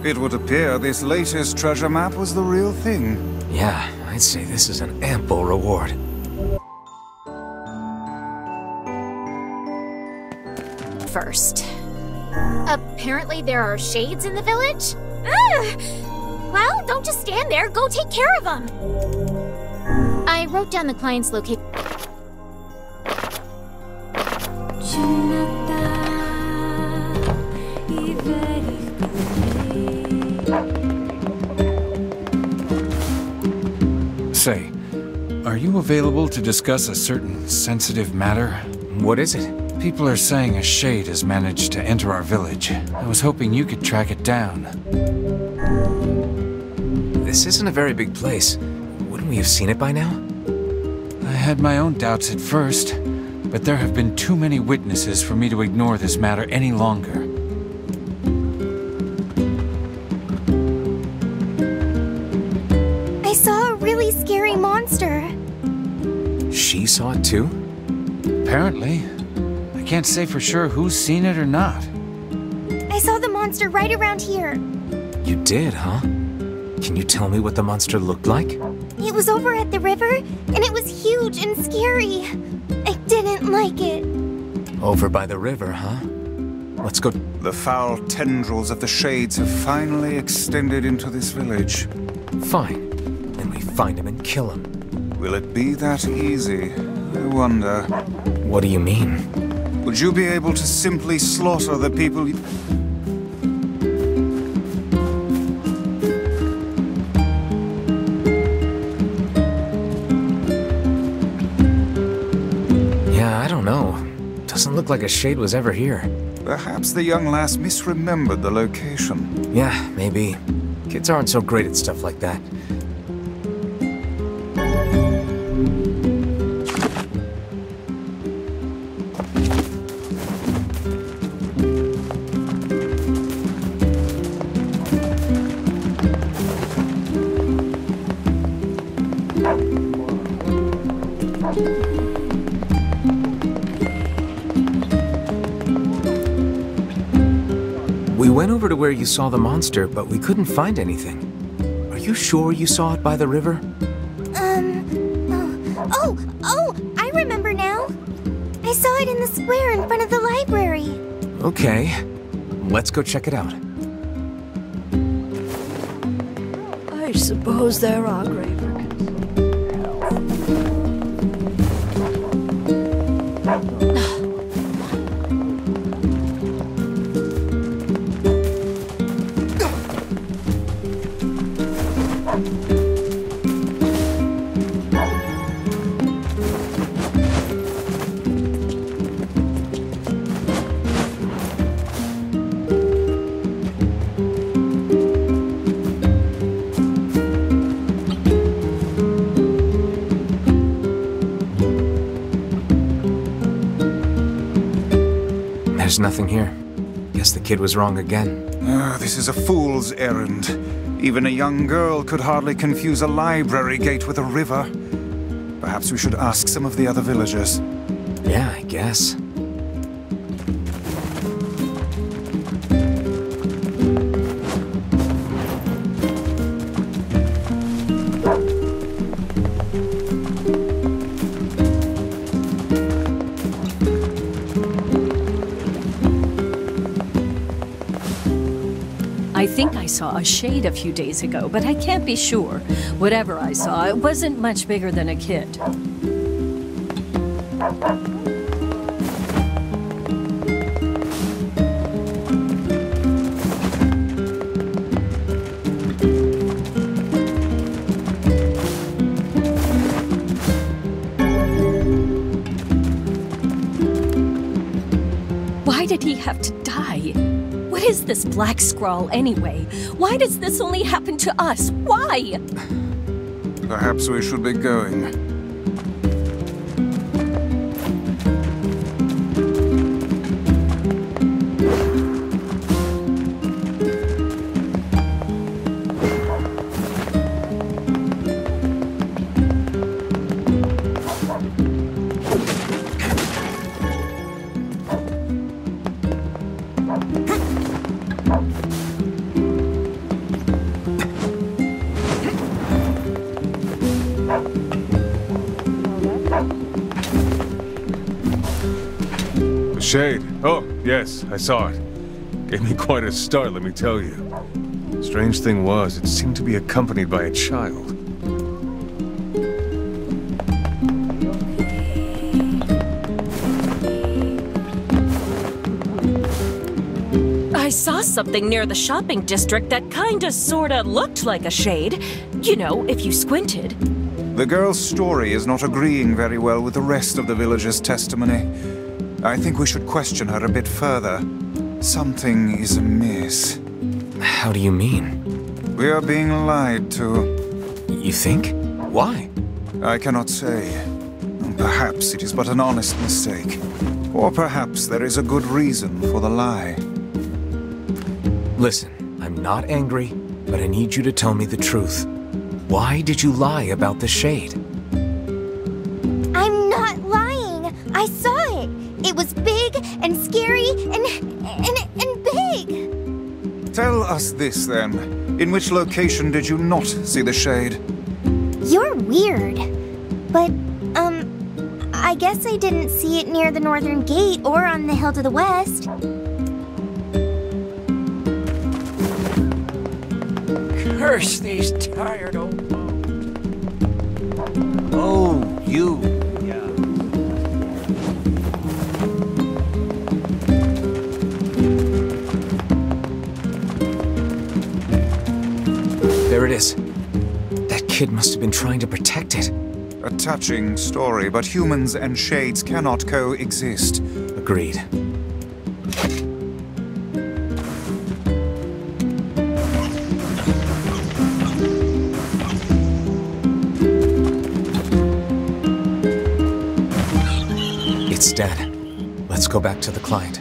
It would appear this latest treasure map was the real thing. Yeah, I'd say this is an ample reward. First. Apparently there are shades in the village? Well, don't just stand there. Go take care of them. I wrote down the client's location. Say, are you available to discuss a certain sensitive matter? What is it? People are saying a shade has managed to enter our village. I was hoping you could track it down. This isn't a very big place. Wouldn't we have seen it by now? I had my own doubts at first, but there have been too many witnesses for me to ignore this matter any longer. I saw a really scary monster. She saw it too? Apparently. I can't say for sure who's seen it or not. I saw the monster right around here. You did, huh? Can you tell me what the monster looked like? It was over at the river, and it was huge and scary. I didn't like it. Over by the river, huh? Let's go. The foul tendrils of the shades have finally extended into this village. Fine. Then we find him and kill him. Will it be that easy? I wonder. What do you mean? Would you be able to simply slaughter the people you... Yeah, I don't know. Doesn't look like a shade was ever here. Perhaps the young lass misremembered the location. Yeah, maybe. Kids aren't so great at stuff like that. We went over to where you saw the monster, but we couldn't find anything. Are you sure you saw it by the river? Oh, I remember now. I saw it in the square in front of the library. Okay. Let's go check it out. I suppose there are graver. There's nothing here. Guess the kid was wrong again. This is a fool's errand. Even a young girl could hardly confuse a library gate with a river. Perhaps we should ask some of the other villagers. Yeah, I guess. I think I saw a shade a few days ago, but I can't be sure. Whatever I saw, it wasn't much bigger than a kid. Why did he have to die? What is this black scrawl anyway? Why does this only happen to us? Why? Perhaps we should be going. Shade. Oh, yes, I saw it. Gave me quite a start, let me tell you. Strange thing was, it seemed to be accompanied by a child. I saw something near the shopping district that kinda sorta looked like a shade. You know, if you squinted. The girl's story is not agreeing very well with the rest of the villagers' testimony. I think we should question her a bit further. Something is amiss. How do you mean? We are being lied to. You think? Why? I cannot say. Perhaps it is but an honest mistake. Or perhaps there is a good reason for the lie. Listen, I'm not angry, but I need you to tell me the truth. Why did you lie about the shade? I'm not lying. I saw it. It was big and scary and big. Tell us this, then. In which location did you not see the shade? You're weird. But, I guess I didn't see it near the northern gate or on the hill to the west. Curse these tired old bones. Oh, you. kid must have been trying to protect it. A touching story, but humans and shades cannot coexist. Agreed. It's dead. Let's go back to the client.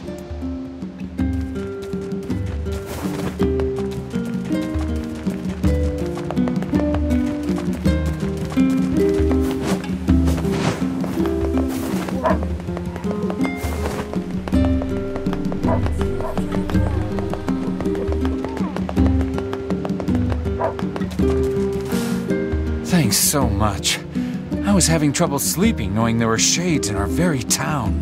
Thanks so much. I was having trouble sleeping knowing there were shades in our very town.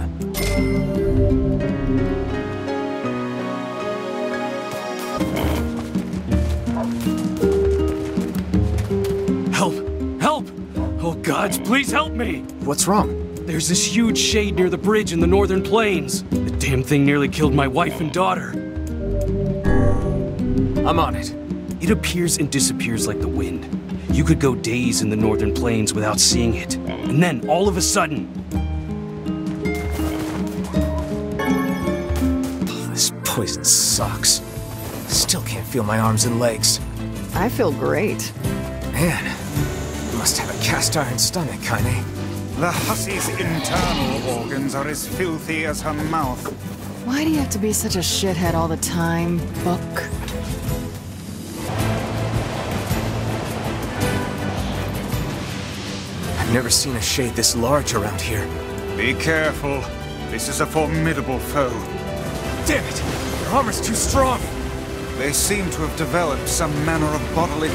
Help! Help! Oh gods, please help me! What's wrong? There's this huge shade near the bridge in the northern plains. The damn thing nearly killed my wife and daughter. I'm on it. It appears and disappears like the wind. You could go days in the northern plains without seeing it. And then, all of a sudden... This poison sucks. Still can't feel my arms and legs. I feel great. Man, you must have a cast iron stomach, Kaine. The hussy's internal organs are as filthy as her mouth. Why do you have to be such a shithead all the time, Book? I've never seen a shade this large around here. Be careful. This is a formidable foe. Damn it! Their armor's too strong! They seem to have developed some manner of bodily...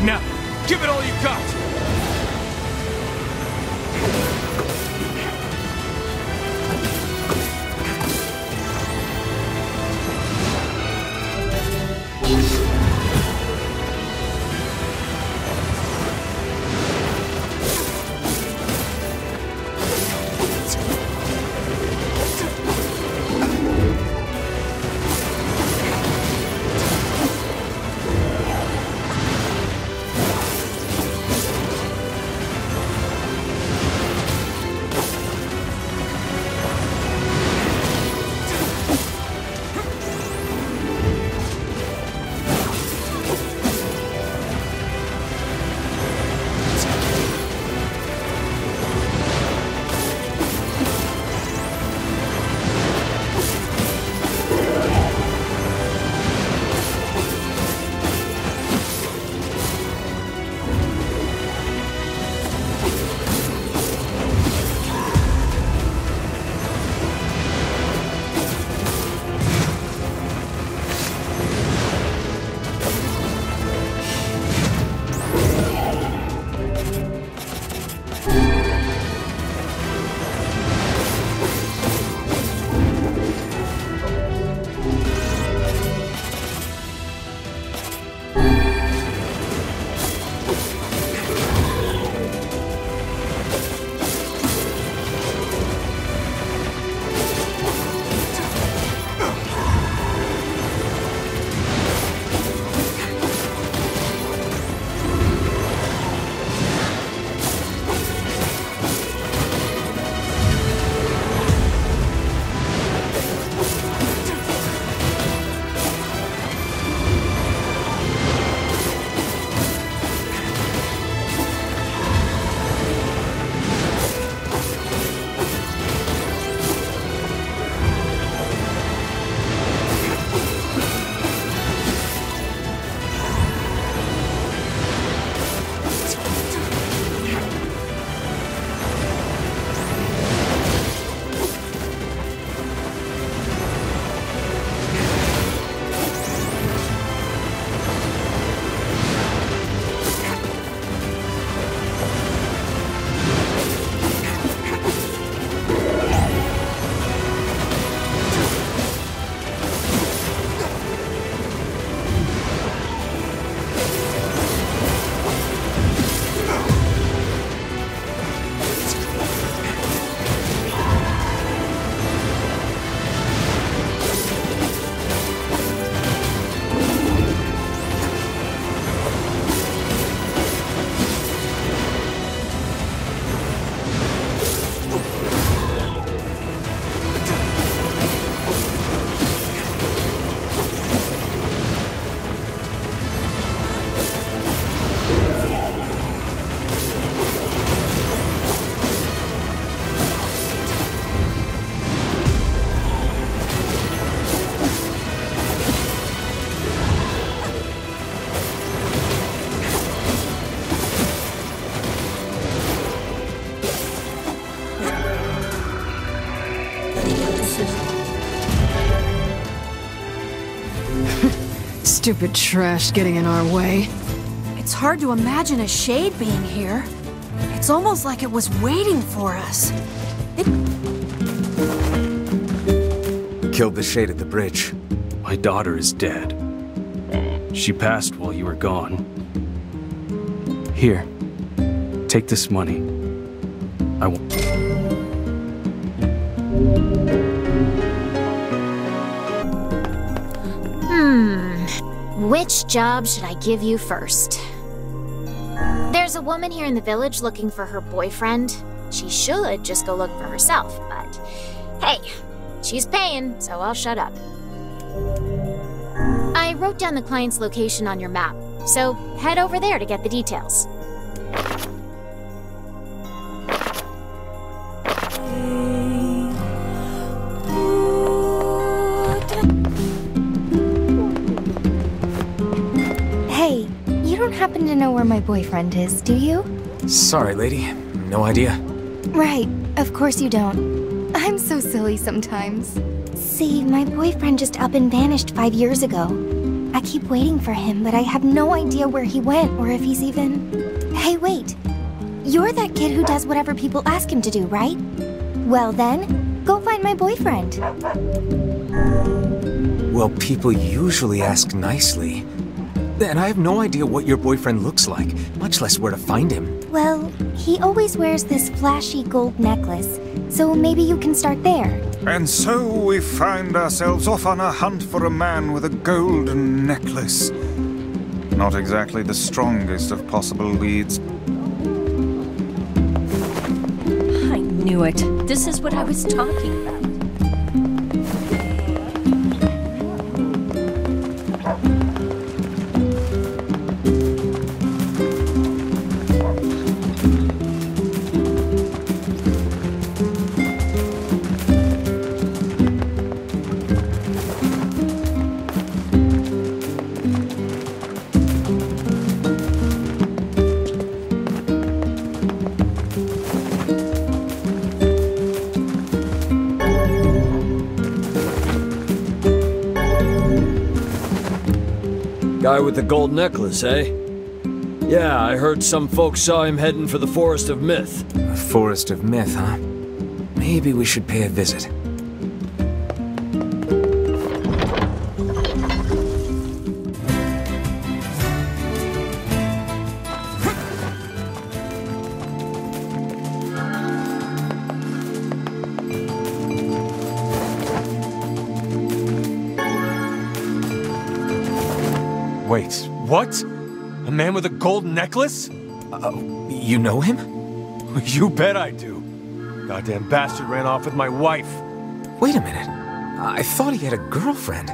Now, give it all you got! Stupid trash getting in our way. It's hard to imagine a shade being here. It's almost like it was waiting for us. Killed the shade at the bridge. My daughter is dead. She passed while you were gone. Here, take this money. I won't. Which job should I give you first? There's a woman here in the village looking for her boyfriend. She should just go look for herself, but hey, she's paying, so I'll shut up. I wrote down the client's location on your map, so head over there to get the details. Hey, you don't happen to know where my boyfriend is, do you? Sorry, lady. No idea. Right, of course you don't. I'm so silly sometimes. See, my boyfriend just up and vanished 5 years ago. I keep waiting for him, but I have no idea where he went or if he's even... Hey, wait. You're that kid who does whatever people ask him to do, right? Well then, go find my boyfriend. Well, people usually ask nicely. And I have no idea what your boyfriend looks like, much less where to find him. Well, he always wears this flashy gold necklace, so maybe you can start there. And so we find ourselves off on a hunt for a man with a golden necklace. Not exactly the strongest of possible leads. I knew it. This is what I was talking about. Guy with the gold necklace, eh? Yeah, I heard some folks saw him heading for the Forest of Myth. The Forest of Myth, huh? Maybe we should pay a visit. Wait, what? A man with a gold necklace? You know him? You bet I do. Goddamn bastard ran off with my wife. Wait a minute. I thought he had a girlfriend.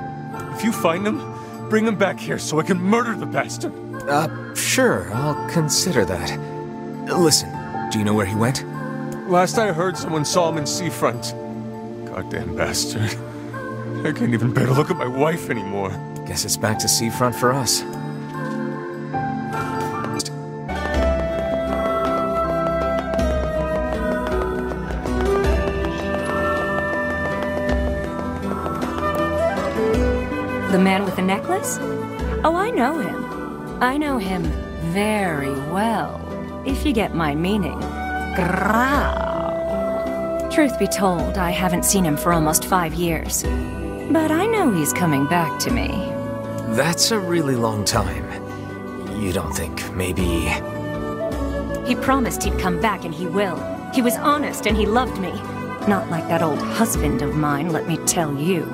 If you find him, bring him back here so I can murder the bastard. Sure, I'll consider that. Listen, do you know where he went? Last I heard, someone saw him in Seafront. Goddamn bastard. I can't even bear to look at my wife anymore. Guess it's back to Seafront for us. The man with the necklace? Oh, I know him. I know him very well, if you get my meaning. Grrrr. Truth be told, I haven't seen him for almost 5 years. But I know he's coming back to me. That's a really long time. You don't think maybe... He promised he'd come back, and he will. He was honest, and he loved me. Not like that old husband of mine, let me tell you.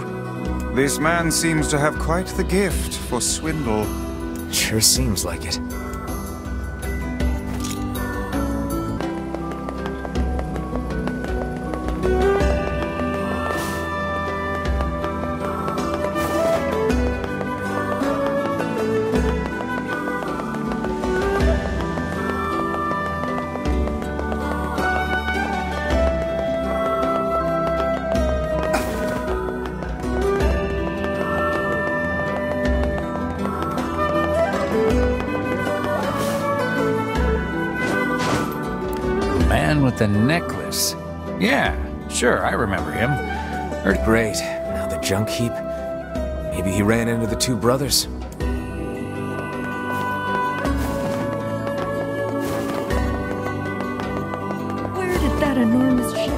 This man seems to have quite the gift for swindle. Sure seems like it. The necklace. Yeah, sure, I remember him. Heard great. Now the junk heap. Maybe he ran into the two brothers. That enormous ship.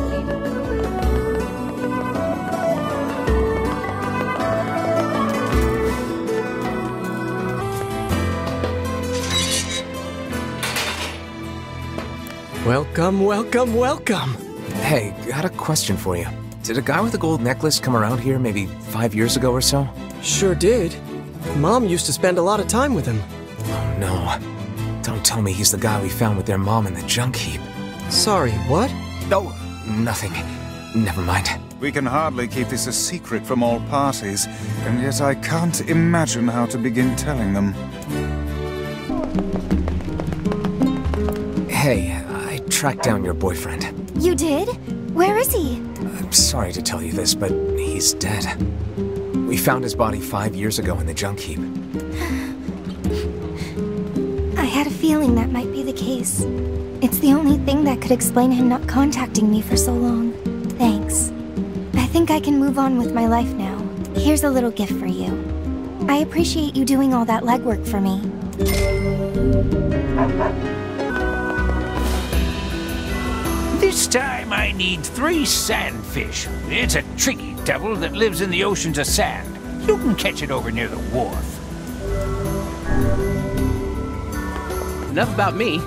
Welcome, welcome, welcome! Hey, got a question for you. Did a guy with a gold necklace come around here maybe 5 years ago or so? Sure did. Mom used to spend a lot of time with him. Oh no. Don't tell me he's the guy we found with their mom in the junk heap. Sorry, what? Oh, nothing. Never mind. We can hardly keep this a secret from all parties, and yet I can't imagine how to begin telling them. Hey, I tracked down your boyfriend. You did? Where is he? I'm sorry to tell you this, but he's dead. We found his body 5 years ago in the junk heap. I had a feeling that might be the case. It's the only thing that could explain him not contacting me for so long. Thanks. I think I can move on with my life now. Here's a little gift for you. I appreciate you doing all that legwork for me. This time I need 3 sandfish. It's a tricky devil that lives in the oceans of sand. You can catch it over near the wharf. Enough about me.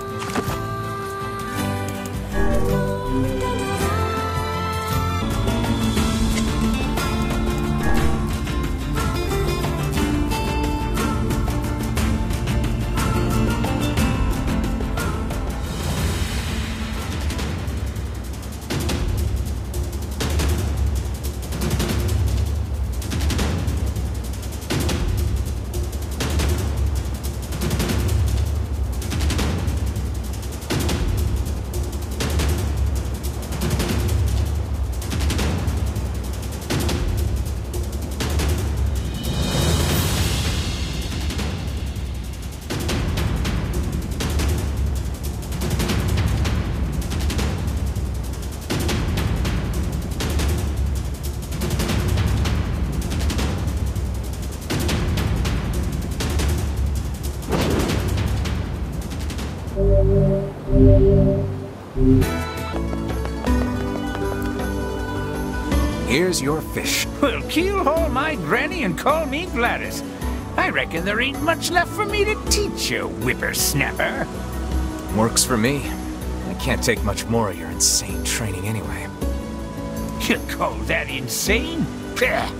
Here's your fish. Well, keelhaul my granny and call me Gladys. I reckon there ain't much left for me to teach you, whippersnapper. Works for me. I can't take much more of your insane training anyway. You call that insane? Pah!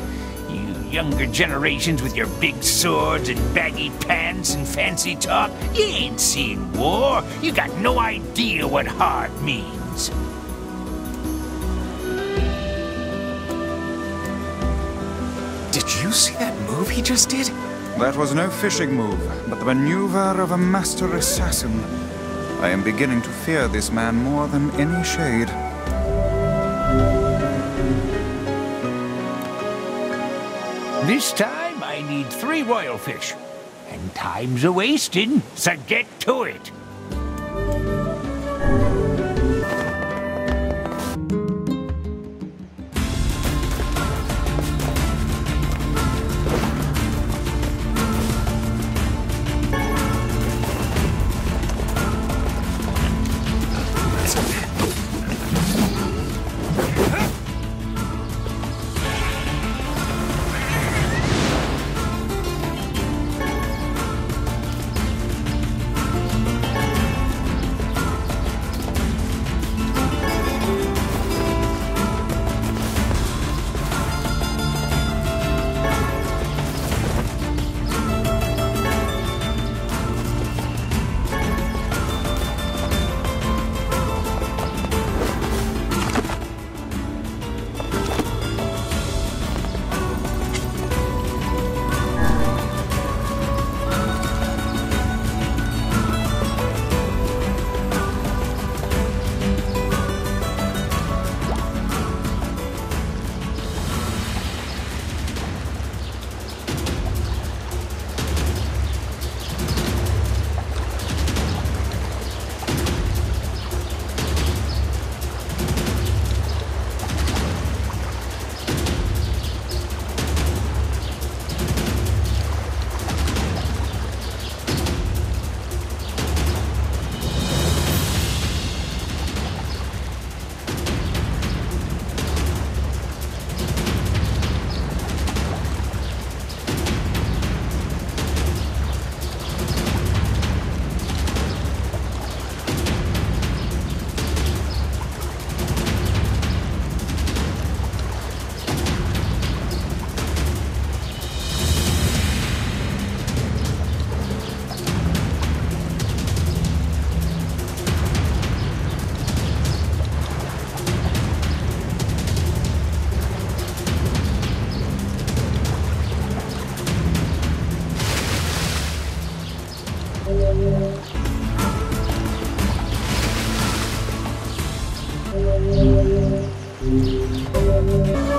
You younger generations with your big swords and baggy pants and fancy talk, you ain't seen war. You got no idea what hard means. Did you see that move he just did? That was no fishing move, but the maneuver of a master assassin. I am beginning to fear this man more than any shade. This time I need 3 royal fish. And time's a-wasting, so get to it.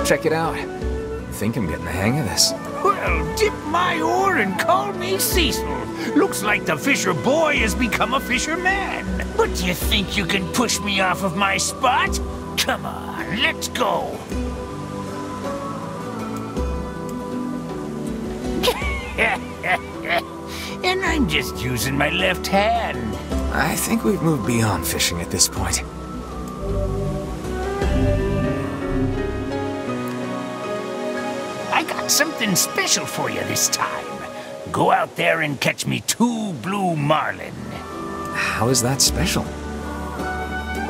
Check it out. I think I'm getting the hang of this. Well, dip my oar and call me Cecil. Looks like the fisher boy has become a fisherman. But do you think you can push me off of my spot? Come on, let's go. And I'm just using my left hand. I think we've moved beyond fishing at this point. I got something special for you this time. Go out there and catch me 2 blue marlin. How is that special?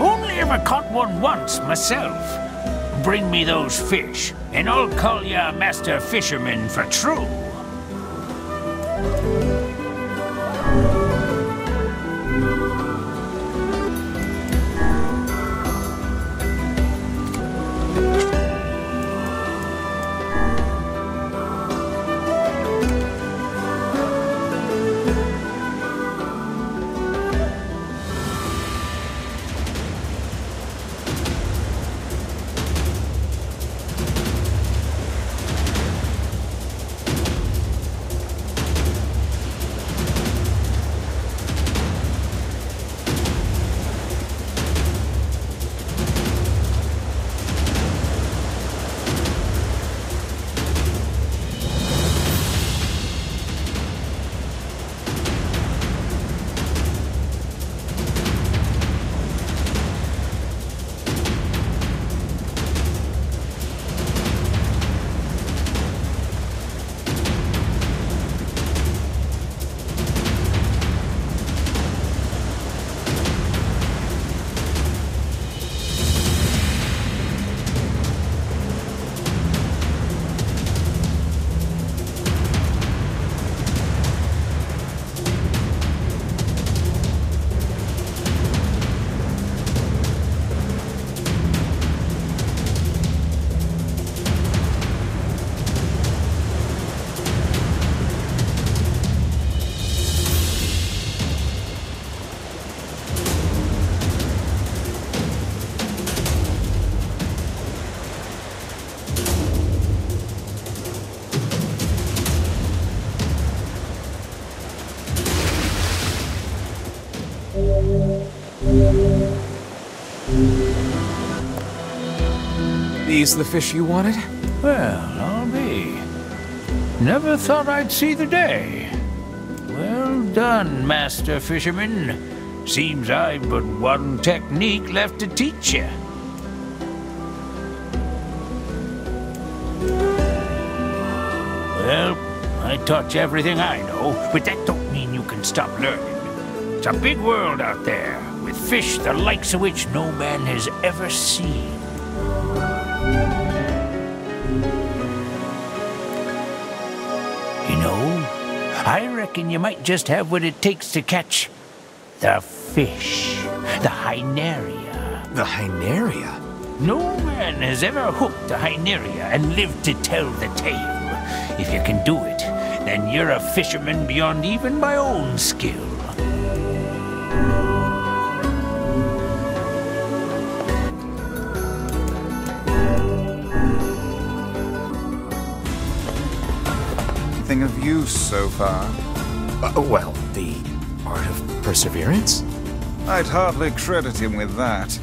Only ever caught one once myself. Bring me those fish, and I'll call ya a master fisherman for true. These the fish you wanted? Well, I'll be. Never thought I'd see the day. Well done, Master Fisherman. Seems I've but one technique left to teach you. Well, I taught you everything I know, but that don't mean you can stop learning. It's a big world out there, with fish the likes of which no man has ever seen. You know, I reckon you might just have what it takes to catch the fish, the Hyneria. The Hyneria? No man has ever hooked a Hyneria and lived to tell the tale. If you can do it, then you're a fisherman beyond even my own skill. Anything of use so far? Well, the art of perseverance? I'd hardly credit him with that.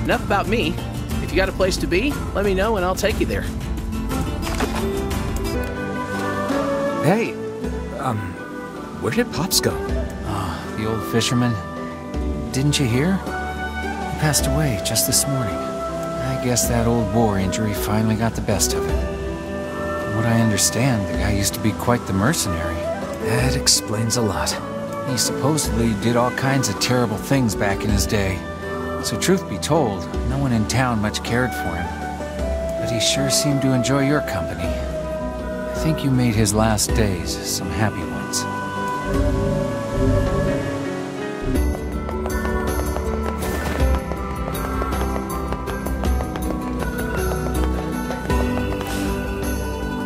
enough about me. If you got a place to be, let me know and I'll take you there. Hey, where did Pops go? Oh, the old fisherman. Didn't you hear? He passed away just this morning. I guess that old war injury finally got the best of him. From what I understand, the guy used to be quite the mercenary. That explains a lot. He supposedly did all kinds of terrible things back in his day. So truth be told, no one in town much cared for him. But he sure seemed to enjoy your company. I think you made his last days some happy ones.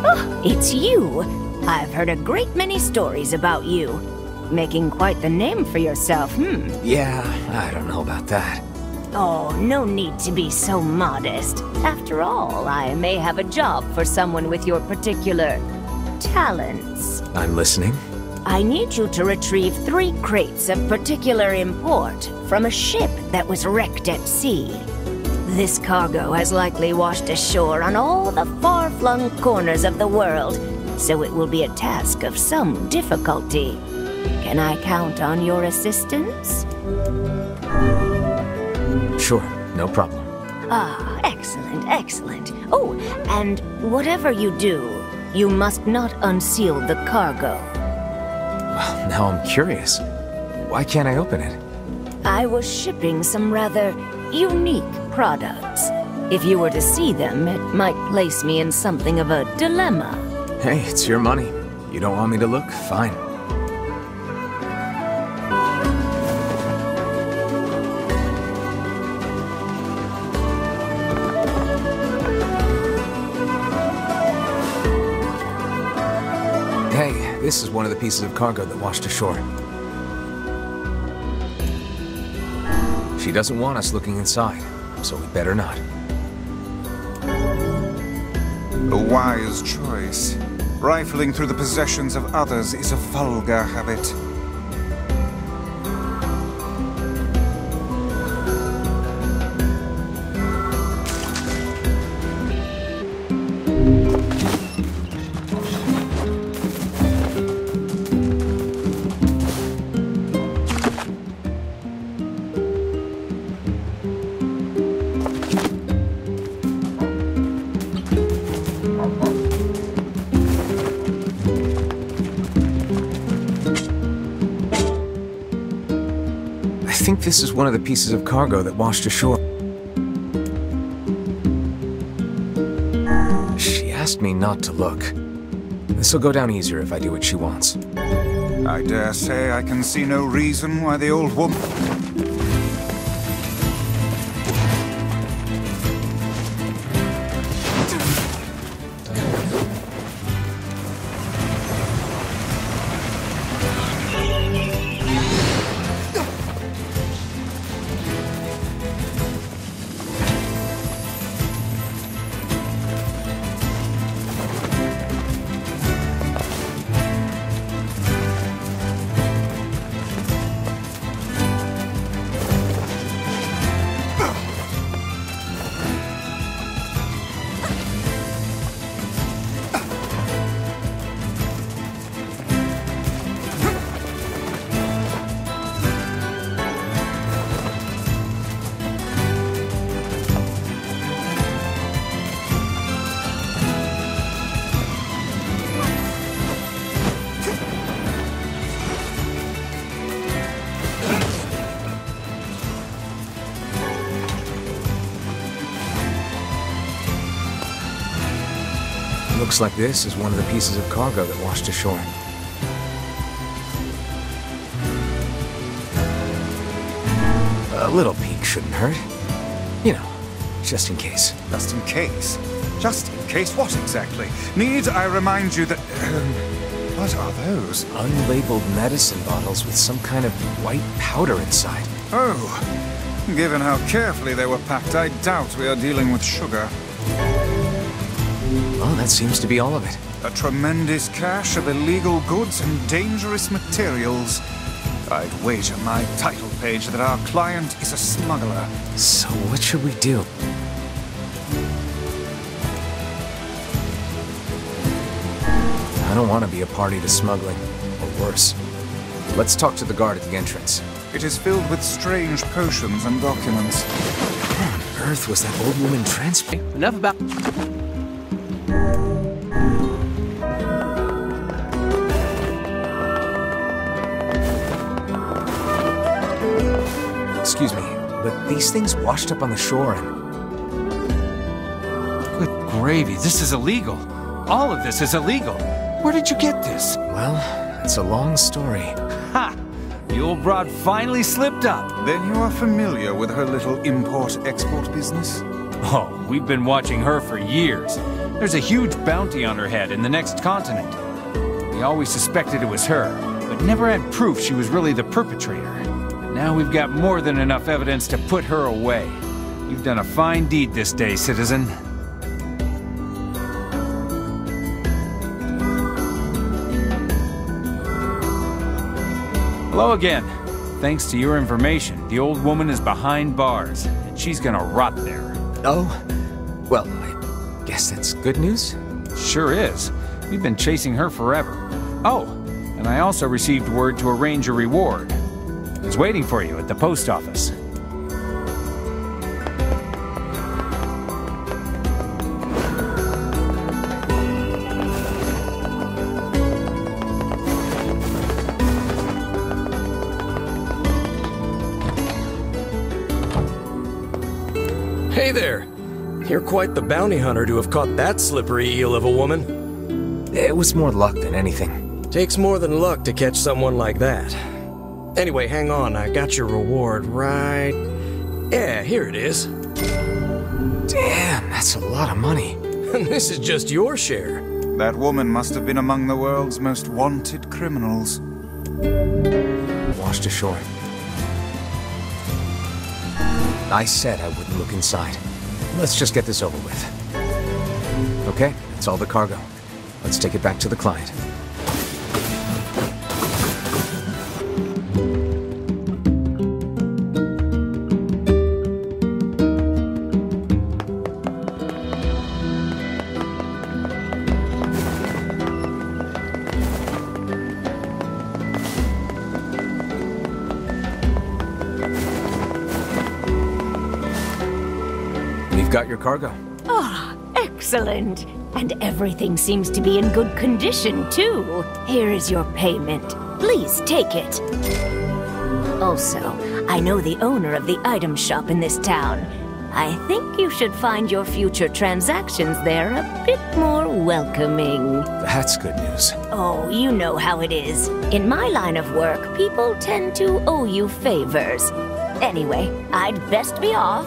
Oh, it's you! I've heard a great many stories about you. Making quite the name for yourself, Yeah, I don't know about that. Oh, no need to be so modest. After all, I may have a job for someone with your particular talents. I'm listening. I need you to retrieve 3 crates of particular import from a ship that was wrecked at sea. This cargo has likely washed ashore on all the far-flung corners of the world, so it will be a task of some difficulty. Can I count on your assistance? Sure, no problem. Ah, excellent, excellent. Oh, and whatever you do, you must not unseal the cargo. Well, now I'm curious. Why can't I open it? I was shipping some rather unique products. If you were to see them, it might place me in something of a dilemma. Hey, it's your money. You don't want me to look? Fine. Hey, this is one of the pieces of cargo that washed ashore. She doesn't want us looking inside, so we better not. A wise choice. Rifling through the possessions of others is a vulgar habit. I think this is one of the pieces of cargo that washed ashore. She asked me not to look. This'll go down easier if I do what she wants. I dare say I can see no reason why the old woman... Looks like this is one of the pieces of cargo that washed ashore. A little peek shouldn't hurt. You know, just in case. Just in case? Just in case what exactly? Need I remind you that... what are those? Unlabeled medicine bottles with some kind of white powder inside. Oh, given how carefully they were packed, I doubt we are dealing with sugar. Well, that seems to be all of it. A tremendous cache of illegal goods and dangerous materials. I'd wager my title page that our client is a smuggler. So what should we do? I don't want to be a party to smuggling, or worse. Let's talk to the guard at the entrance. It is filled with strange potions and documents. How on earth was that old woman transported? Enough about... Excuse me, but these things washed up on the shore and... Good gravy, this is illegal. All of this is illegal. Where did you get this? Well, it's a long story. Ha! The old broad finally slipped up. Then you are familiar with her little import-export business? Oh, we've been watching her for years. There's a huge bounty on her head in the next continent. We always suspected it was her, but never had proof she was really the perpetrator. But now we've got more than enough evidence to put her away. You've done a fine deed this day, citizen. Hello again. Thanks to your information, the old woman is behind bars, and she's gonna rot there. Oh? Well, I guess that's good news? Sure is. We've been chasing her forever. Oh, and I also received word to arrange a reward. It's waiting for you at the post office. Hey there! You're quite the bounty hunter to have caught that slippery eel of a woman. It was more luck than anything. Takes more than luck to catch someone like that. Anyway, hang on, I got your reward right... Yeah, here it is. Damn, that's a lot of money. And this is just your share. That woman must have been among the world's most wanted criminals. Washed ashore. I said I wouldn't look inside. Let's just get this over with. Okay, that's all the cargo. Let's take it back to the client. Got your cargo. Ah, excellent. And everything seems to be in good condition, too. Here is your payment. Please take it. Also, I know the owner of the item shop in this town. I think you should find your future transactions there a bit more welcoming. That's good news. Oh, you know how it is. In my line of work, people tend to owe you favors. Anyway, I'd best be off.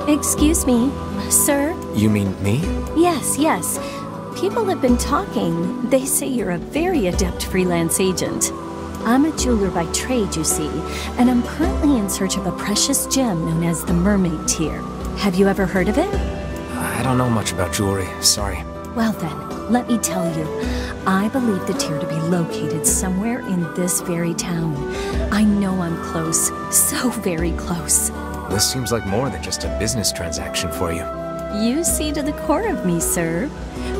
Excuse me, sir? You mean me? Yes, yes. People have been talking. They say you're a very adept freelance agent. I'm a jeweler by trade, you see, and I'm currently in search of a precious gem known as the Mermaid Tear. Have you ever heard of it? I don't know much about jewelry, sorry. Well then, let me tell you. I believe the tear to be located somewhere in this very town. I know I'm close, so very close. This seems like more than just a business transaction for you. You see to the core of me, sir.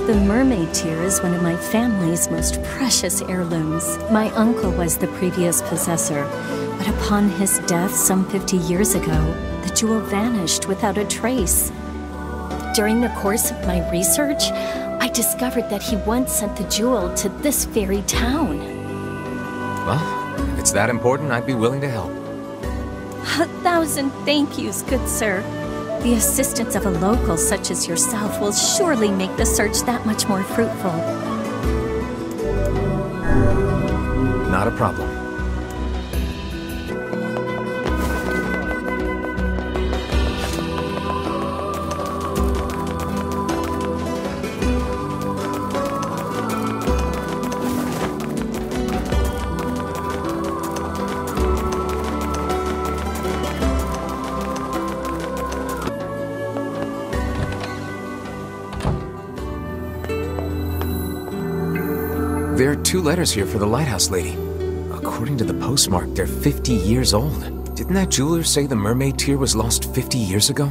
The Mermaid Tear is one of my family's most precious heirlooms. My uncle was the previous possessor, but upon his death some 50 years ago, the jewel vanished without a trace. During the course of my research, I discovered that he once sent the jewel to this very town. Well, if it's that important, I'd be willing to help. 1,000 thank yous, good sir. The assistance of a local such as yourself will surely make the search that much more fruitful. Not a problem. are 2 letters here for the lighthouse lady. According to the postmark, they're 50 years old. Didn't that jeweler say the mermaid tear was lost 50 years ago?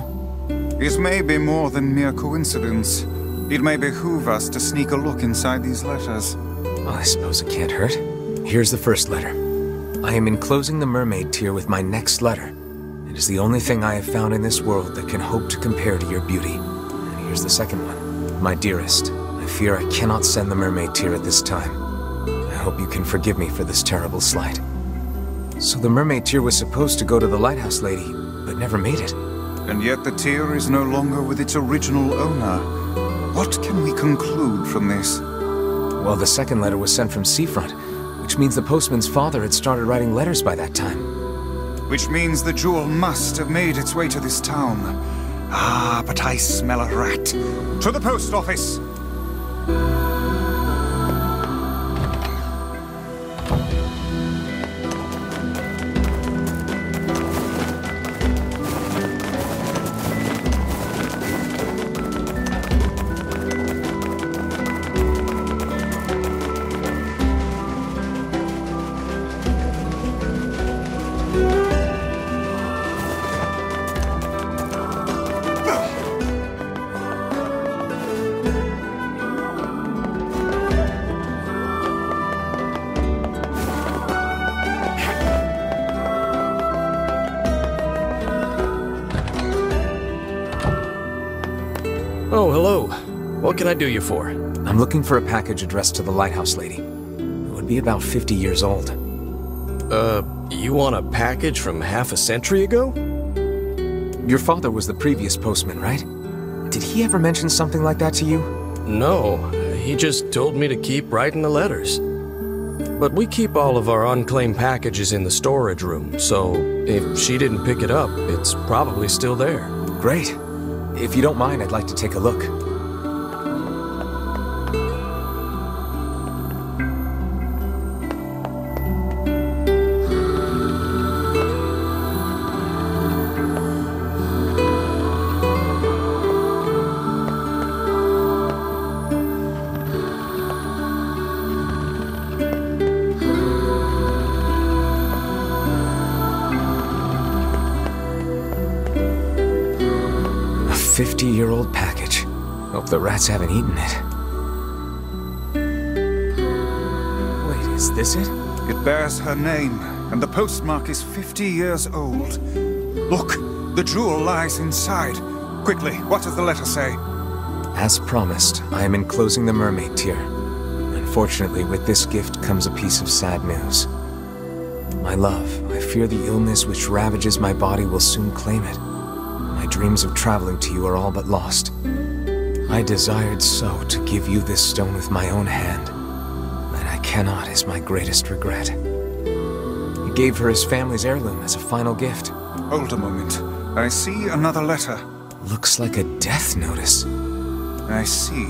It may be more than mere coincidence. It may behoove us to sneak a look inside these letters. Well, I suppose it can't hurt. Here's the first letter. I am enclosing the mermaid tear with my next letter. It is the only thing I have found in this world that can hope to compare to your beauty. And here's the second one. My dearest, I fear I cannot send the mermaid tear at this time. I hope you can forgive me for this terrible slight. So the mermaid tear was supposed to go to the lighthouse lady, but never made it. And yet the tear is no longer with its original owner. What can we conclude from this? Well, the second letter was sent from Seafront, which means the postman's father had started writing letters by that time. Which means the jewel must have made its way to this town. Ah, but I smell a rat. To the post office! Oh, hello. What can I do you for? I'm looking for a package addressed to the lighthouse lady. It would be about 50 years old. You want a package from half a century ago? Your father was the previous postman, right? Did he ever mention something like that to you? No, he just told me to keep writing the letters. But we keep all of our unclaimed packages in the storage room, so if she didn't pick it up, it's probably still there. Great. If you don't mind, I'd like to take a look. A 50-year-old package. Hope the rats haven't eaten it. Wait, is this it? It bears her name, and the postmark is 50 years old. Look, the jewel lies inside. Quickly, what does the letter say? As promised, I am enclosing the mermaid tear. Unfortunately, with this gift comes a piece of sad news. My love, I fear the illness which ravages my body will soon claim it. My dreams of traveling to you are all but lost. I desired so to give you this stone with my own hand. That I cannot is my greatest regret. He gave her his family's heirloom as a final gift. Hold a moment. I see another letter. Looks like a death notice. I see.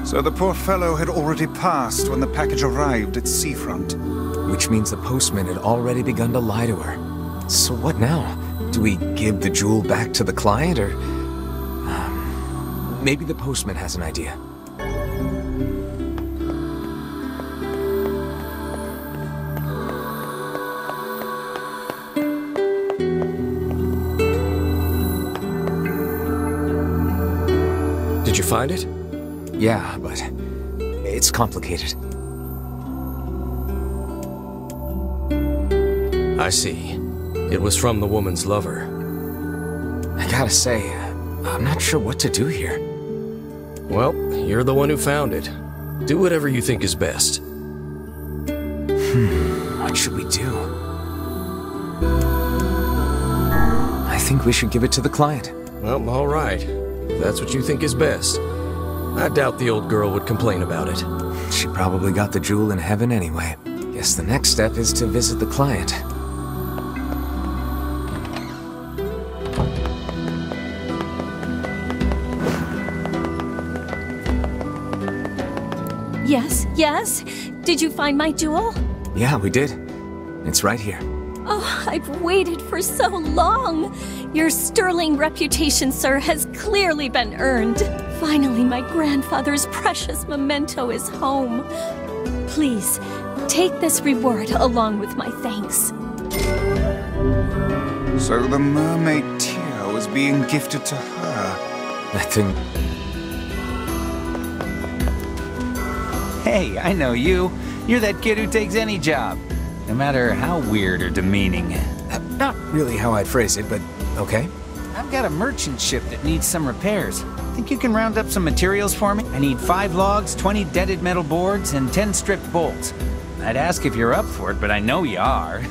So the poor fellow had already passed when the package arrived at Seafront. Which means the postman had already begun to lie to her. So what now? Do we give the jewel back to the client, or... maybe the postman has an idea. Did you find it? Yeah, but it's complicated. I see. It was from the woman's lover. I gotta say, I'm not sure what to do here. Well, you're the one who found it. Do whatever you think is best. What should we do? I think we should give it to the client. Well, all right. If that's what you think is best. I doubt the old girl would complain about it. She probably got the jewel in heaven anyway. Guess the next step is to visit the client. Yes, yes? Did you find my jewel? Yeah, we did. It's right here. Oh, I've waited for so long. Your sterling reputation, sir, has clearly been earned. Finally, my grandfather's precious memento is home. Please, take this reward along with my thanks. So the mermaid tear was being gifted to her. That thing... Hey, I know you. You're that kid who takes any job, no matter how weird or demeaning. Not really how I'd phrase it, but okay. I've got a merchant ship that needs some repairs. Think you can round up some materials for me? I need 5 logs, 20 dented metal boards, and 10 stripped bolts. I'd ask if you're up for it, but I know you are.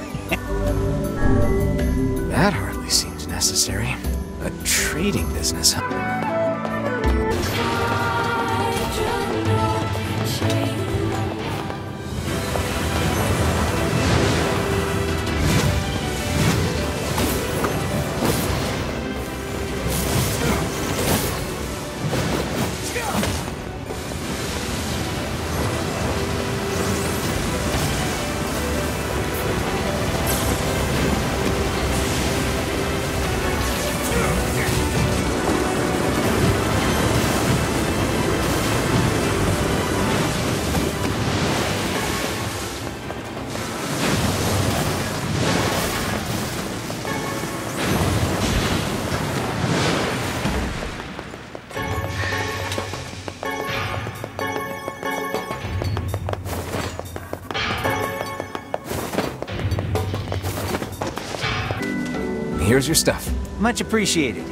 That hardly seems necessary. A trading business, huh? Here's your stuff. Much appreciated.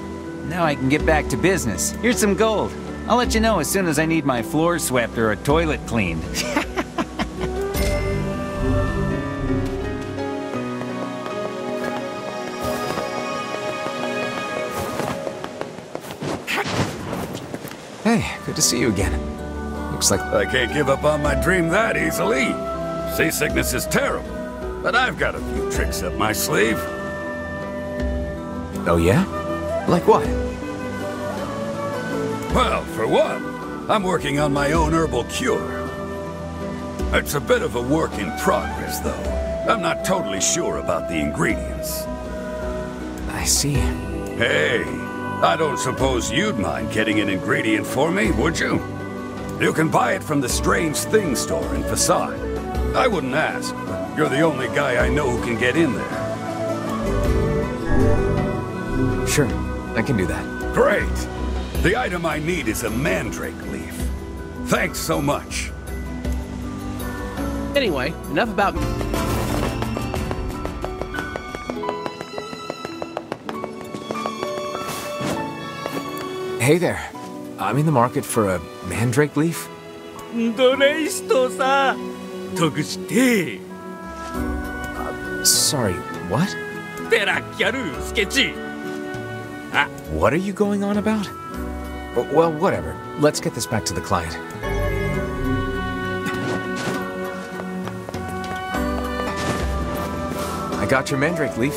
Now I can get back to business. Here's some gold. I'll let you know as soon as I need my floor swept or a toilet cleaned. Hey, good to see you again. Looks like... I can't give up on my dream that easily. Seasickness is terrible, but I've got a few tricks up my sleeve. Oh yeah? Like what? Well, for one, I'm working on my own herbal cure. It's a bit of a work in progress, though. I'm not totally sure about the ingredients. I see. Hey, I don't suppose you'd mind getting an ingredient for me, would you? You can buy it from the Strange Things store in Facade. I wouldn't ask, but you're the only guy I know who can get in there. Sure, I can do that. Great! The item I need is a mandrake leaf. Thanks so much. Anyway, enough about... Hey there. I'm in the market for a mandrake leaf. Sorry, what? What are you going on about? Well, whatever. Let's get this back to the client. I got your mandrake leaf.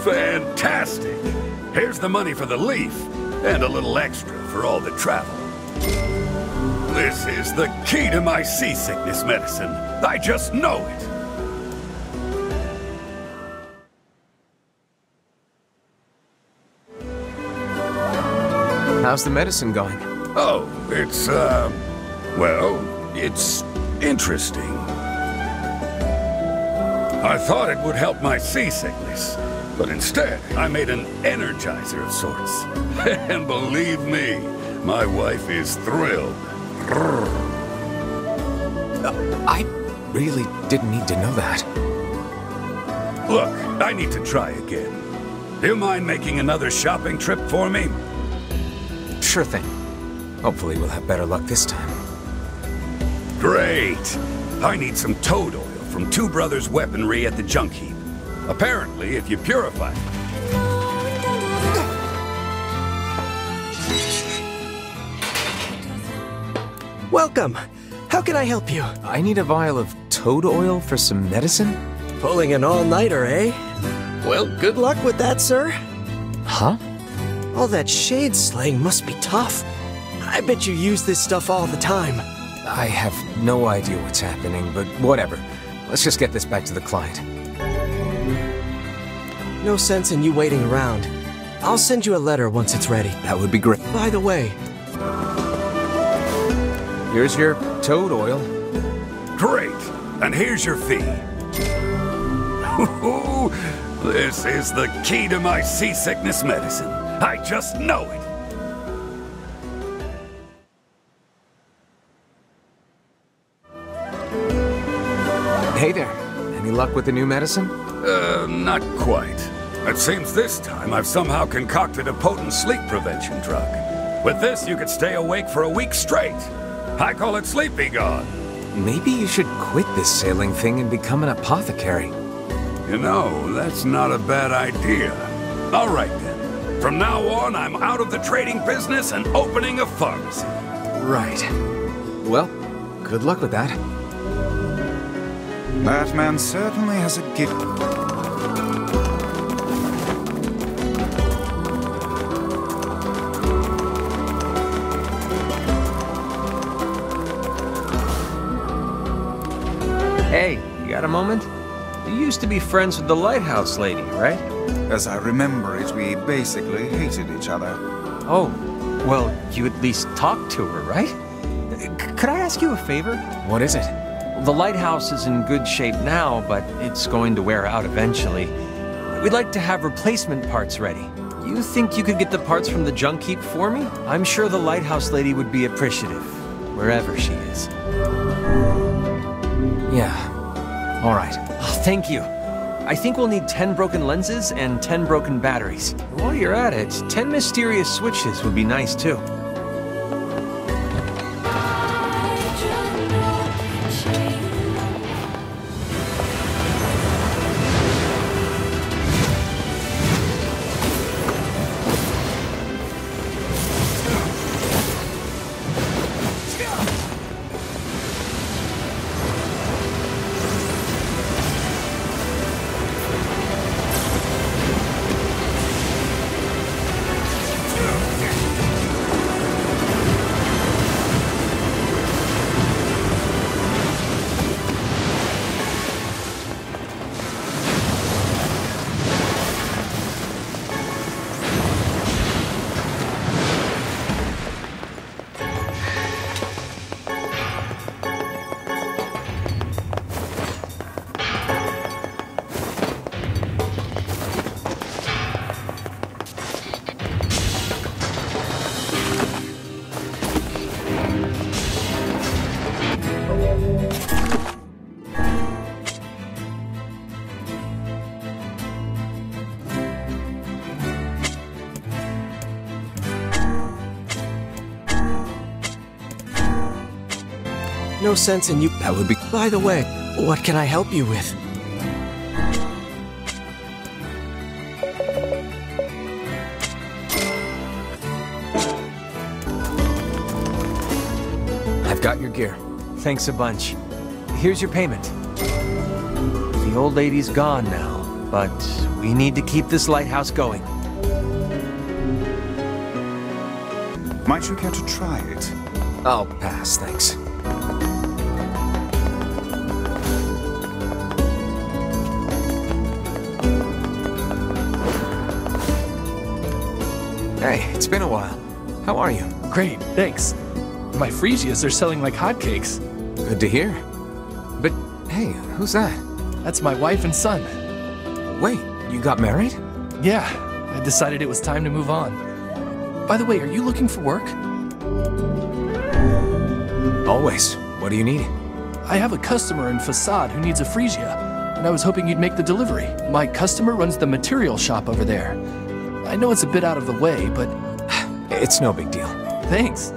Fantastic! Here's the money for the leaf, and a little extra for all the travel. This is the key to my seasickness medicine. I just know it. How's the medicine going? Oh, it's, well, it's interesting. I thought it would help my seasickness, but instead, I made an energizer of sorts. And believe me, my wife is thrilled. I really didn't need to know that. Look, I need to try again. Do you mind making another shopping trip for me? Sure thing. Hopefully we'll have better luck this time. Great! I need some toad oil from Two Brothers Weaponry at the junk heap. Apparently, if you purify it... Welcome! How can I help you? I need a vial of toad oil for some medicine? Pulling an all-nighter, eh? Well, good luck with that, sir. Huh? All that shade slaying must be tough. I bet you use this stuff all the time. I have no idea what's happening, but whatever. Let's just get this back to the client. No sense in you waiting around. I'll send you a letter once it's ready. That would be great. By the way... Here's your toad oil. Great. And here's your fee. This is the key to my seasickness medicine. I just know it. Hey there. Any luck with the new medicine? Not quite. It seems this time I've somehow concocted a potent sleep prevention drug. With this, you could stay awake for a week straight. I call it Sleepy God. Maybe you should quit this sailing thing and become an apothecary. You know, that's not a bad idea. All right, then. From now on, I'm out of the trading business and opening a pharmacy. Right. Well, good luck with that. That man certainly has a gift. Hey, you got a moment? You used to be friends with the lighthouse lady, right? As I remember it, we basically hated each other. Oh, well, you at least talked to her, right? Could I ask you a favor? What is it? The lighthouse is in good shape now, but it's going to wear out eventually. We'd like to have replacement parts ready. You think you could get the parts from the junk heap for me? I'm sure the lighthouse lady would be appreciative, wherever she is. Yeah. All right. Oh, thank you. I think we'll need 10 broken lenses and 10 broken batteries. And while you're at it, 10 mysterious switches would be nice too. No sense in you. That would be. By the way, what can I help you with? I've got your gear. Thanks a bunch. Here's your payment. The old lady's gone now, but we need to keep this lighthouse going. Might you care to try it? I'll pass, thanks. Hey, it's been a while. How are you? Great, thanks. My Fresias are selling like hotcakes. Good to hear. But, hey, who's that? That's my wife and son. Wait, you got married? Yeah, I decided it was time to move on. By the way, are you looking for work? Always. What do you need? I have a customer in Facade who needs a Fresia, and I was hoping you'd make the delivery. My customer runs the material shop over there. I know it's a bit out of the way, but... It's no big deal. Thanks.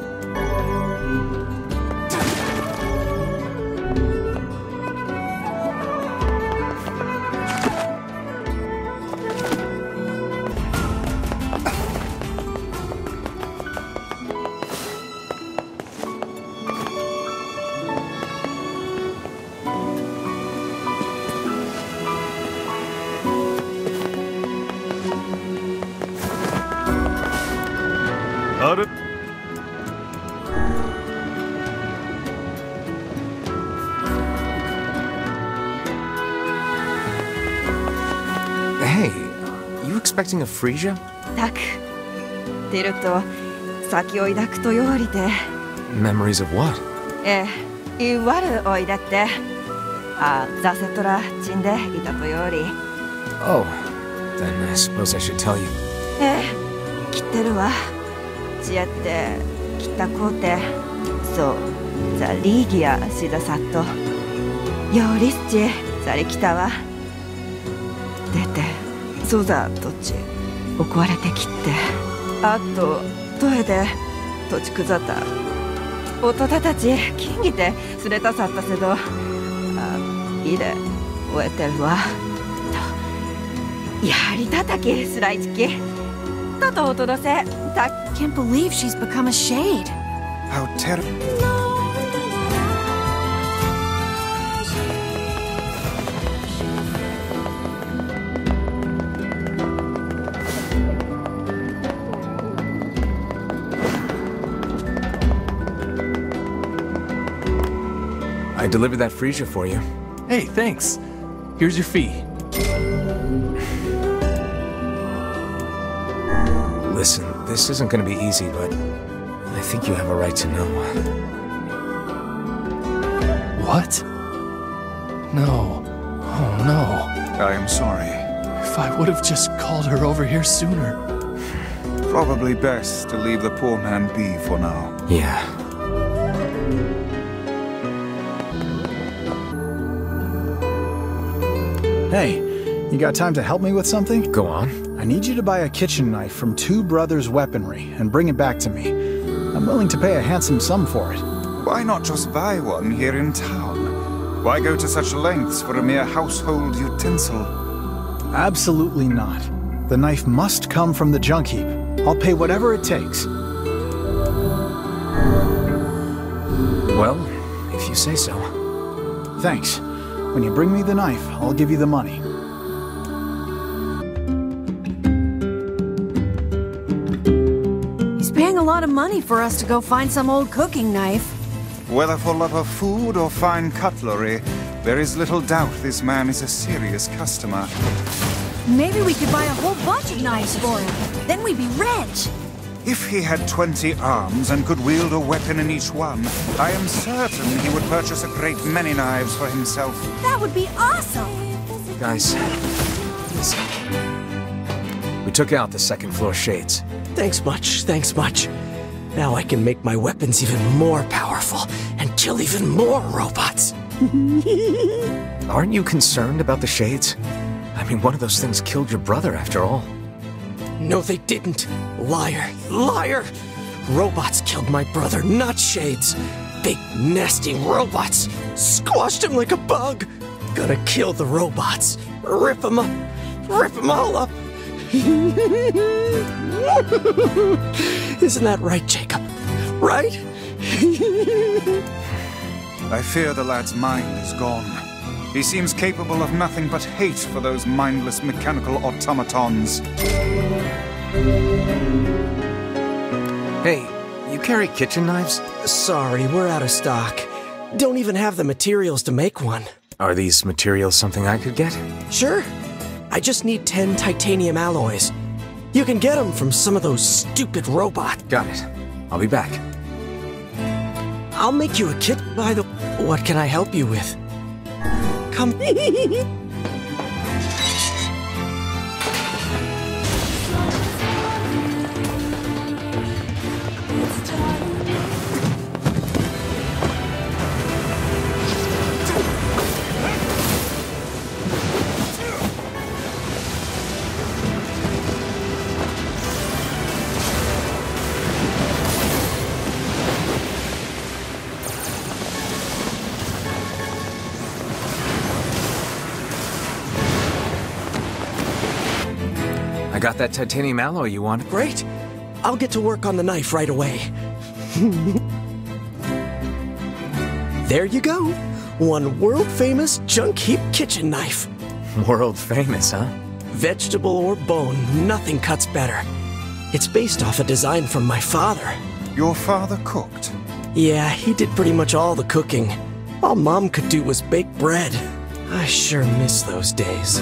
Hey, you expecting a Frisia? たく出ると先を抱くとよりで Memories of what? ええ 이와를 오이다tte. 아, 자세토라 진데 이다토요리. Oh, then I suppose I should tell you. ええ、来てるわ。ちやって来たこうて。そう、ザリーギアシダサット。よりっち、ザリ来たわ。出て、そうだどっち。怒られてきって。あと、トエで、土地くざった。音たち、金ぎて、すれたさったせど。あ、いれ、終えてるわ。やりたたき、スライチキ。だと音どせ。Can't believe she's become a shade. How terrible. I delivered that freezer for you. Hey, thanks. Here's your fee. Listen, this isn't going to be easy, but I think you have a right to know. What? No. Oh, no. I am sorry. If I would have just called her over here sooner. Probably best to leave the poor man be for now. Yeah. Hey, you got time to help me with something? Go on. I need you to buy a kitchen knife from Two Brothers Weaponry and bring it back to me. I'm willing to pay a handsome sum for it. Why not just buy one here in town? Why go to such lengths for a mere household utensil? Absolutely not. The knife must come from the junk heap. I'll pay whatever it takes. Well, if you say so. Thanks. When you bring me the knife, I'll give you the money. He's paying a lot of money for us to go find some old cooking knife. Whether for love of food or fine cutlery, there is little doubt this man is a serious customer. Maybe we could buy a whole bunch of knives for him. Then we'd be rich. If he had 20 arms and could wield a weapon in each one, I am certain he would purchase a great many knives for himself. That would be awesome! Guys, listen. We took out the second floor shades. Thanks much, thanks much. Now I can make my weapons even more powerful and kill even more robots. Aren't you concerned about the shades? I mean, one of those things killed your brother after all. No, they didn't. Liar. Liar! Robots killed my brother, not shades. Big, nasty robots. Squashed him like a bug. Gonna kill the robots. Rip them up. Rip them all up. Isn't that right, Jacob? Right? I fear the lad's mind is gone. He seems capable of nothing but hate for those mindless mechanical automatons. Hey, you carry kitchen knives? Sorry, we're out of stock. Don't even have the materials to make one. Are these materials something I could get? Sure. I just need 10 titanium alloys. You can get them from some of those stupid robots. Got it. I'll be back. I'll make you a kit by the... What can I help you with? Come... I got that titanium alloy you wanted. Great. I'll get to work on the knife right away. There you go. One world-famous junk heap kitchen knife. World famous, huh? Vegetable or bone, nothing cuts better. It's based off a design from my father. Your father cooked? Yeah, he did pretty much all the cooking. All Mom could do was bake bread. I sure miss those days.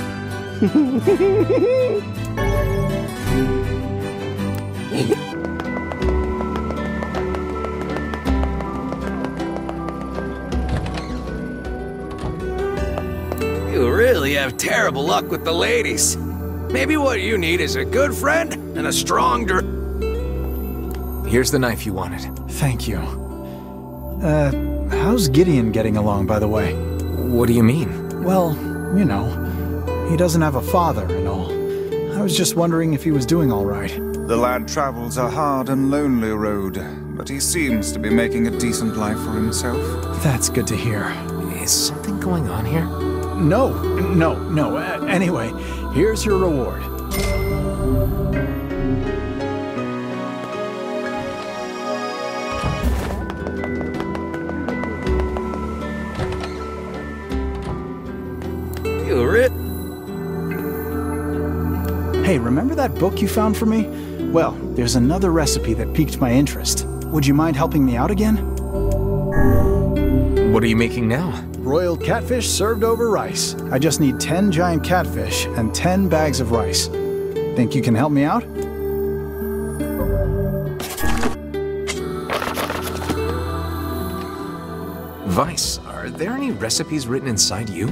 really have terrible luck with the ladies. Maybe what you need is a good friend and a strong Here's the knife you wanted. Thank you. How's Gideon getting along, by the way? What do you mean? Well, you know, he doesn't have a father and all. I was just wondering if he was doing all right. The lad travels a hard and lonely road, but he seems to be making a decent life for himself. That's good to hear. Is something going on here? No. Anyway, here's your reward. Hey, remember that book you found for me? Well, there's another recipe that piqued my interest. Would you mind helping me out again? What are you making now? Broiled catfish served over rice. I just need 10 giant catfish and 10 bags of rice. Think you can help me out? Vice, are there any recipes written inside you?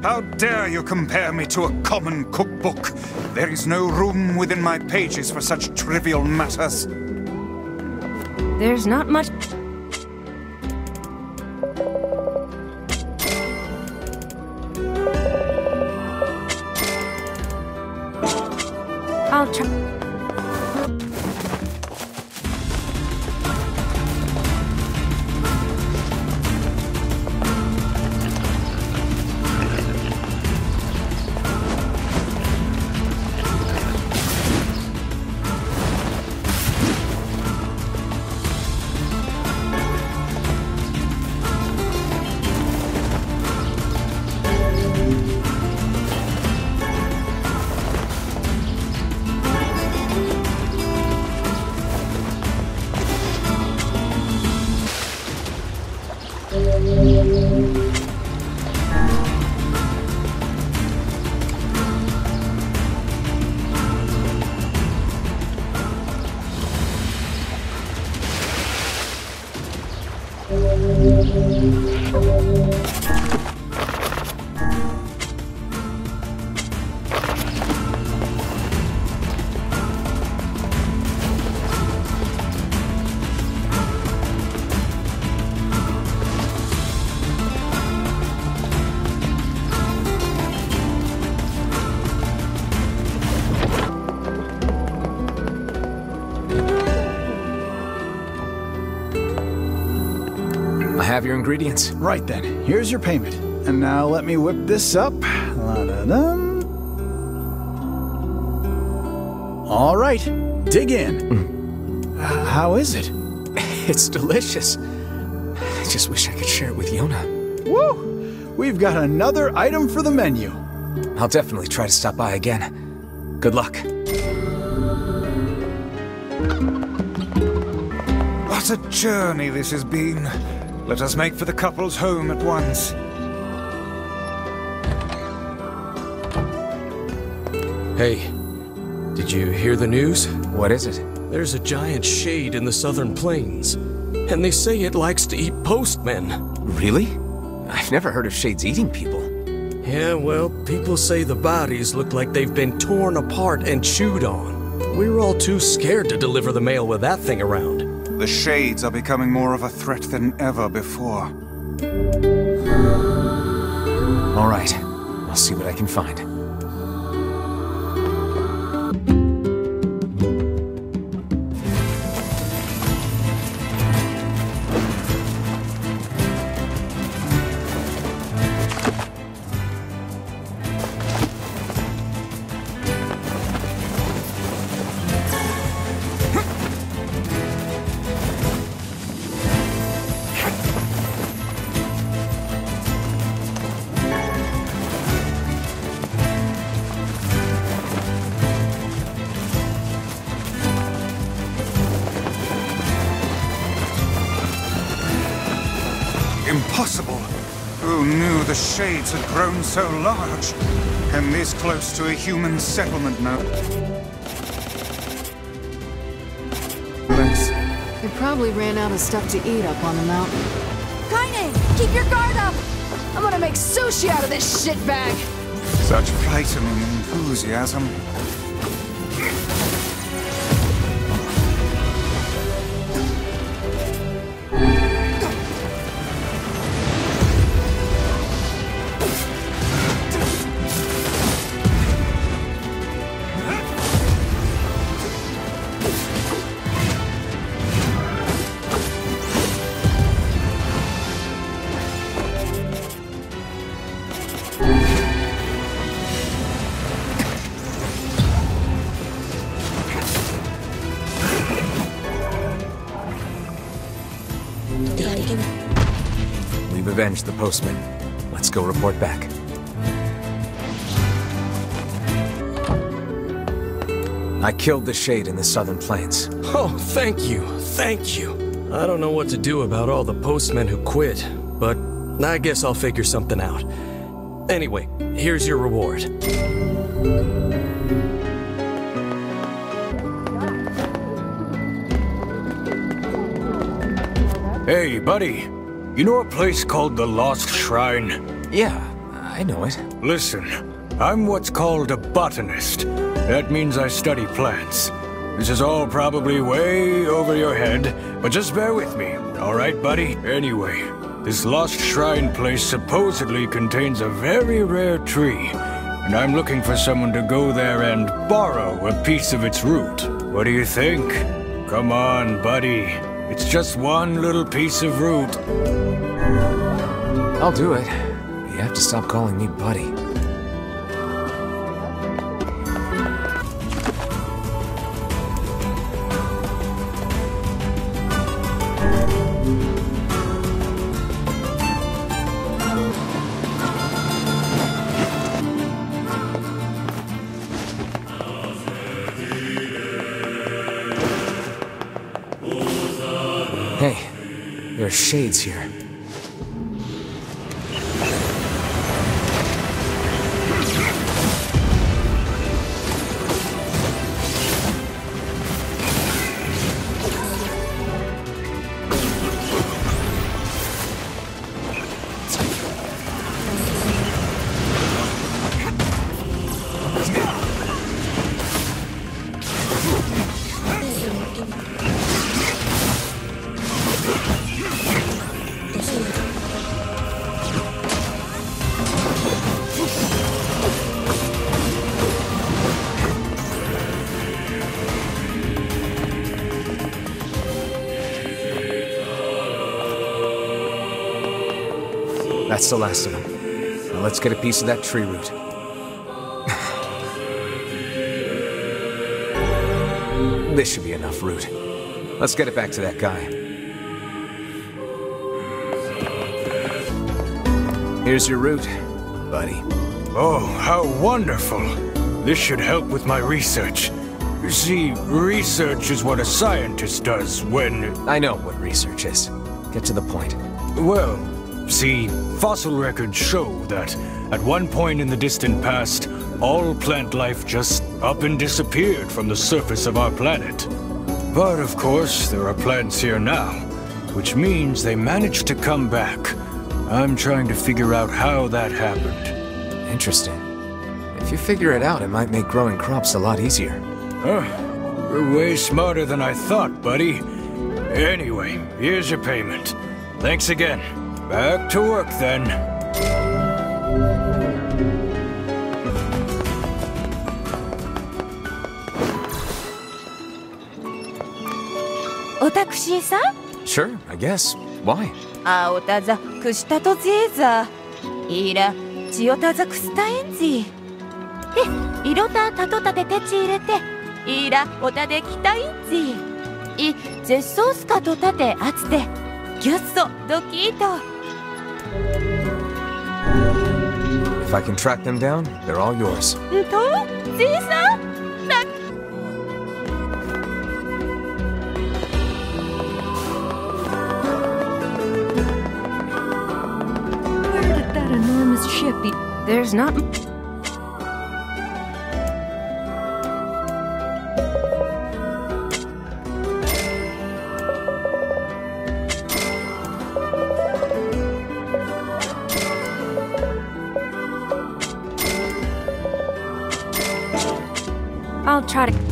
How dare you compare me to a common cookbook? There is no room within my pages for such trivial matters. There's not much... I'll try... Have your ingredients. Right then, here's your payment. And now let me whip this up. La-da-dum. All right, dig in. How is it? It's delicious. I just wish I could share it with Yona. Woo! We've got another item for the menu. I'll definitely try to stop by again. Good luck. What a journey this has been. Let us make for the couple's home at once. Hey, did you hear the news? What is it? There's a giant shade in the southern plains, and they say it likes to eat postmen. Really? I've never heard of shades eating people. Yeah, well, people say the bodies look like they've been torn apart and chewed on. We were all too scared to deliver the mail with that thing around. The shades are becoming more of a threat than ever before. All right, I'll see what I can find. Impossible! Who knew the shades had grown so large? And this close to a human settlement now. They probably ran out of stuff to eat up on the mountain. Kaine, keep your guard up! I'm gonna make sushi out of this shitbag! Such frightening enthusiasm. We've avenged the postman. Let's go report back. I killed the Shade in the Southern Plains. Oh, thank you. Thank you. I don't know what to do about all the postmen who quit, but I guess I'll figure something out. Anyway, here's your reward. Hey, buddy. You know a place called the Lost Shrine? Yeah, I know it. Listen, I'm what's called a botanist. That means I study plants. This is all probably way over your head, but just bear with me, all right, buddy? Anyway, this Lost Shrine place supposedly contains a very rare tree, and I'm looking for someone to go there and borrow a piece of its root. What do you think? Come on, buddy. It's just one little piece of root. I'll do it. You have to stop calling me buddy. Hey, there are shades here. That's the last of them. Now let's get a piece of that tree root. This should be enough root. Let's get it back to that guy. Here's your root, buddy. Oh, how wonderful. This should help with my research. You see, research is what a scientist does when... I know what research is. Get to the point. Well, see, fossil records show that at one point in the distant past, all plant life just up and disappeared from the surface of our planet. But of course, there are plants here now, which means they managed to come back. I'm trying to figure out how that happened. Interesting. If you figure it out, it might make growing crops a lot easier. You're way smarter than I thought, buddy. Anyway, here's your payment. Thanks again. Back to work then. おタクシーさん Sure, I guess. Why? あおたざくしたとぜーざいらちおたざくしたえんじへいろたたとたててち入れていらおたできたいんじい絶相すかとたてあつてギュッソドキート If I can track them down, they're all yours. んとぜーさん That enormous ship. There's not... I'll try to...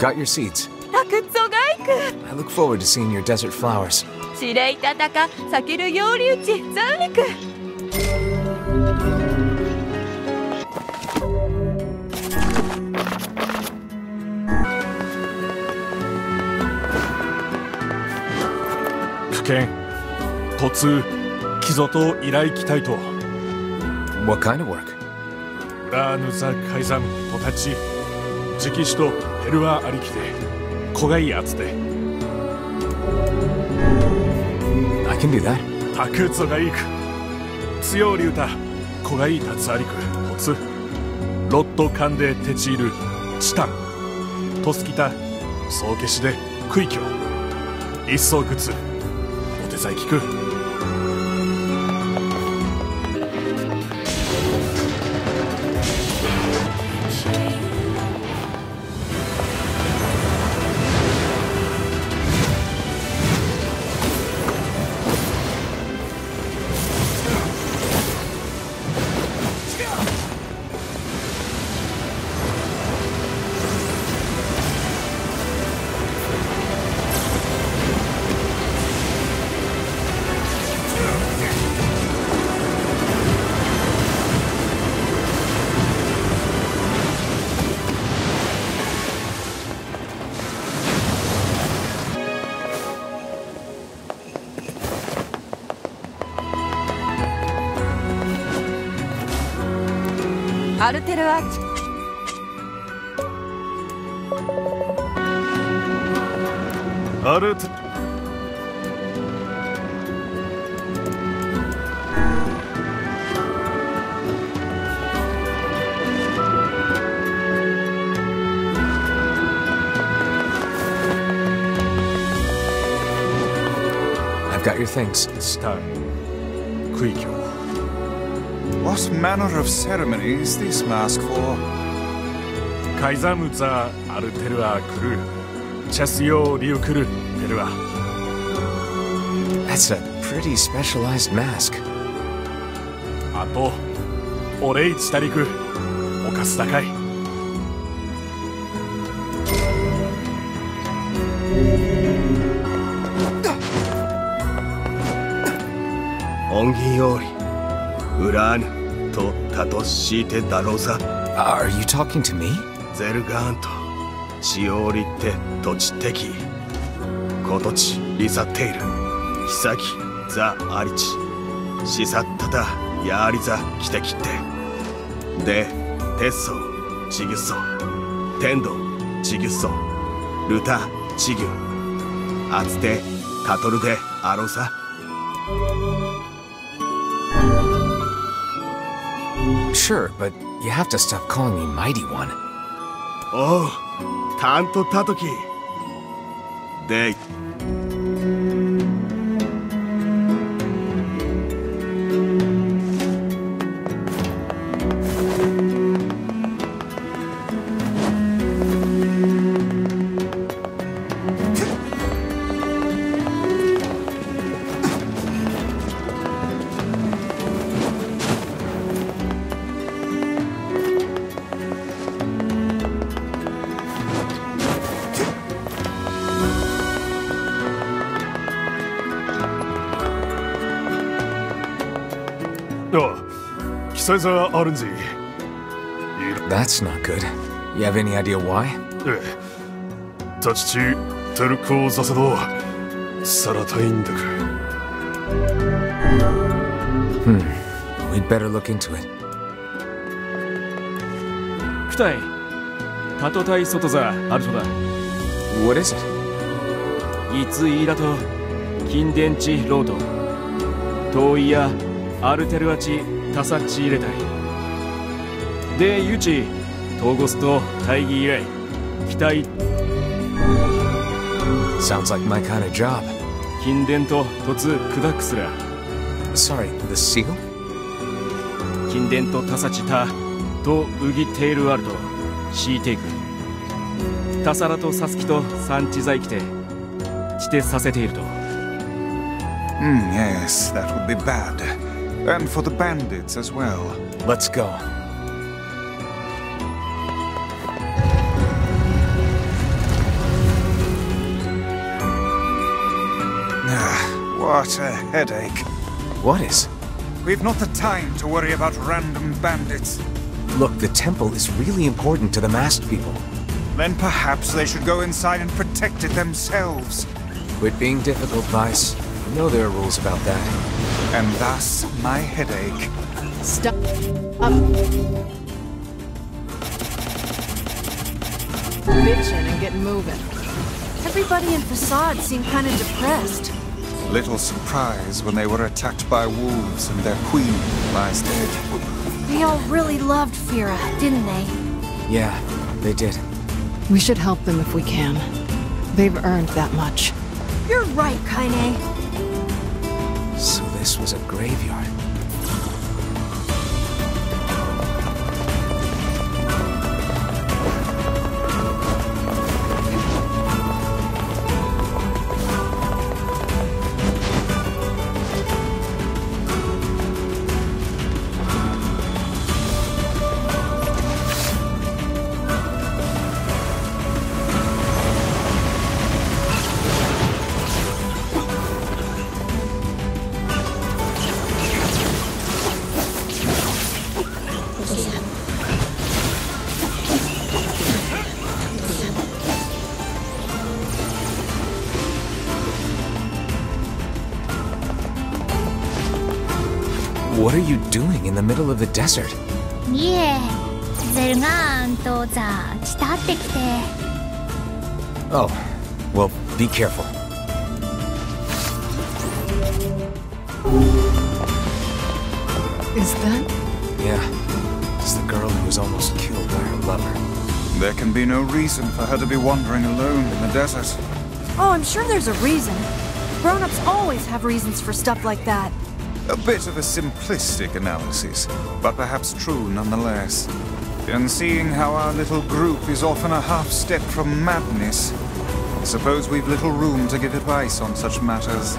got your seeds. タクツォガイク I look forward to seeing your desert flowers. シレイタタカサケルヨウリウチザンリク 府県突木曽と依頼きたいと What kind of work? 裏ヌザ海山とたち直使とヘルワありきで子がいいやつで I can do that. タクツォがいく強り歌子がいいたつありく突ロットカンでてちいるチタントスキタ総消しで区域を一層靴お手伝い聞く アルテルアーチ アルテ I've got your things. スタン区域を What manner of ceremony is this mask for? カイザムザアルテルアクルチェスヨリュクルテルア That's a pretty specialized mask. あとオレイチタリクおかす高い 恩義より裏ぬとたとしてだろうさ Are you talking to me? ゼルガーンとしおりって土地的ことちリサテイルヒサキザアリチシサッタタヤーリザキテキってでテッソチギュッソテンドチギュッソルタチギュアツテタトルであろうさ Sure, but you have to stop calling me Mighty One. おう、タントタトキで That's not good. You have any idea why? We'd better look into it. 副隊、タトタイ外座アルトだ。What is it? いついだと、近電池ロード。遠いやアルテルアチタサッチ入れたい。で、ユチ、トーゴスと大義以来、期待。Sounds like my kind of job. 近電と突砕くすら。Sorry, the seal? 近電とタサチタとウギテールアルト、シーテイク。タサラとサスキと産地在来て、地てさせていると。Yes, that would be bad. And for the bandits as well. Let's go. What a headache. What is? We've not the time to worry about random bandits. Look, the temple is really important to the masked people. Then perhaps they should go inside and protect it themselves. Quit being difficult, Vice. You know there are rules about that. And thus, my headache. Stop. Bitching and getting moving. Everybody in Facade seemed kind of depressed. Little surprise when they were attacked by wolves and their queen lies dead. They all really loved Fira, didn't they? Yeah, they did. We should help them if we can. They've earned that much. You're right, Kaine. So this was a graveyard. What are you doing in the middle of the desert? Nier, 젤가 자 지다택대. Oh, well, be careful. Is that? Yeah, it's the girl who was almost killed by her lover. There can be no reason for her to be wandering alone in the desert. Oh, I'm sure there's a reason. Grown-ups always have reasons for stuff like that. A bit of a simplistic analysis, but perhaps true nonetheless. And seeing how our little group is often a half-step from madness, I suppose we've little room to give advice on such matters.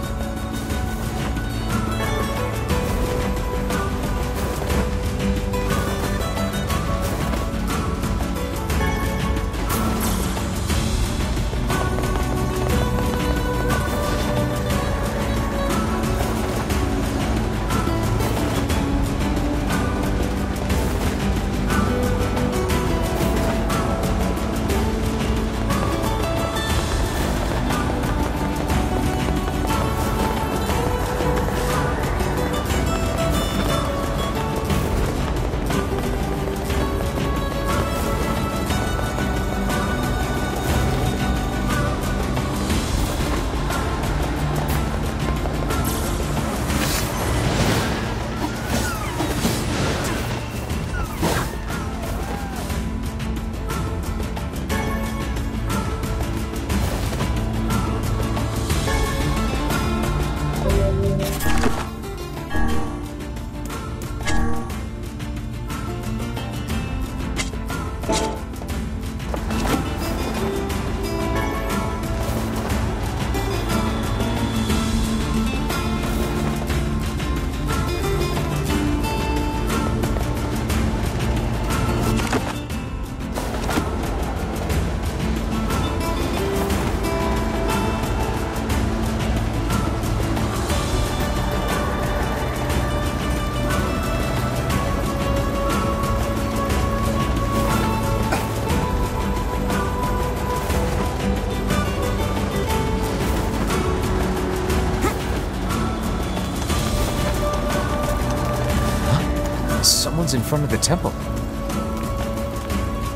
Someone's in front of the temple.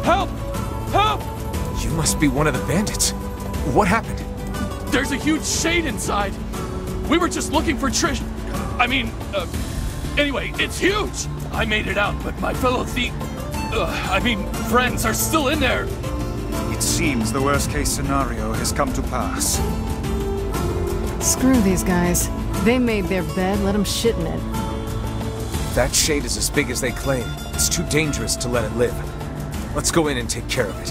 Help! Help! You must be one of the bandits. What happened? There's a huge shade inside. We were just looking for Trish. Anyway, it's huge. I made it out, but my fellow friends are still in there. It seems the worst-case scenario has come to pass. Screw these guys. They made their bed, let them shit in it. That shade is as big as they claim. It's too dangerous to let it live. Let's go in and take care of it.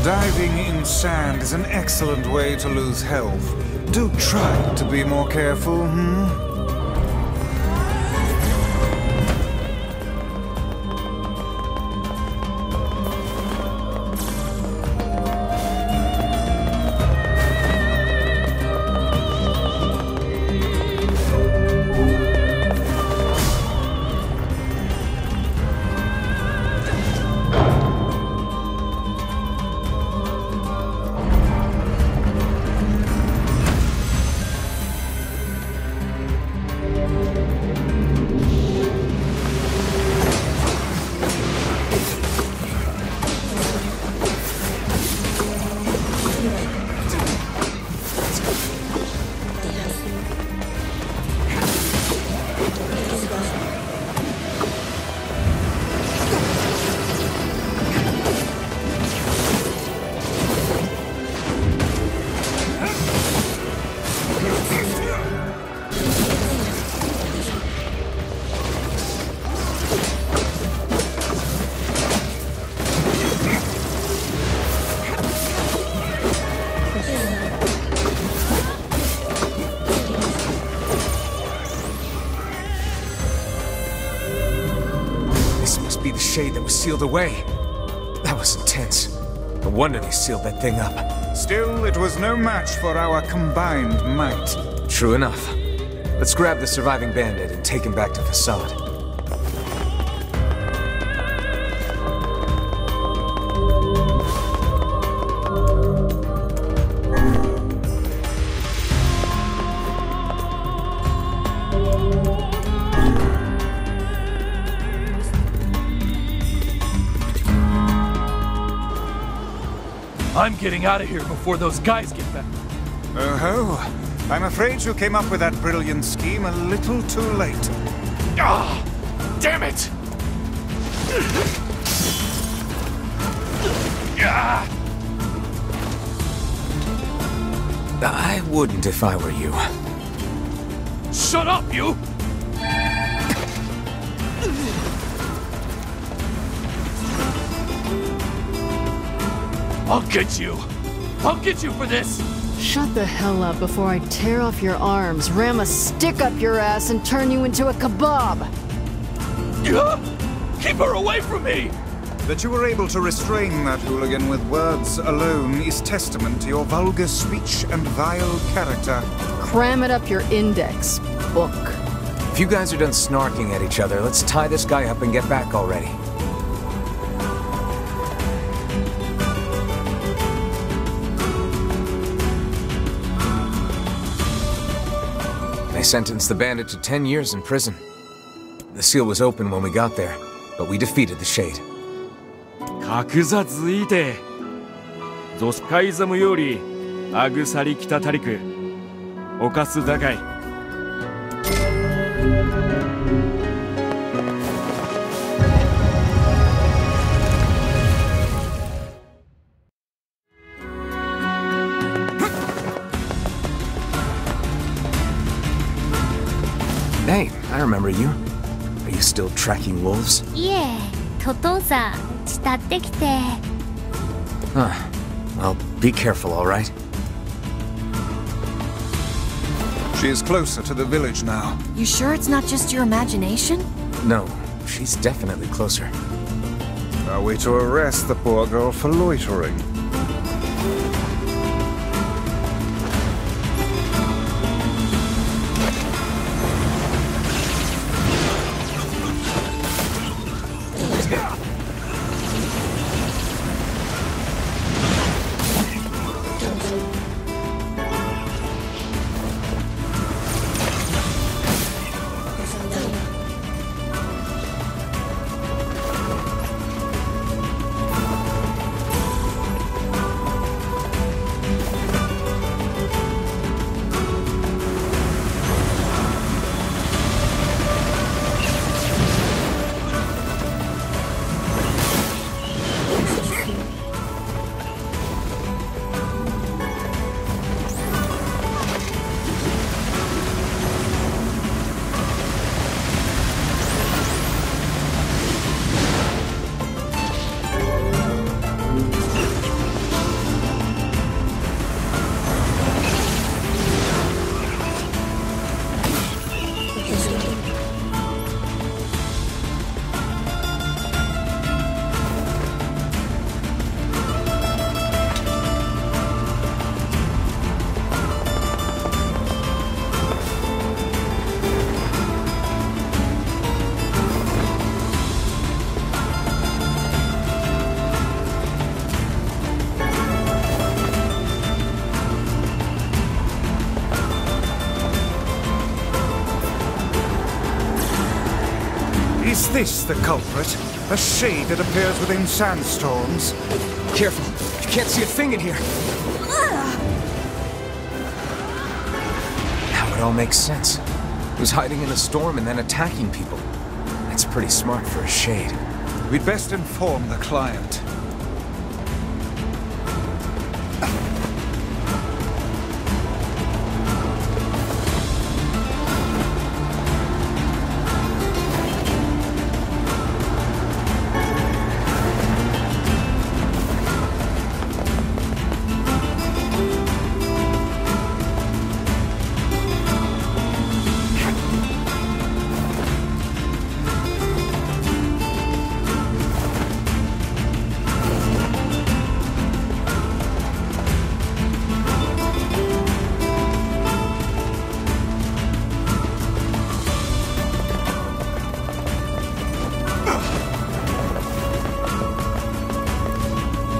Diving in sand is an excellent way to lose health. Do try to be more careful, Shade that was sealed away. That was intense. No wonder they sealed that thing up. Still, it was no match for our combined might. True enough. Let's grab the surviving bandit and take him back to Facade. I'm getting out of here before those guys get back. Oh-ho. I'm afraid you came up with that brilliant scheme a little too late. Ah! Damn it! I wouldn't if I were you. Shut up, you! I'll get you! I'll get you for this! Shut the hell up before I tear off your arms, ram a stick up your ass, and turn you into a kebab! Keep her away from me! That you were able to restrain that hooligan with words alone is testament to your vulgar speech and vile character. Cram it up your index, book. If you guys are done snarking at each other, let's tie this guy up and get back already. They sentenced the bandit to 10 years in prison. The seal was open when we got there, but we defeated the Shade. 格差ついてゾスカイザムよりアグサリキタタリクオカスダカイ Hey, I remember you. Are you still tracking wolves? いえ、トトザ慕ってきて。Huh. Well, be careful, all right? She is closer to the village now. You sure it's not just your imagination? No, she's definitely closer. Are we to arrest the poor girl for loitering? this the culprit? A shade that appears within sandstorms? Careful, you can't see a thing in here. Now it all makes sense. He was hiding in a storm and then attacking people. That's pretty smart for a shade. We'd best inform the client.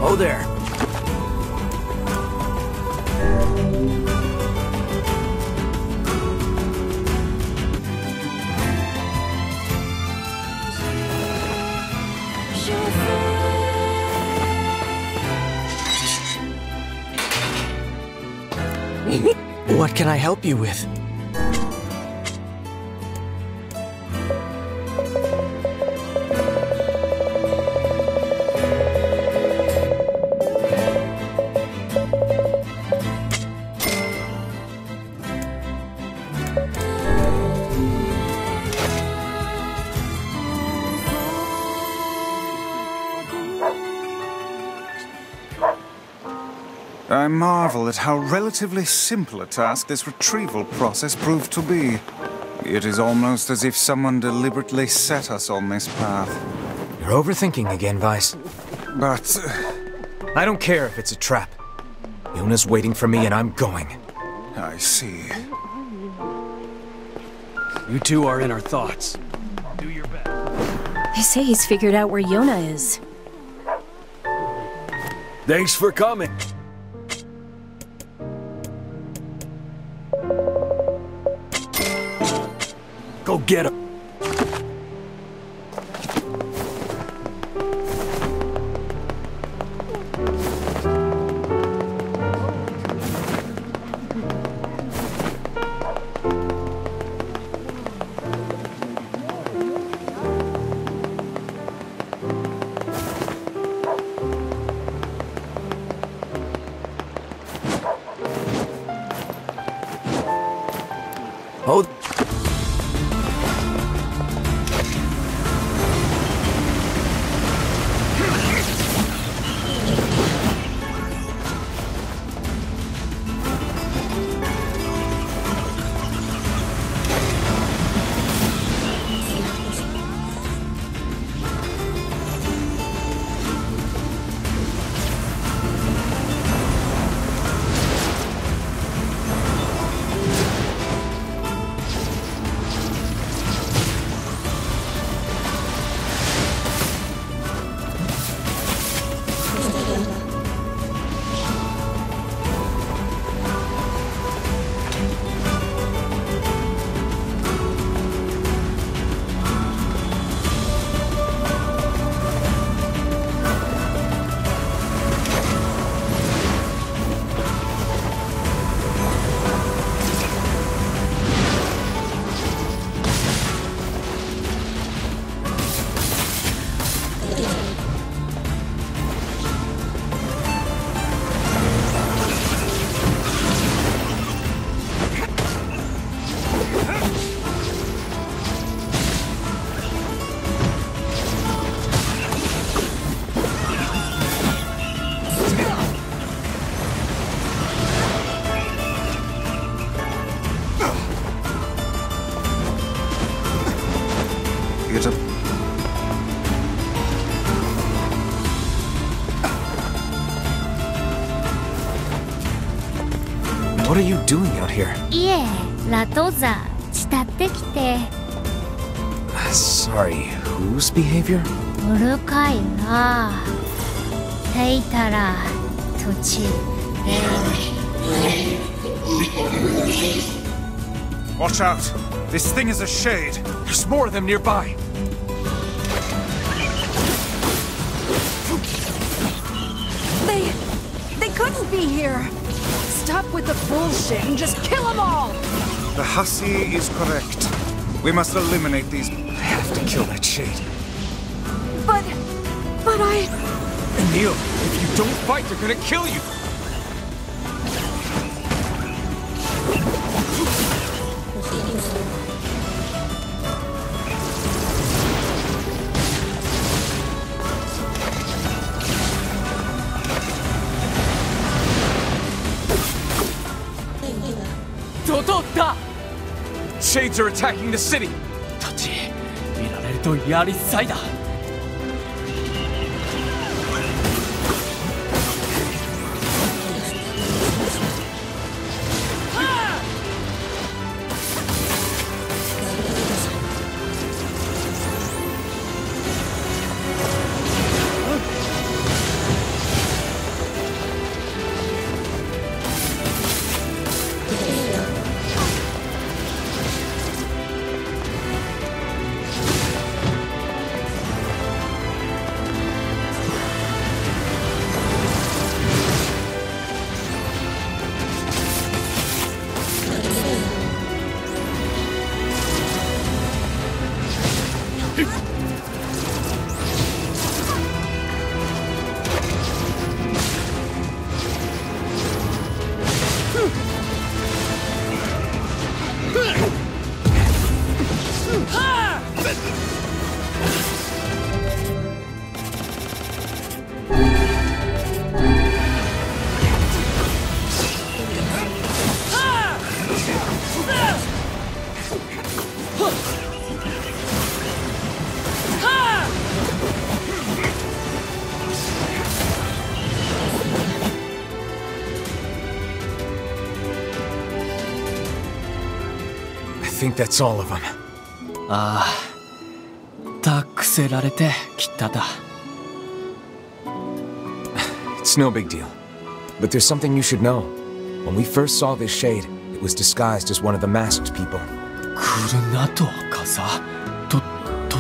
Oh, there. What can I help you with? I marvel at how relatively simple a task this retrieval process proved to be. It is almost as if someone deliberately set us on this path. You're overthinking again, Vice. But... I don't care if it's a trap. Yona's waiting for me and I'm going. I see. You two are in our thoughts. Do your best. They say he's figured out where Yona is. Thanks for coming. Go get him. Oh. What are you doing out here? Sorry, whose behavior? Watch out! This thing is a shade! There's more of them nearby! shouldn't be here. Stop with the bullshit and just kill them all! The hussy is correct. We must eliminate these... I have to kill that shade. But I... Emil, if you don't fight, they're gonna kill you! Shades are attacking the city! たち、見られるとやりさいだ。I think that's all of them. ああ、託せられてきただ。It's no big deal. But there's something you should know. When we first saw this shade, it was disguised as one of the masked people. 来るなとかさ、と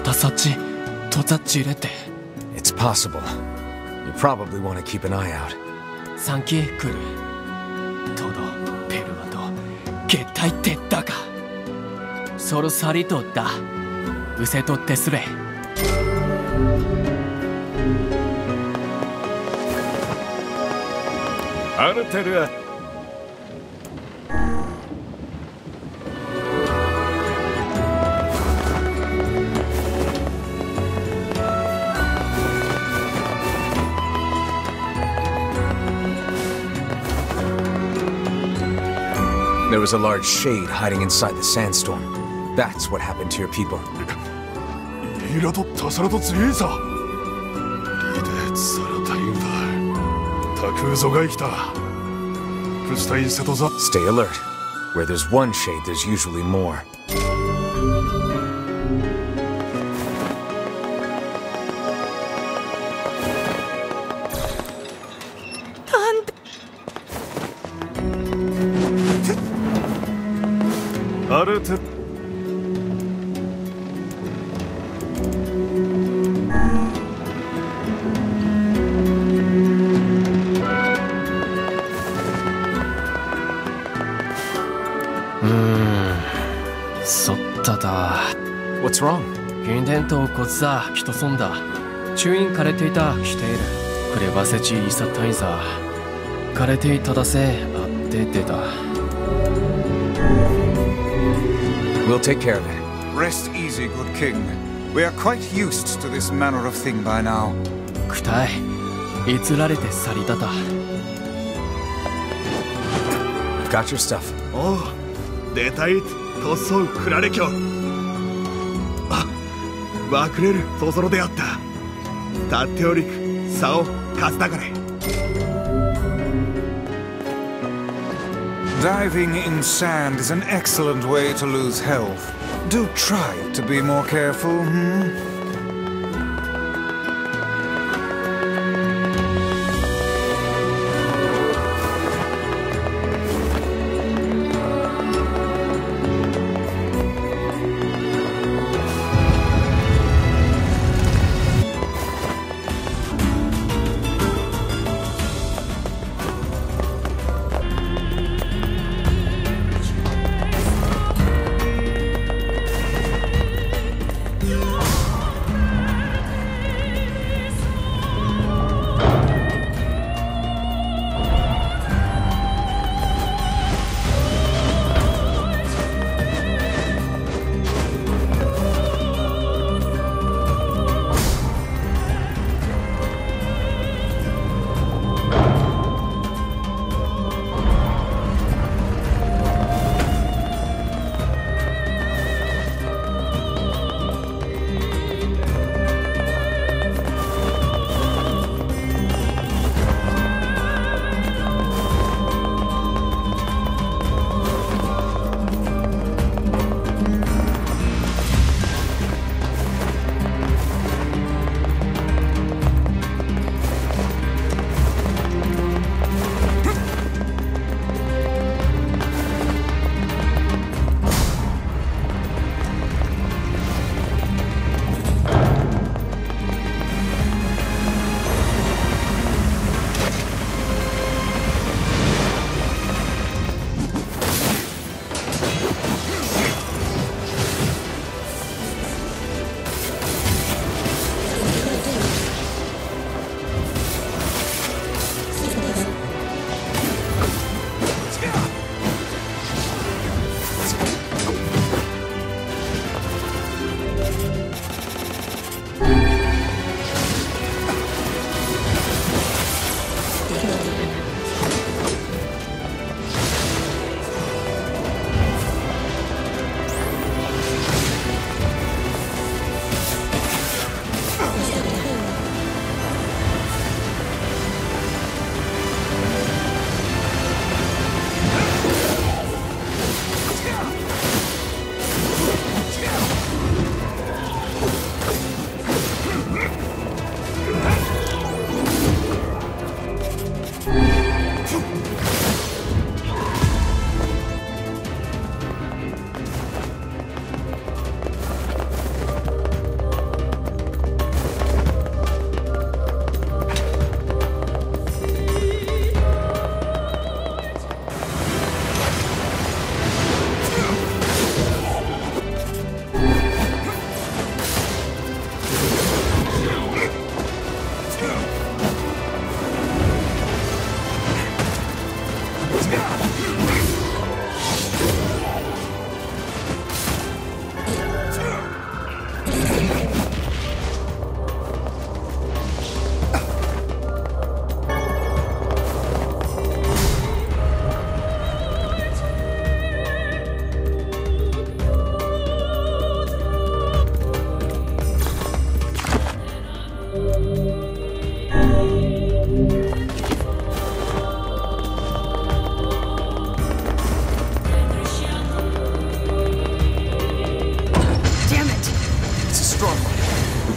たさち、とたちれて。It's possible. You probably want to keep an eye out. サンキー来る。トド、ペルワと、ゲタイテだか。ソルサリトだ。ウセトテスレ。アルテル。There was a large shade hiding inside the sandstorm. That's what happened to your people. イラとタサラと強いさ。リデツサラタインだ。タクーゾが生きた。プスタインセトザ。Stay alert. Where there's one shade, there's usually more. What's wrong? 原電とこつさ、きとそんだ。中院枯れていた、来ている。クレバセチイサタイザー。枯れていただせ、あって出た。We'll take care of it. Rest easy, good king. We are quite used to this manner of thing by now. くたい、いられて去りだた。You've got your stuff. おう、出たい、塗装クラレキョ。ワクレル、そそろであった。タッテオリク、サオ、カスタガレ。Diving in sand is an excellent way to lose health. Do try to be more careful,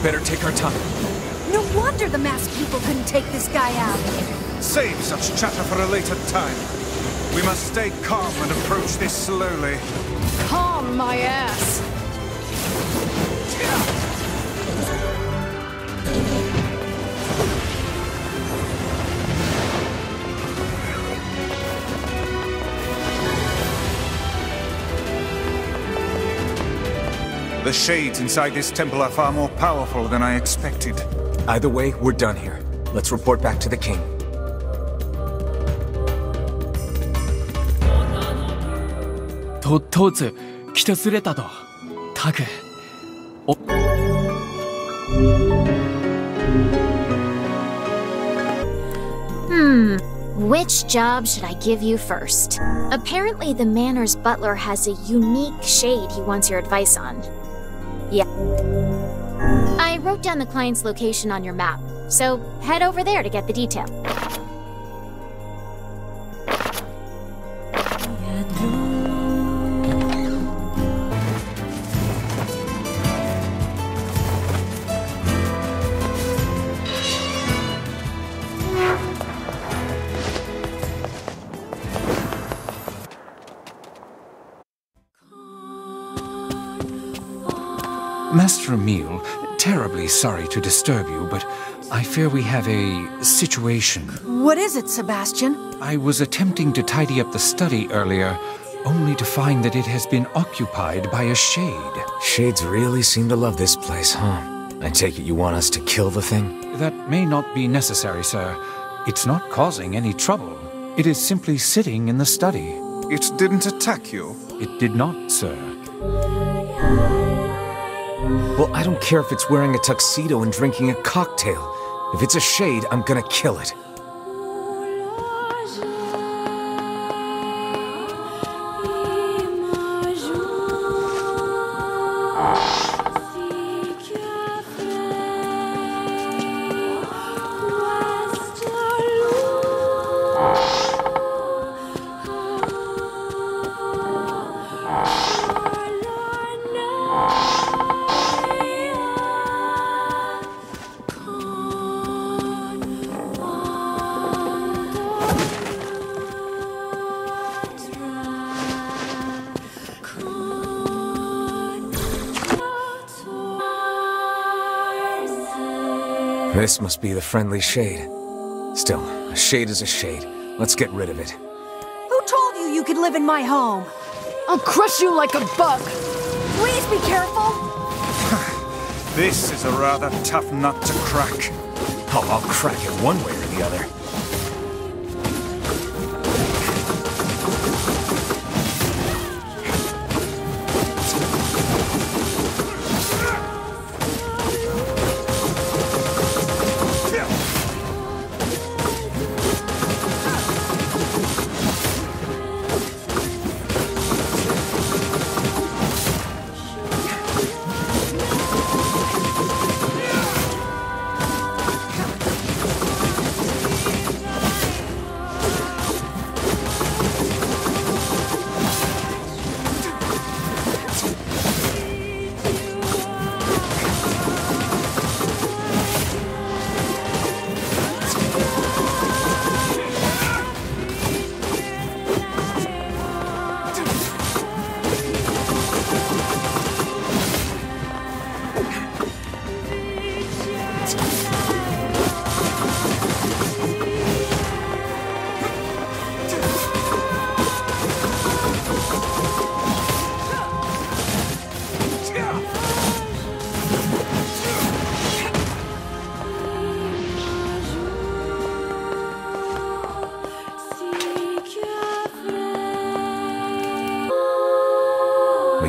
Better take our time. No wonder the masked people couldn't take this guy out. Save such chatter for a later time. We must stay calm and approach this slowly. Calm my ass! The shades inside this temple are far more powerful than I expected. Either way, we're done here. Let's report back to the king. Which job should I give you first? Apparently the manor's butler has a unique shade he wants your advice on. Yeah. I wrote down the client's location on your map, so head over there to get the detail. Master Emile, terribly sorry to disturb you, but I fear we have a situation. What is it, Sebastian? I was attempting to tidy up the study earlier, only to find that it has been occupied by a shade. Shades really seem to love this place, huh? I take it you want us to kill the thing? That may not be necessary, sir. It's not causing any trouble. It is simply sitting in the study. It didn't attack you? It did not, sir. Well, I don't care if it's wearing a tuxedo and drinking a cocktail. If it's a shade, I'm gonna kill it. This must be the friendly shade. Still, a shade is a shade. Let's get rid of it. Who told you you could live in my home? I'll crush you like a bug! Please be careful! This is a rather tough nut to crack. Oh, I'll crack it one way or the other.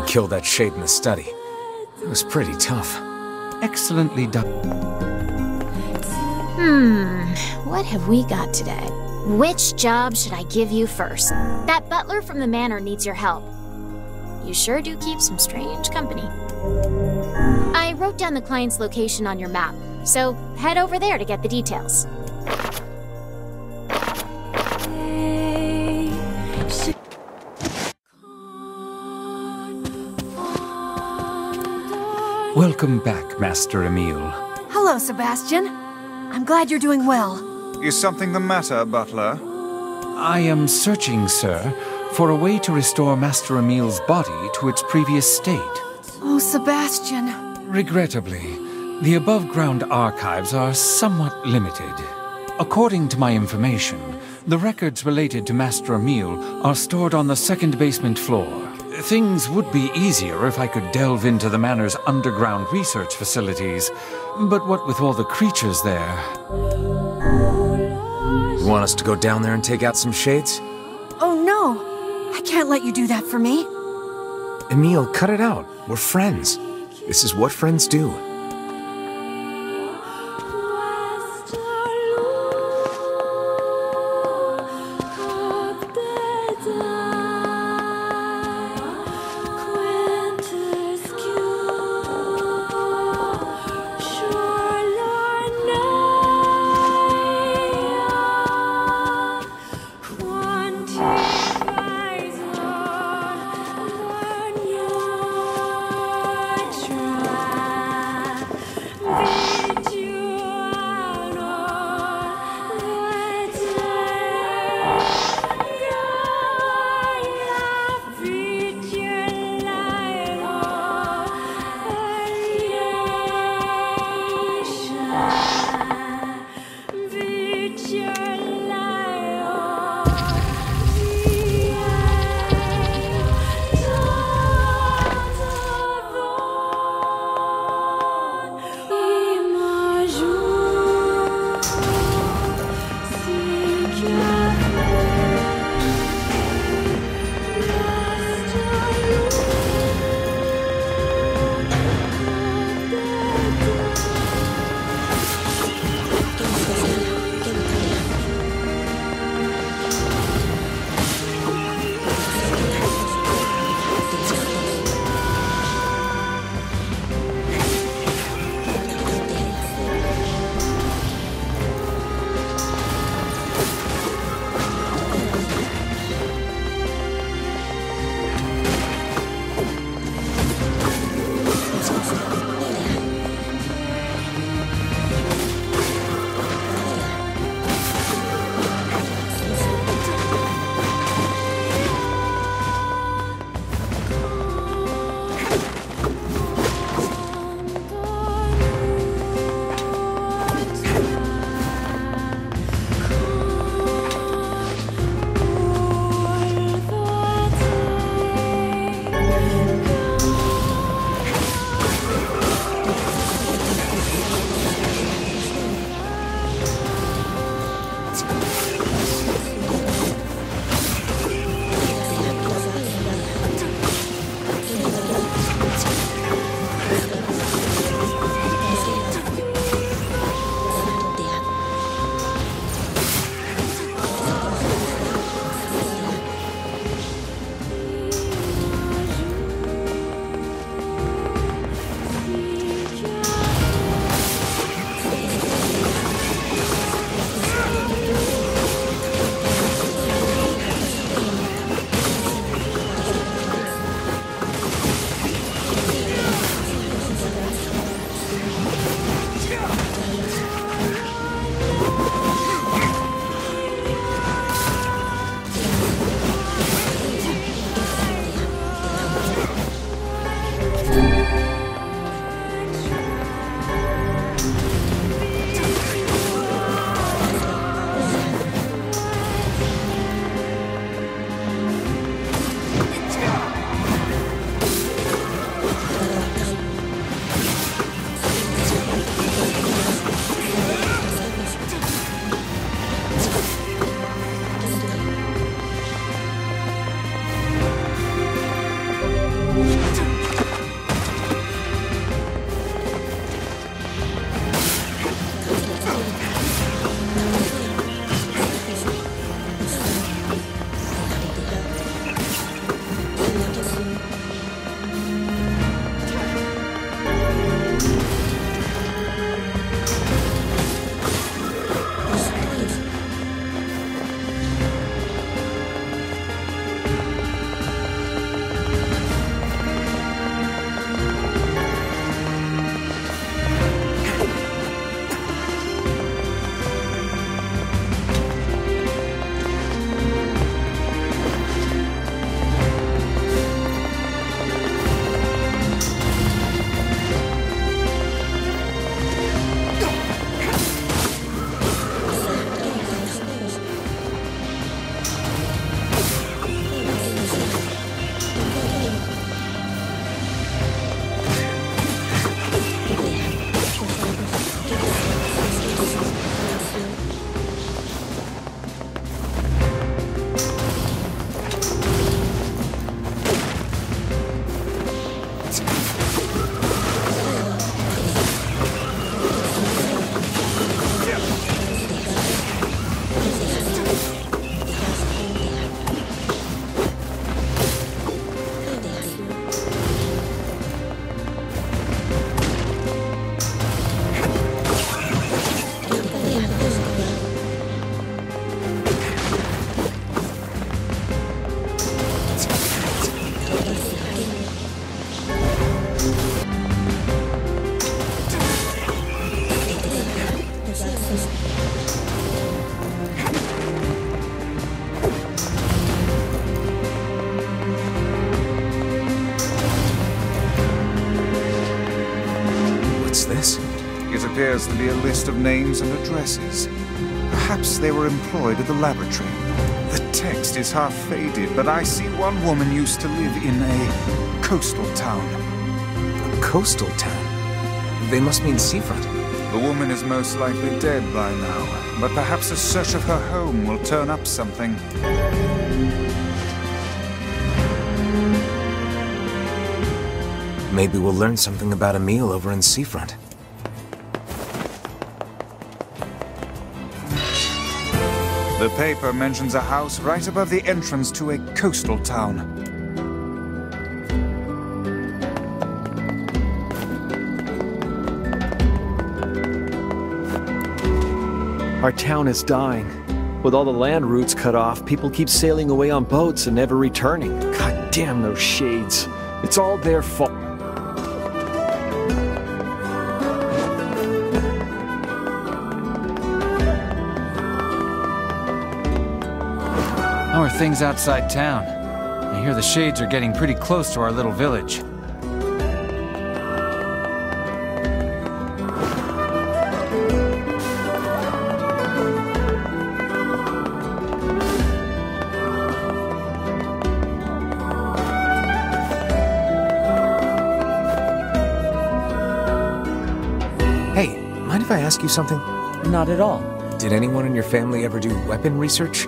killed that shade in the study. It was pretty tough. Excellently done. What have we got today? Which job should I give you first? That butler from the manor needs your help. You sure do keep some strange company. I wrote down the client's location on your map, so head over there to get the details. Welcome back, Master Emile. Hello, Sebastian. I'm glad you're doing well. Is something the matter, Butler? I am searching, sir, for a way to restore Master Emile's body to its previous state. Oh, Sebastian. Regrettably, the above-ground archives are somewhat limited. According to my information, the records related to Master Emile are stored on the second basement floor. Things would be easier if I could delve into the manor's underground research facilities, but what with all the creatures there... You want us to go down there and take out some shades? Oh no! I can't let you do that for me. Emile, cut it out. We're friends. This is what friends do. appears to be a list of names and addresses. Perhaps they were employed at the laboratory. The text is half faded, but I see one woman used to live in a coastal town. A coastal town? They must mean seafront. The woman is most likely dead by now, but perhaps a search of her home will turn up something. Maybe we'll learn something about Emil over in seafront. The paper mentions a house right above the entrance to a coastal town. Our town is dying. With all the land routes cut off, people keep sailing away on boats and never returning. God damn those shades. It's all their fault. How are things outside town? I hear the shades are getting pretty close to our little village. Hey, mind if I ask you something? Not at all. Did anyone in your family ever do weapon research?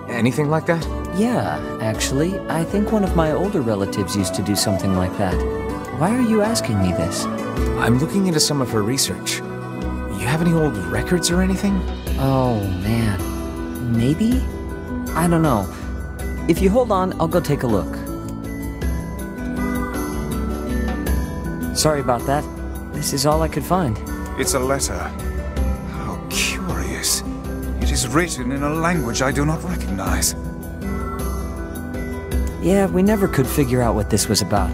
Anything like that? Yeah, actually, I think one of my older relatives used to do something like that. Why are you asking me this? I'm looking into some of her research. You have any old records or anything? Oh, man. Maybe? I don't know. If you hold on, I'll go take a look. Sorry about that. This is all I could find. It's a letter. How curious. It is written in a language I do not recognize. Yeah, we never could figure out what this was about.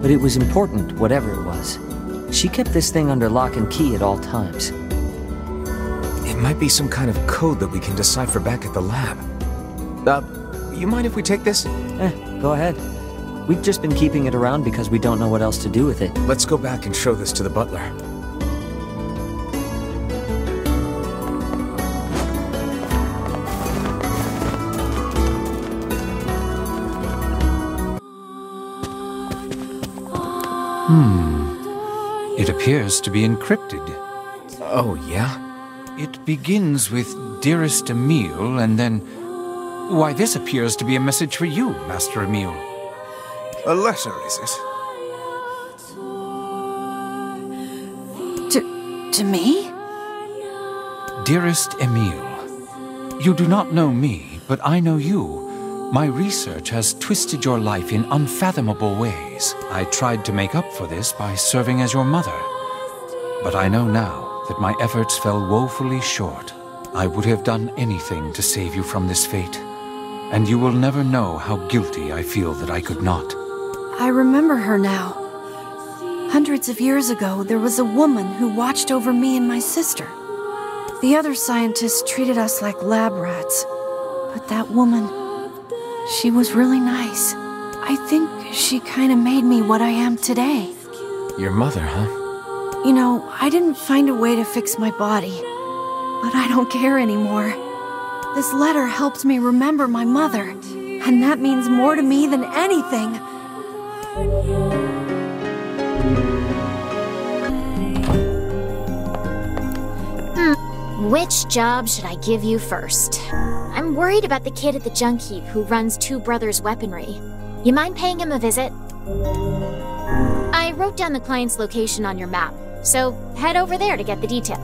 But it was important, whatever it was. She kept this thing under lock and key at all times. It might be some kind of code that we can decipher back at the lab. You mind if we take this? Go ahead. We've just been keeping it around because we don't know what else to do with it. Let's go back and show this to the butler. It appears to be encrypted. Oh, yeah? It begins with Dearest Emil, and then... Why, this appears to be a message for you, Master Emil. A letter, is it? To me? Dearest Emil, you do not know me, but I know you. My research has twisted your life in unfathomable ways. I tried to make up for this by serving as your mother. But I know now that my efforts fell woefully short. I would have done anything to save you from this fate. And you will never know how guilty I feel that I could not. I remember her now. Hundreds of years ago, there was a woman who watched over me and my sister. The other scientists treated us like lab rats. But that woman, she was really nice. I think she kind of made me what I am today. Your mother, huh? You know, I didn't find a way to fix my body. But I don't care anymore. This letter helped me remember my mother. And that means more to me than anything. Which job should I give you first? I'm worried about the kid at the junk heap who runs Two Brothers Weaponry. You mind paying him a visit? I wrote down the client's location on your map, so head over there to get the detail.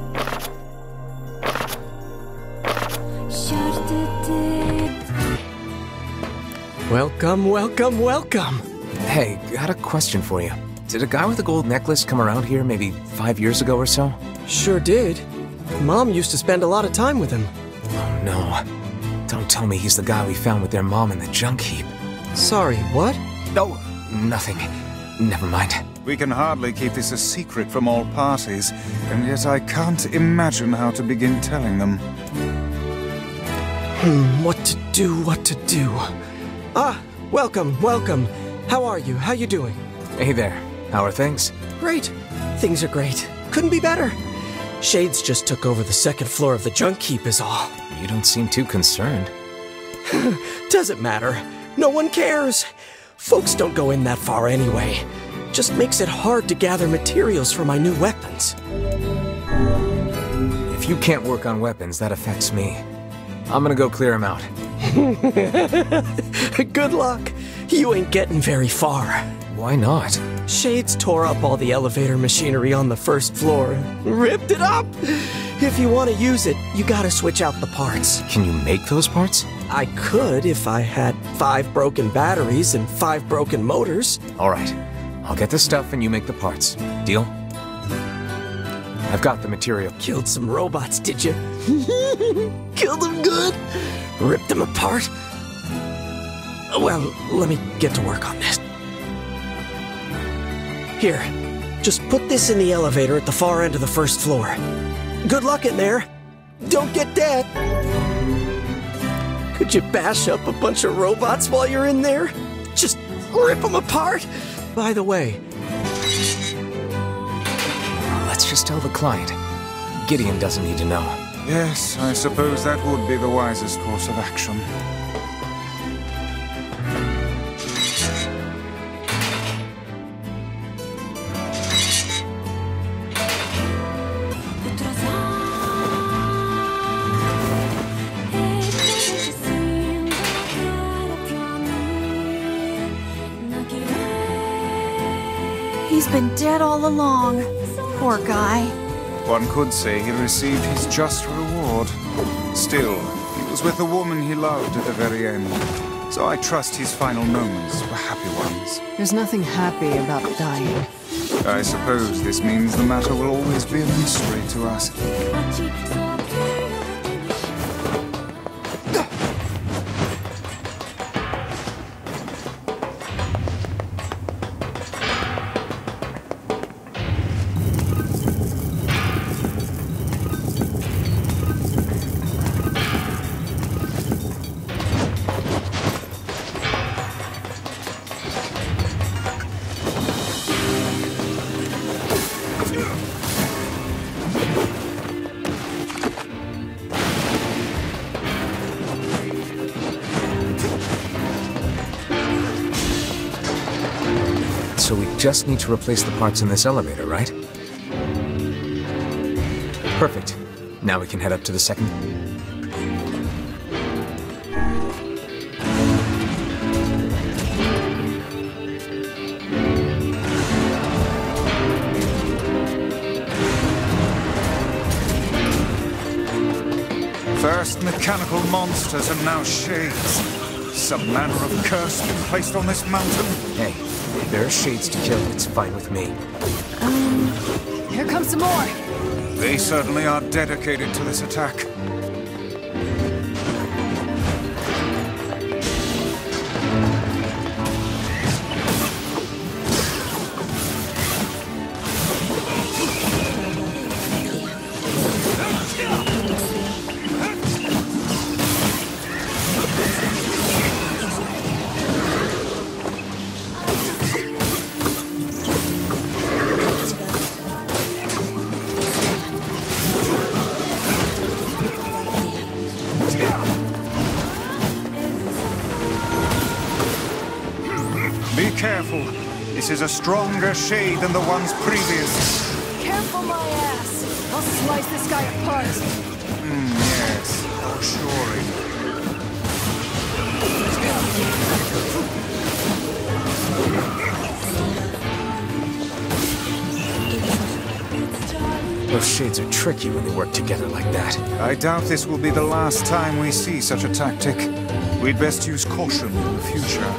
Welcome, welcome, welcome! Hey, got a question for you. Did a guy with a gold necklace come around here maybe 5 years ago or so? Sure did. Mom used to spend a lot of time with him. Oh no. Don't tell me he's the guy we found with their mom in the junk heap. Sorry, what? No, nothing. Never mind. We can hardly keep this a secret from all parties, and yet I can't imagine how to begin telling them. What to do, what to do. Ah, welcome, welcome. How are you? How you doing? Hey there. How are things? Great. Things are great. Couldn't be better. Shades just took over the second floor of the junk heap is all. You don't seem too concerned. Doesn't matter. No one cares. Folks don't go in that far anyway. Just makes it hard to gather materials for my new weapons. If you can't work on weapons, that affects me. I'm gonna go clear them out. Good luck. You ain't getting very far. Why not? Shades tore up all the elevator machinery on the first floor. Ripped it up! If you want to use it, you gotta switch out the parts. Can you make those parts? I could if I had 5 broken batteries and 5 broken motors. Alright. I'll get the stuff and you make the parts. Deal? I've got the material. Killed some robots, did you? Killed them good? Ripped them apart? Well, let me get to work on this. Here, just put this in the elevator at the far end of the first floor. Good luck in there. Don't get dead. Could you bash up a bunch of robots while you're in there? Just rip them apart? By the way... Let's just tell the client. Gideon doesn't need to know. Yes, I suppose that would be the wisest course of action. He's been dead all along. Poor guy. One could say he received his just reward. Still, he was with the woman he loved at the very end. So I trust his final moments were happy ones. There's nothing happy about dying. I suppose this means the matter will always be a mystery to us. So we just need to replace the parts in this elevator, right? Perfect. Now we can head up to the second... First mechanical monsters and now shades. Some manner of curse been placed on this mountain. Hey, if there are shades to kill, it's fine with me. Here comes some more. They certainly are dedicated to this attack. Be careful. This is a stronger shade than the ones previous. Careful, my ass. I'll slice this guy apart. Yes. Assuring. Those shades are tricky when they work together like that. I doubt this will be the last time we see such a tactic. We'd best use caution in the future.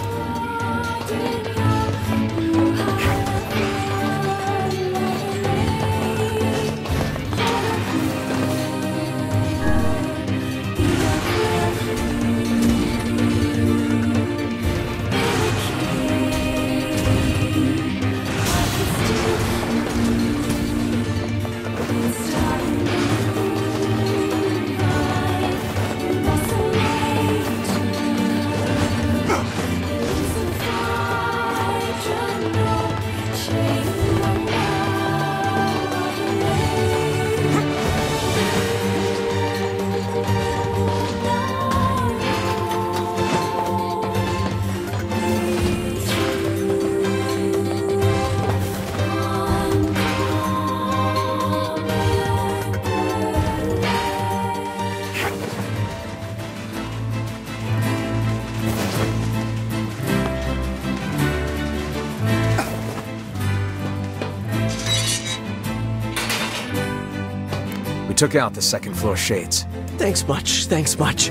took out the second-floor shades. Thanks much.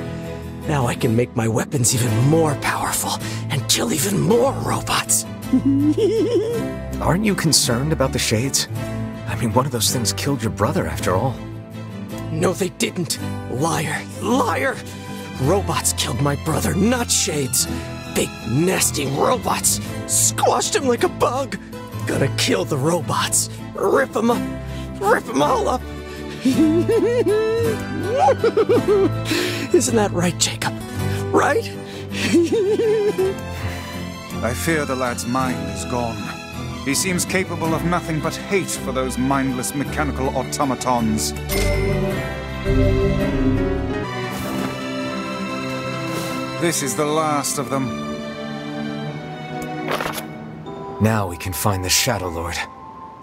Now I can make my weapons even more powerful and kill even more robots. Aren't you concerned about the shades? I mean, one of those things killed your brother, after all. No, they didn't. Liar! Robots killed my brother, not shades. Big, nasty robots. Squashed him like a bug. Gotta kill the robots. Rip them up. Rip them all up. Isn't that right, Jacob? Right? I fear the lad's mind is gone. He seems capable of nothing but hate for those mindless mechanical automatons. This is the last of them. Now we can find the Shadow Lord.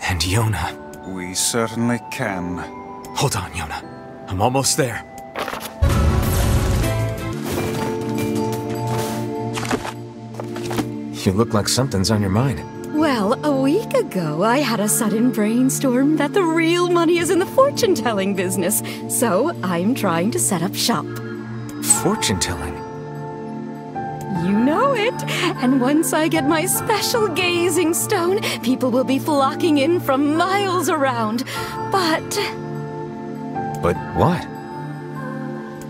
And Yona. We certainly can. Hold on, Yona. I'm almost there. You look like something's on your mind. Well, a week ago, I had a sudden brainstorm that the real money is in the fortune-telling business, so I'm trying to set up shop. Fortune-telling? You know it. And once I get my special gazing stone, people will be flocking in from miles around. But what?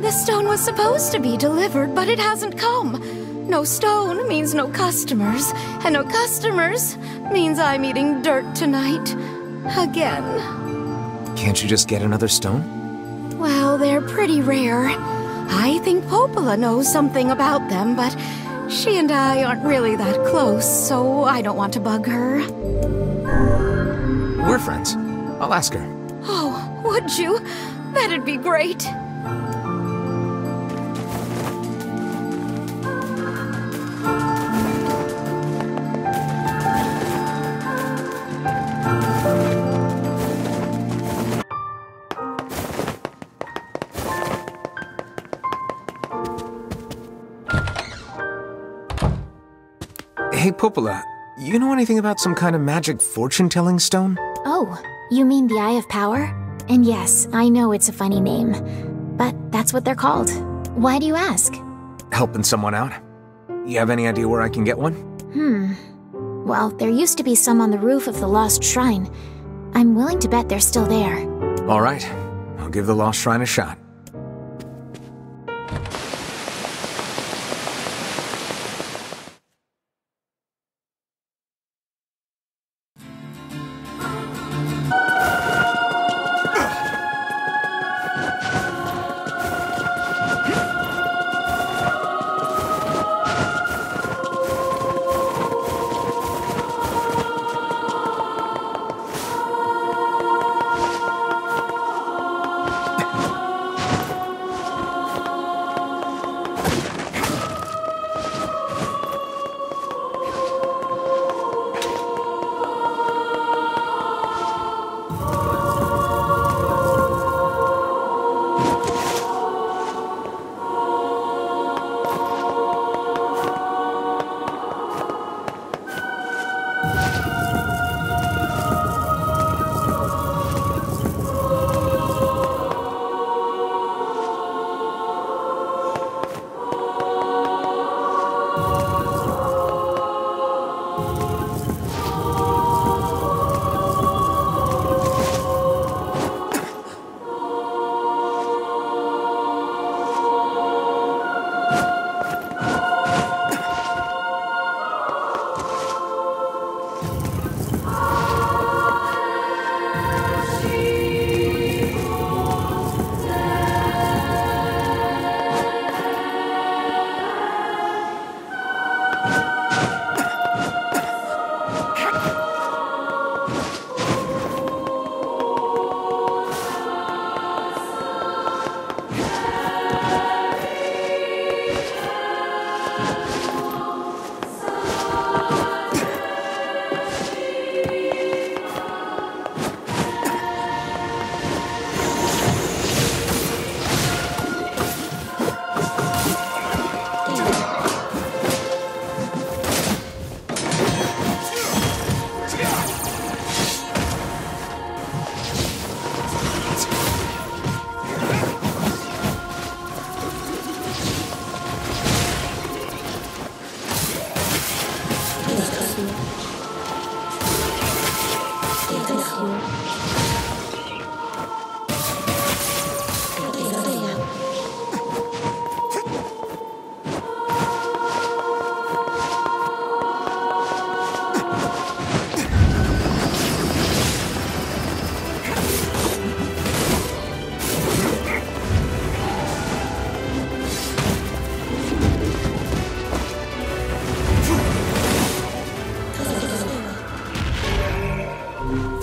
the stone was supposed to be delivered, but it hasn't come. No stone means no customers, and no customers means I'm eating dirt tonight. Again. Can't you just get another stone? Well, they're pretty rare. I think Popola knows something about them, but she and I aren't really that close, so I don't want to bug her. We're friends. I'll ask her. Oh, would you? That'd be great. Hey, Popola, you know anything about some kind of magic fortune-telling stone? Oh, you mean the Eye of Power? And yes, I know it's a funny name, but that's what they're called. Why do you ask? Helping someone out. You have any idea where I can get one? Well, there used to be some on the roof of the Lost Shrine. I'm willing to bet they're still there. All right. I'll give the Lost Shrine a shot.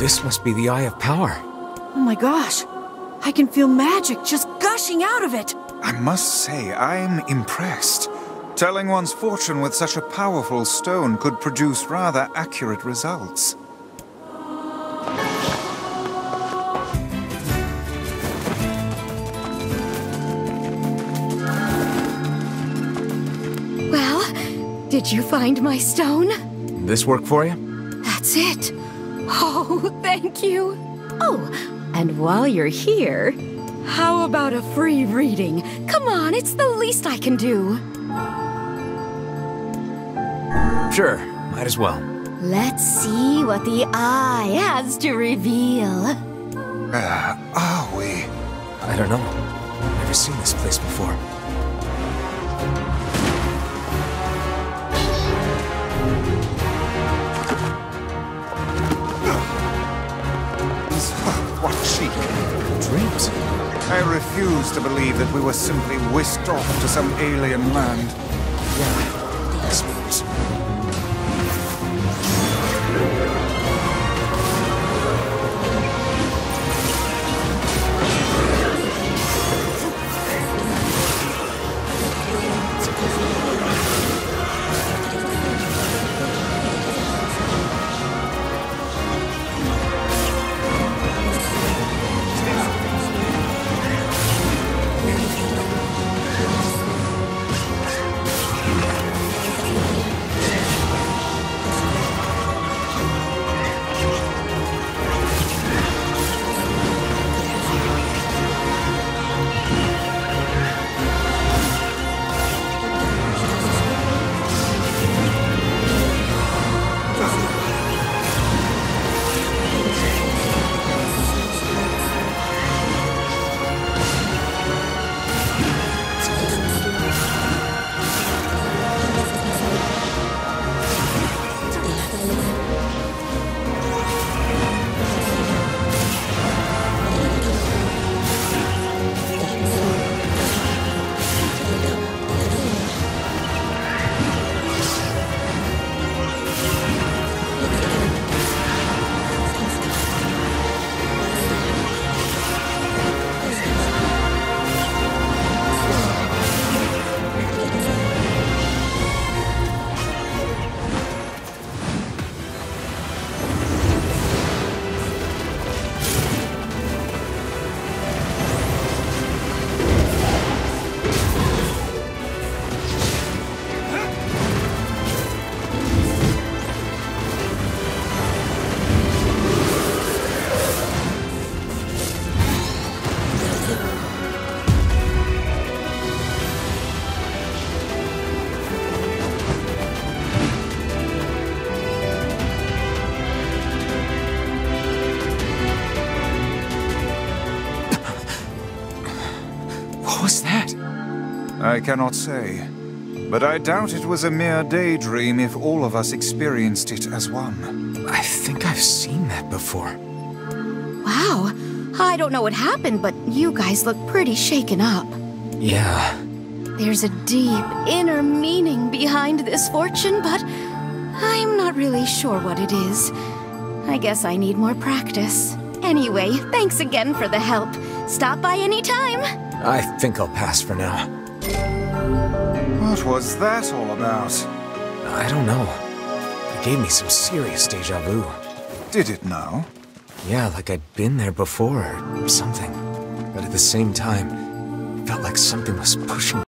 This must be the Eye of Power. Oh my gosh. I can feel magic just gushing out of it. I must say, I'm impressed. Telling one's fortune with such a powerful stone could produce rather accurate results. Well, did you find my stone? This work for you? That's it. Oh, thank you. Oh, and while you're here, how about a free reading? Come on, it's the least I can do. Sure, might as well. Let's see what the eye has to reveal. Are we? I don't know. Never seen this place before. What cheek. Dreams. I refuse to believe that we were simply whisked off to some alien land. Yeah, I suppose. What was that? I cannot say, but I doubt it was a mere daydream if all of us experienced it as one. I think I've seen that before. Wow, I don't know what happened, but you guys look pretty shaken up. Yeah. There's a deep inner meaning behind this fortune, but I'm not really sure what it is. I guess I need more practice. Anyway, thanks again for the help. Stop by anytime. I think I'll pass for now. What was that all about? I don't know. It gave me some serious deja vu. Did it now? Yeah, like I'd been there before or something. But at the same time, it felt like something was pushing